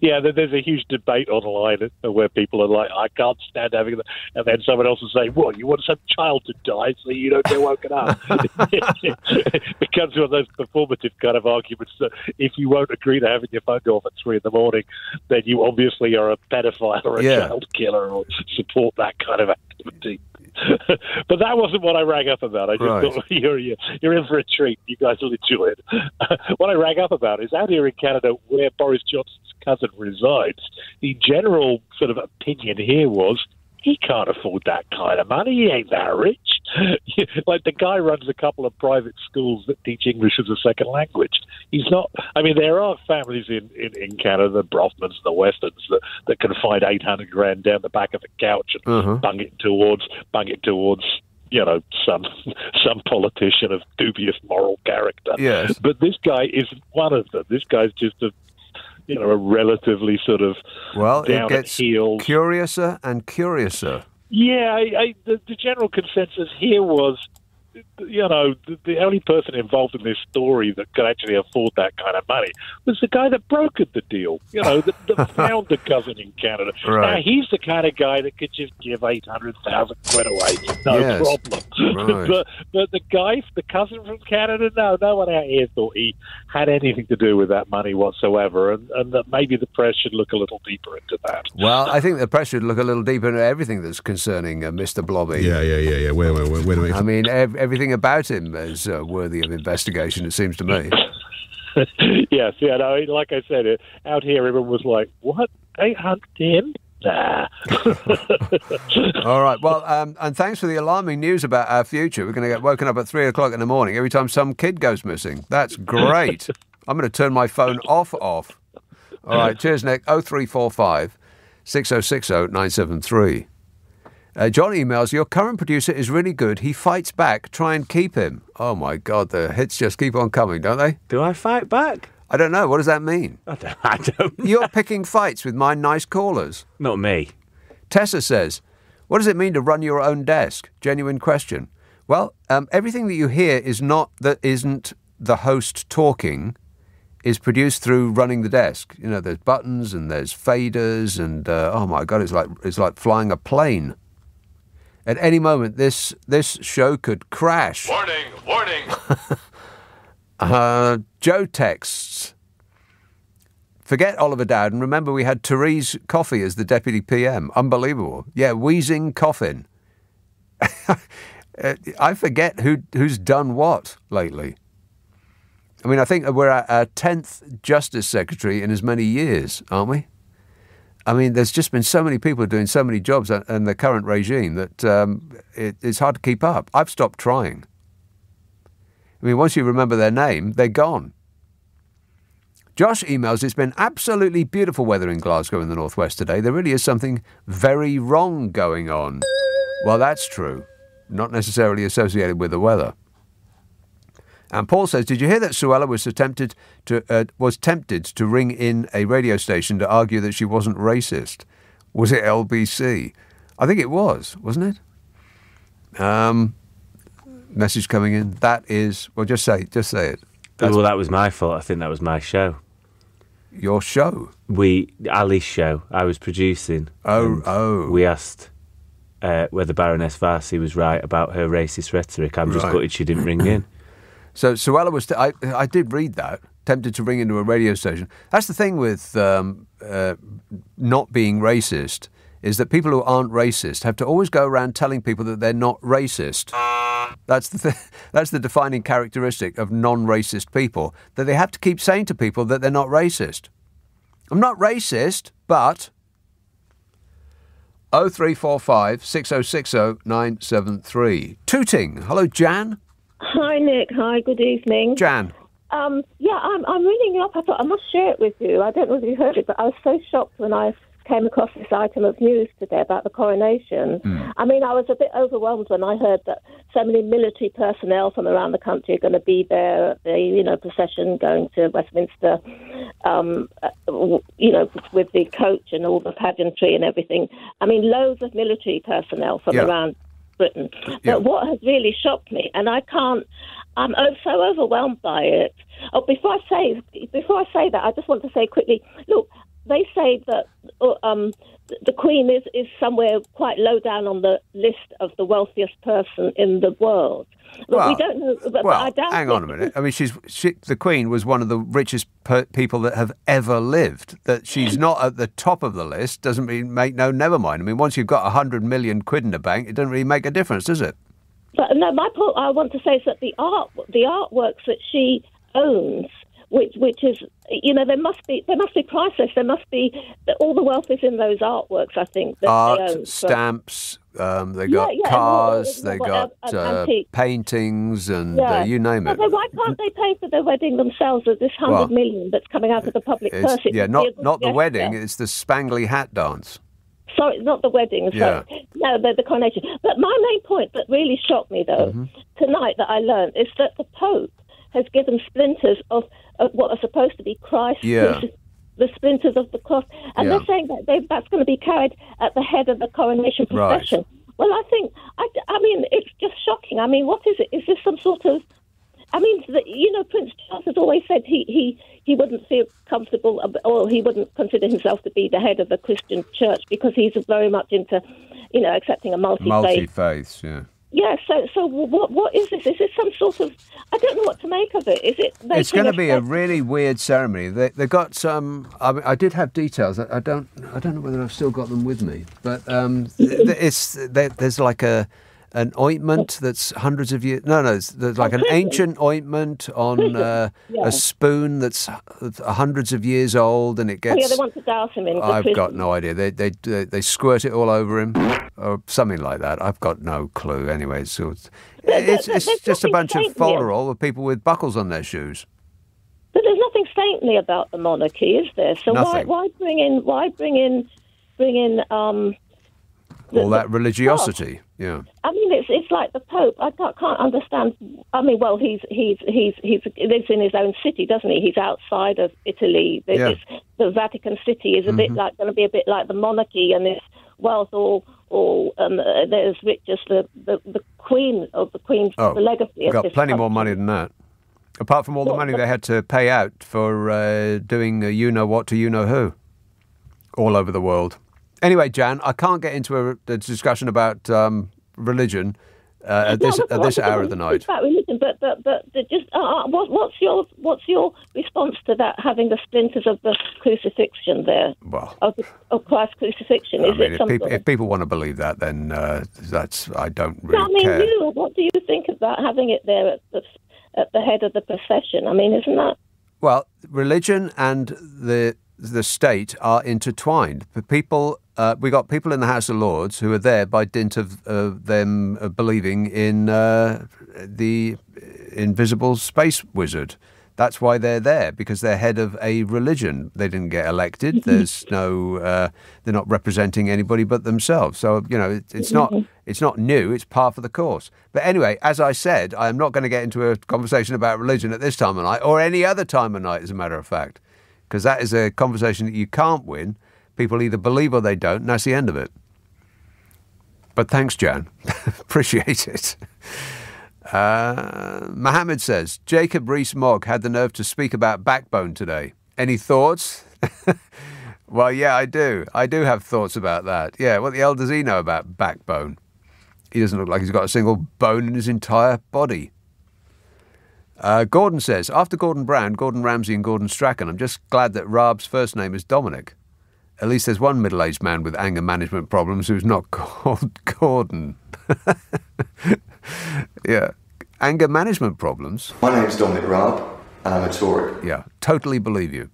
Yeah, there's a huge debate online where people are like, I can't stand having that. And then someone else will say, well, you want some child to die so you don't get woken up. It becomes one of those performative kind of arguments that if you won't agree to having your phone go off at 3 in the morning, then you obviously are a pedophile or a child killer or support that kind of activity. But that wasn't what I rang up about. I just thought you're in for a treat. You guys will enjoy it. What I rang up about is out here in Canada, where Boris Johnson's cousin resides, the general sort of opinion here was he can't afford that kind of money. He ain't that rich. Like, the guy runs a couple of private schools that teach English as a second language. He's not. I mean, there are families in Canada, the Brofmans, the Westerns, that can find $800,000 down the back of a couch and bung it towards some politician of dubious moral character. Yes. But this guy isn't one of them. This guy's just a relatively sort of it gets curiouser and curiouser. Yeah, the general consensus here was, the only person involved in this story that could actually afford that kind of money was the guy that brokered the deal, the founder cousin in Canada. Right. Now, he's the kind of guy that could just give 800,000 quid away, no problem. Right. But the cousin from Canada, no one out here thought he had anything to do with that money whatsoever, and that maybe the press should look a little deeper into that. Well, I think the press should look a little deeper into everything that's concerning Mr. Blobby. Yeah. Wait a minute. I mean, everything about him is worthy of investigation, it seems to me. Yes, like I said, out here everyone was like, what, 800 him? Nah. All right, well, and thanks for the alarming news about our future. We're going to get woken up at 3 o'clock in the morning every time some kid goes missing. That's great. I'm going to turn my phone off. All right, cheers, Nick. 0345 6060 973. John emails, your current producer is really good. He fights back. Try and keep him. Oh, my God, the hits just keep on coming, don't they? Do I fight back? I don't know. What does that mean? I don't know. You're picking fights with my nice callers. Not me. Tessa says, what does it mean to run your own desk? Genuine question. Well, everything that you hear isn't the host talking is produced through running the desk. There's buttons and there's faders and, oh, my God, it's like flying a plane. At any moment, this show could crash. Warning! Joe texts, forget Oliver Dowden. Remember, we had Therese Coffey as the deputy PM. Unbelievable. Yeah, wheezing coffin. I forget who's done what lately. I mean, I think we're our 10th Justice Secretary in as many years, aren't we? I mean, there's just been so many people doing so many jobs in the current regime that it's hard to keep up. I've stopped trying. I mean, once you remember their name, they're gone. Josh emails, it's been absolutely beautiful weather in Glasgow in the northwest today. There really is something very wrong going on. Well, that's true. Not necessarily associated with the weather. And Paul says, did you hear that Suella was tempted to ring in a radio station to argue that she wasn't racist? Was it LBC? I think it was, wasn't it? Message coming in. That is, well, just say it. Well, that was my fault. I think that was my show. your show? Ali's show. I was producing. We asked whether Baroness Varsi was right about her racist rhetoric. I'm just gutted she didn't ring in. So Suella was... I did read that. Tempted to ring into a radio station. That's the thing with not being racist, is that people who aren't racist have to always go around telling people that they're not racist. That's the defining characteristic of non-racist people, that they have to keep saying to people that they're not racist. I'm not racist, but... 0345 6060 973. Tooting. Hello, Jan. Hi, Nick. Hi, good evening. Jan. I'm ringing you up. I thought I must share it with you. I don't know if you heard it, but I was so shocked when I came across this item of news today about the coronation. I mean, I was a bit overwhelmed when I heard that so many military personnel from around the country are going to be there at the, procession going to Westminster, with the coach and all the pageantry and everything. I mean, loads of military personnel from around Britain. But what has really shocked me, and I'm so overwhelmed by it. Oh, before I say that, I just want to say quickly, look, they say that the Queen is somewhere quite low down on the list of the wealthiest person in the world. But we don't know. But I doubt hang on a minute. I mean, the Queen was one of the richest people that have ever lived. That she's not at the top of the list doesn't never mind. I mean, once you've got 100 million quid in the bank, it doesn't really make a difference, does it? But no, my point I want to say is that the artworks that she owns, which is, they must be priceless. There must be all the wealth is in those artworks. I think that art, they own. stamps. They got cars. They got paintings, and you name it. Why can't they pay for their wedding themselves with this 100 million that's coming out of the public purse? Not the wedding. It's the Spangly Hat dance. Sorry, not the wedding. No, the coronation. But my main point that really shocked me, though, tonight that I learned, is that the Pope has given splinters of what are supposed to be Christ, the splinters of the cross, and they're saying that that's going to be carried at the head of the coronation procession. Right. Well, I think, I mean, it's just shocking. I mean, what is it? Is this some sort of... I mean, Prince Charles has always said he wouldn't feel comfortable, or he wouldn't consider himself to be the head of a Christian church because he's very much into, accepting a multi-faith. Multi-faiths, yeah. Yeah, so what is this? Is this some sort of... I don't know what to make of it. Is it... It's going to be a really weird ceremony. They got some... I did have details. I don't know whether I've still got them with me. But there's like an ointment that's hundreds of years... No, there's like an ancient ointment on a spoon that's hundreds of years old, and it gets... they want to douse him in. I've got no idea. They squirt it all over him, or something like that. I've got no clue. Anyway, so it's just a bunch of folderol with people with buckles on their shoes. But there's nothing saintly about the monarchy, is there? So why bring in all that religiosity? Yeah. I mean, it's like the Pope. I can't understand. I mean, well, he lives in his own city, doesn't he? He's outside of Italy. The Vatican City is going to be a bit like the monarchy, and its wealth all they're as rich as the Queen of the Queen's the legacy. Got plenty more money than that. Apart from all the money they had to pay out for doing you-know-what to you-know-who all over the world. Anyway, Jan, I can't get into a discussion about religion at this hour of the night. About religion, but just what's your response to that? Having the splinters of the crucifixion there, of Christ's crucifixion. If people want to believe that, then that's I don't really care. What do you think about having it there at the head of the procession? I mean, isn't that... Well, religion and the state are intertwined. We got people in the House of Lords who are there by dint of them believing in the invisible space wizard. That's why they're there, because they're head of a religion. They didn't get elected. There's no, they're not representing anybody but themselves. So, it's not new. It's par for the course. But anyway, as I said, I am not going to get into a conversation about religion at this time of night, or any other time of night, as a matter of fact, because that is a conversation that you can't win. People either believe or they don't, and that's the end of it. But thanks, Jan. Appreciate it. Mohammed says, Jacob Rees-Mogg had the nerve to speak about backbone today. Any thoughts? Well, yeah, I do. I do have thoughts about that. Yeah, what the hell does he know about backbone? He doesn't look like he's got a single bone in his entire body. Gordon says, after Gordon Brown, Gordon Ramsay and Gordon Strachan, I'm just glad that Raab's first name is Dominic. At least there's one middle-aged man with anger management problems who's not called Gordon. Yeah. Anger management problems. My name's Dominic Raab, and I'm a Tory. Yeah, totally believe you.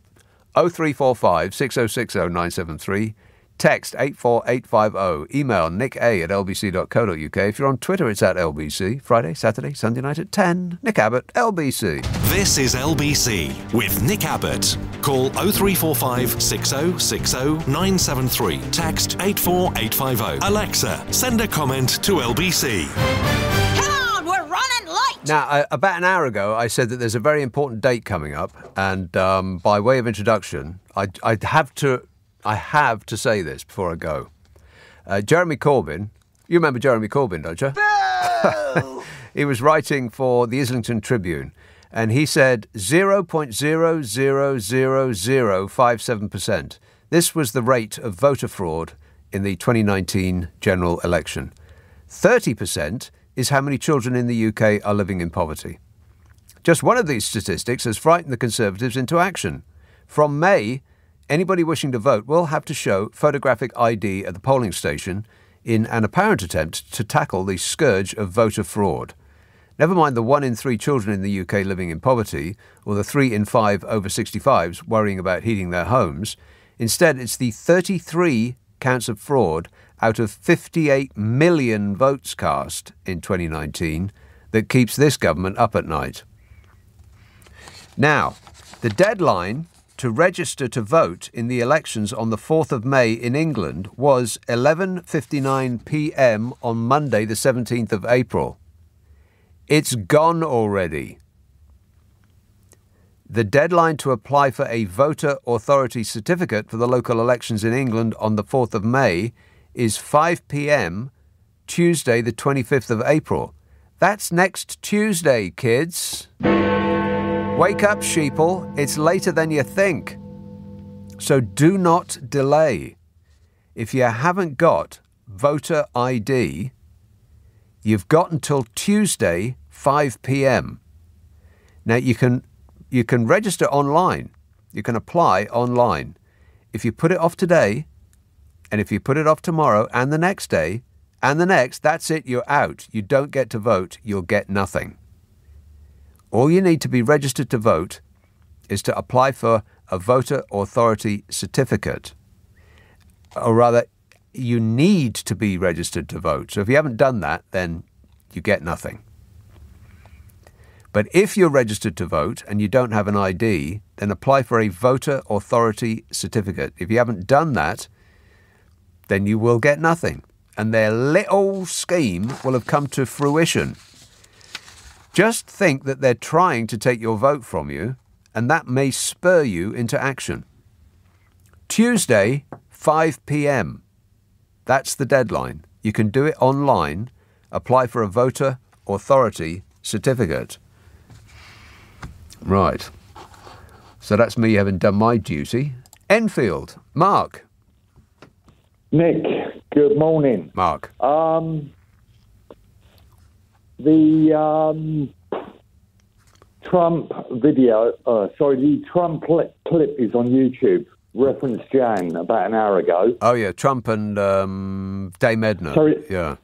0345 6060 973. Text 84850. Email nick@lbc.co.uk. If you're on Twitter, it's at LBC. Friday, Saturday, Sunday night at 10. Nick Abbott, LBC. This is LBC with Nick Abbott. Call 0345 6060 973. Text 84850. Alexa, send a comment to LBC. Now, about an hour ago, I said that there's a very important date coming up, and by way of introduction, I have to say this before I go. Jeremy Corbyn, you remember Jeremy Corbyn, don't you? He was writing for the Islington Tribune, and he said 0.00057%. This was the rate of voter fraud in the 2019 general election. 30% is how many children in the UK are living in poverty. Just one of these statistics has frightened the Conservatives into action. From May, anybody wishing to vote will have to show photographic ID at the polling station in an apparent attempt to tackle the scourge of voter fraud. Never mind the 1 in 3 children in the UK living in poverty, or the 3 in 5 over 65s worrying about heating their homes. Instead, it's the 33 counts of fraud out of 58 million votes cast in 2019 that keeps this government up at night. Now, the deadline to register to vote in the elections on the 4th of May in England was 11:59 p.m. on Monday the 17th of April. It's gone already. The deadline to apply for a voter authority certificate for the local elections in England on the 4th of May is 5 p.m. Tuesday the 25th of April. That's next Tuesday, kids. Wake up, sheeple. It's later than you think. So do not delay. If you haven't got voter ID, you've got until Tuesday, 5 p.m. Now, you can register online. You can apply online. If you put it off today, and if you put it off tomorrow and the next day, and the next, that's it, you're out. You don't get to vote, you'll get nothing. All you need to be registered to vote is to apply for a voter authority certificate. Or rather, you need to be registered to vote. So if you haven't done that, then you get nothing. But if you're registered to vote and you don't have an ID, then apply for a voter authority certificate. If you haven't done that, then you will get nothing. And their little scheme will have come to fruition. Just think that they're trying to take your vote from you, and that may spur you into action. Tuesday, 5 p.m. That's the deadline. You can do it online. Apply for a voter authority certificate. Right. So that's me having done my duty. Enfield, Mark. Nick, good morning. Mark. The Trump video, the Trump clip is on YouTube, referenced Jan about an hour ago. Oh, yeah, Trump and Dame Edna. Sorry. Yeah.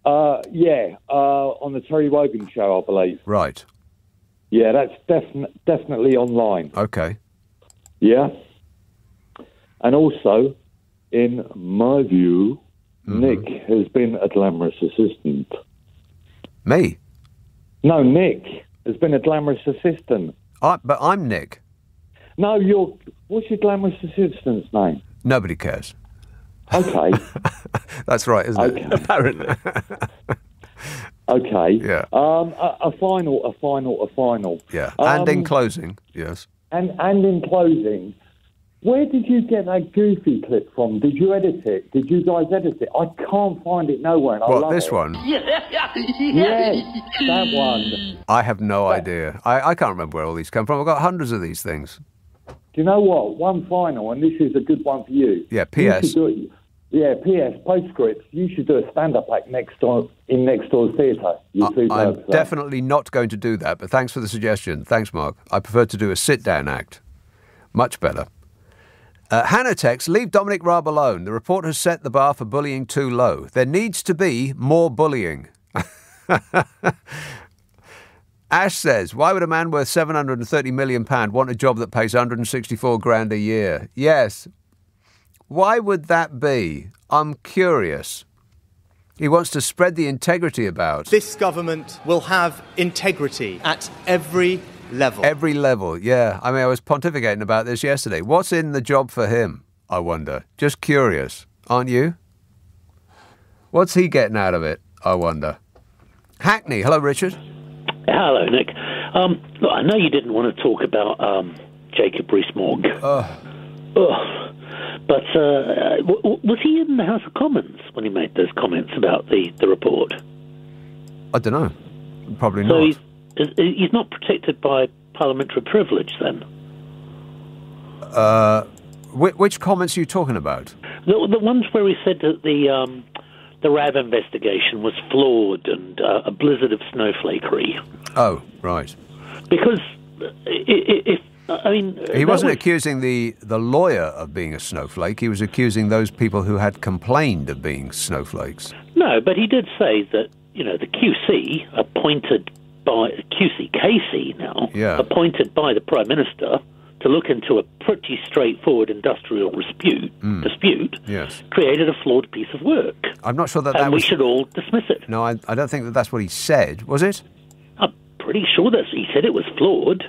On the Terry Wogan show, I believe. Right. Yeah, that's definitely online. Okay. Yeah. And also, in my view, Nick has been a glamorous assistant. Me? No, Nick has been a glamorous assistant. But I'm Nick. No, what's your glamorous assistant's name? Nobody cares. Okay. That's right, isn't it? Apparently. Okay. Yeah. A final. Yeah. And in closing, yes. And in closing, where did you get that goofy clip from? Did you edit it? Did you guys edit it? I can't find it nowhere. And I love this it. one? Yes, that one. I have no idea. I can't remember where all these come from. I've got hundreds of these things. Do you know what? One final, and this is a good one for you. Yeah, P.S. P.S. Postscript. You should do a stand-up act next door's theatre. I'm definitely not going to do that, but thanks for the suggestion. Thanks, Mark. I prefer to do a sit-down act. Much better. Hannah texts, leave Dominic Raab alone. The report has set the bar for bullying too low. There needs to be more bullying. Ash says, why would a man worth £730 million want a job that pays 164 grand a year? Yes. Why would that be? I'm curious. He wants to spread the integrity about. This government will have integrity at every level. Every level, yeah. I mean, I was pontificating about this yesterday. What's in the job for him, I wonder? Just curious, aren't you? What's he getting out of it, I wonder? Hackney, hello, Richard. Hello, Nick. Look, I know you didn't want to talk about Jacob Rees-Mogg. But was he in the House of Commons when he made those comments about the report? I don't know. Probably not. So he's not protected by parliamentary privilege, then? Which comments are you talking about? The ones where he said that the RAB investigation was flawed and a blizzard of snowflakery. Oh, right. Because he wasn't accusing the lawyer of being a snowflake. He was accusing those people who had complained of being snowflakes. No, but he did say that, the QC appointed by QC Casey now, appointed by the Prime Minister to look into a pretty straightforward industrial dispute, yes, created a flawed piece of work. I'm not sure and we should all dismiss it. No, I don't think that's what he said, was it? I'm pretty sure he said it was flawed.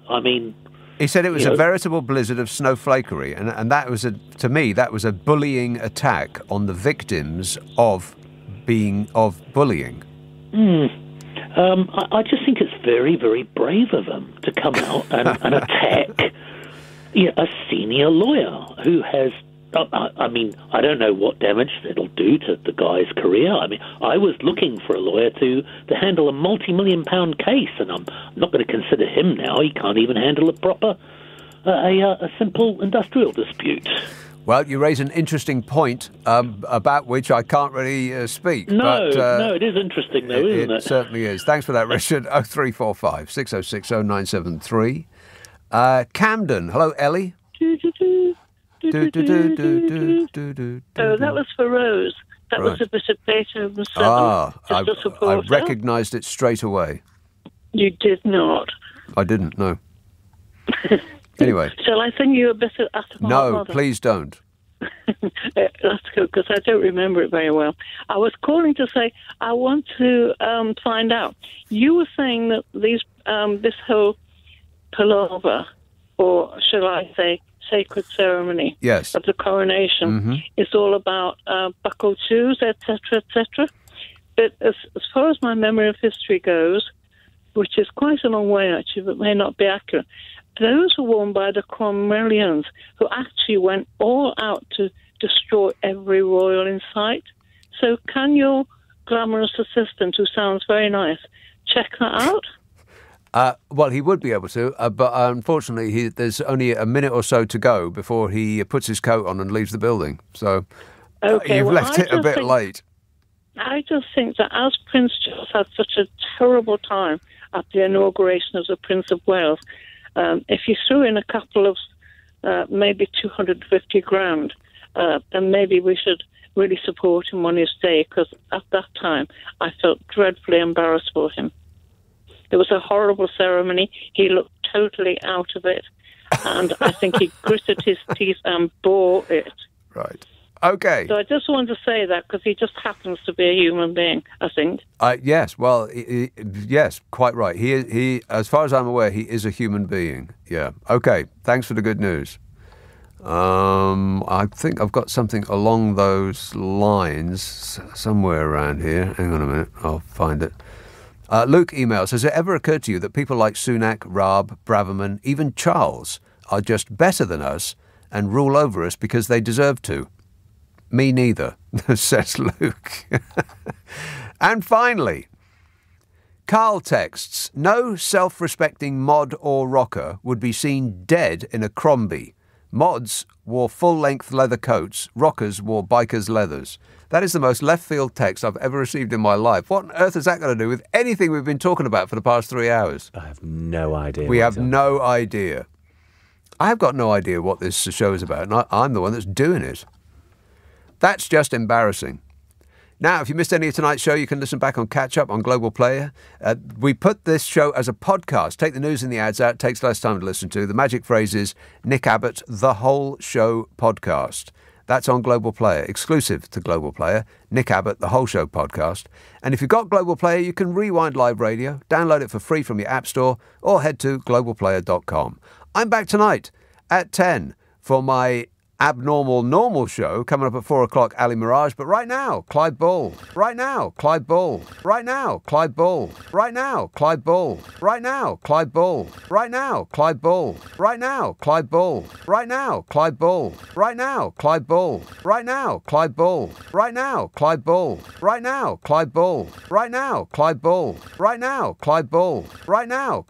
I mean... He said it was a veritable blizzard of snowflakery, and that was to me, that was a bullying attack on the victims of bullying. I just think it's very, very brave of them to come out and attack a senior lawyer who has... I don't know what damage it'll do to the guy's career. I mean, I was looking for a lawyer to handle a multi-million-pound case, and I'm not going to consider him now. He can't even handle a simple industrial dispute. Well, you raise an interesting point about which I can't really speak. No, it is interesting, though, isn't it? It certainly is. Thanks for that, Richard. 0345 6060 973. Camden. Hello, Ellie. Oh, that was for Rose. That was a bit of Beethoven 7. I recognised it straight away. You did not. I didn't, no. Anyway. Shall I sing you a bit of After My No, Mother? please don't. That's good, because I don't remember it very well. I was calling to say I want to find out. You were saying that this whole palaver, or shall I say sacred ceremony of the coronation is all about buckled shoes, etc., etc. But as far as my memory of history goes, which is quite a long way actually, but may not be accurate, those were worn by the Cromwellians, who actually went all out to destroy every royal in sight. So can your glamorous assistant, who sounds very nice, check that out? Well, he would be able to, but unfortunately there's only a minute or so to go before he puts his coat on and leaves the building. So you've left it a bit late. I just think that as Prince Charles had such a terrible time at the inauguration of the Prince of Wales, if you threw in a couple of maybe 250 grand, then maybe we should really support him on his day, because at that time I felt dreadfully embarrassed for him. It was a horrible ceremony. He looked totally out of it, and I think he gritted his teeth and bore it. Right. Okay. So I just wanted to say that because he just happens to be a human being, I think. Yes. Well, yes, quite right. He, as far as I'm aware, he is a human being. Yeah. Okay. Thanks for the good news. I think I've got something along those lines somewhere around here. Hang on a minute. I'll find it. Luke emails, has it ever occurred to you that people like Sunak, Raab, Braverman, even Charles, are just better than us and rule over us because they deserve to? Me neither, says Luke. And finally, Carl texts, no self-respecting mod or rocker would be seen dead in a Crombie. Mods wore full-length leather coats, rockers wore bikers' leathers. That is the most left-field text I've ever received in my life. What on earth has that got to do with anything we've been talking about for the past 3 hours? I have no idea. We have no idea. I have got no idea what this show is about, and I'm the one that's doing it. That's just embarrassing. Now, if you missed any of tonight's show, you can listen back on Catch Up on Global Player. We put this show as a podcast. Take the news and the ads out. It takes less time to listen to. The magic phrase is Nick Abbot, The Whole Show Podcast. That's on Global Player, exclusive to Global Player. Nick Abbot, The Whole Show Podcast. And if you've got Global Player, you can rewind live radio, download it for free from your app store, or head to globalplayer.com. I'm back tonight at 10 for my abnormal normal show coming up at 4 o'clock, Ali Mirage. But right now, Clyde Bull. Right now, Clyde Bull. Right now, Clyde Bull. Right now, Clyde Bull. Right now, Clyde Bull. Right now, Clyde Bull. Right now, Clyde Bull. Right now, Clyde Bull. Right now, Clyde Bull. Right now, Clyde Bull. Right now, Clyde Bull. Right now, Clyde Bull. Right now, Clyde Bull. Right now, Clyde Bull. Right now.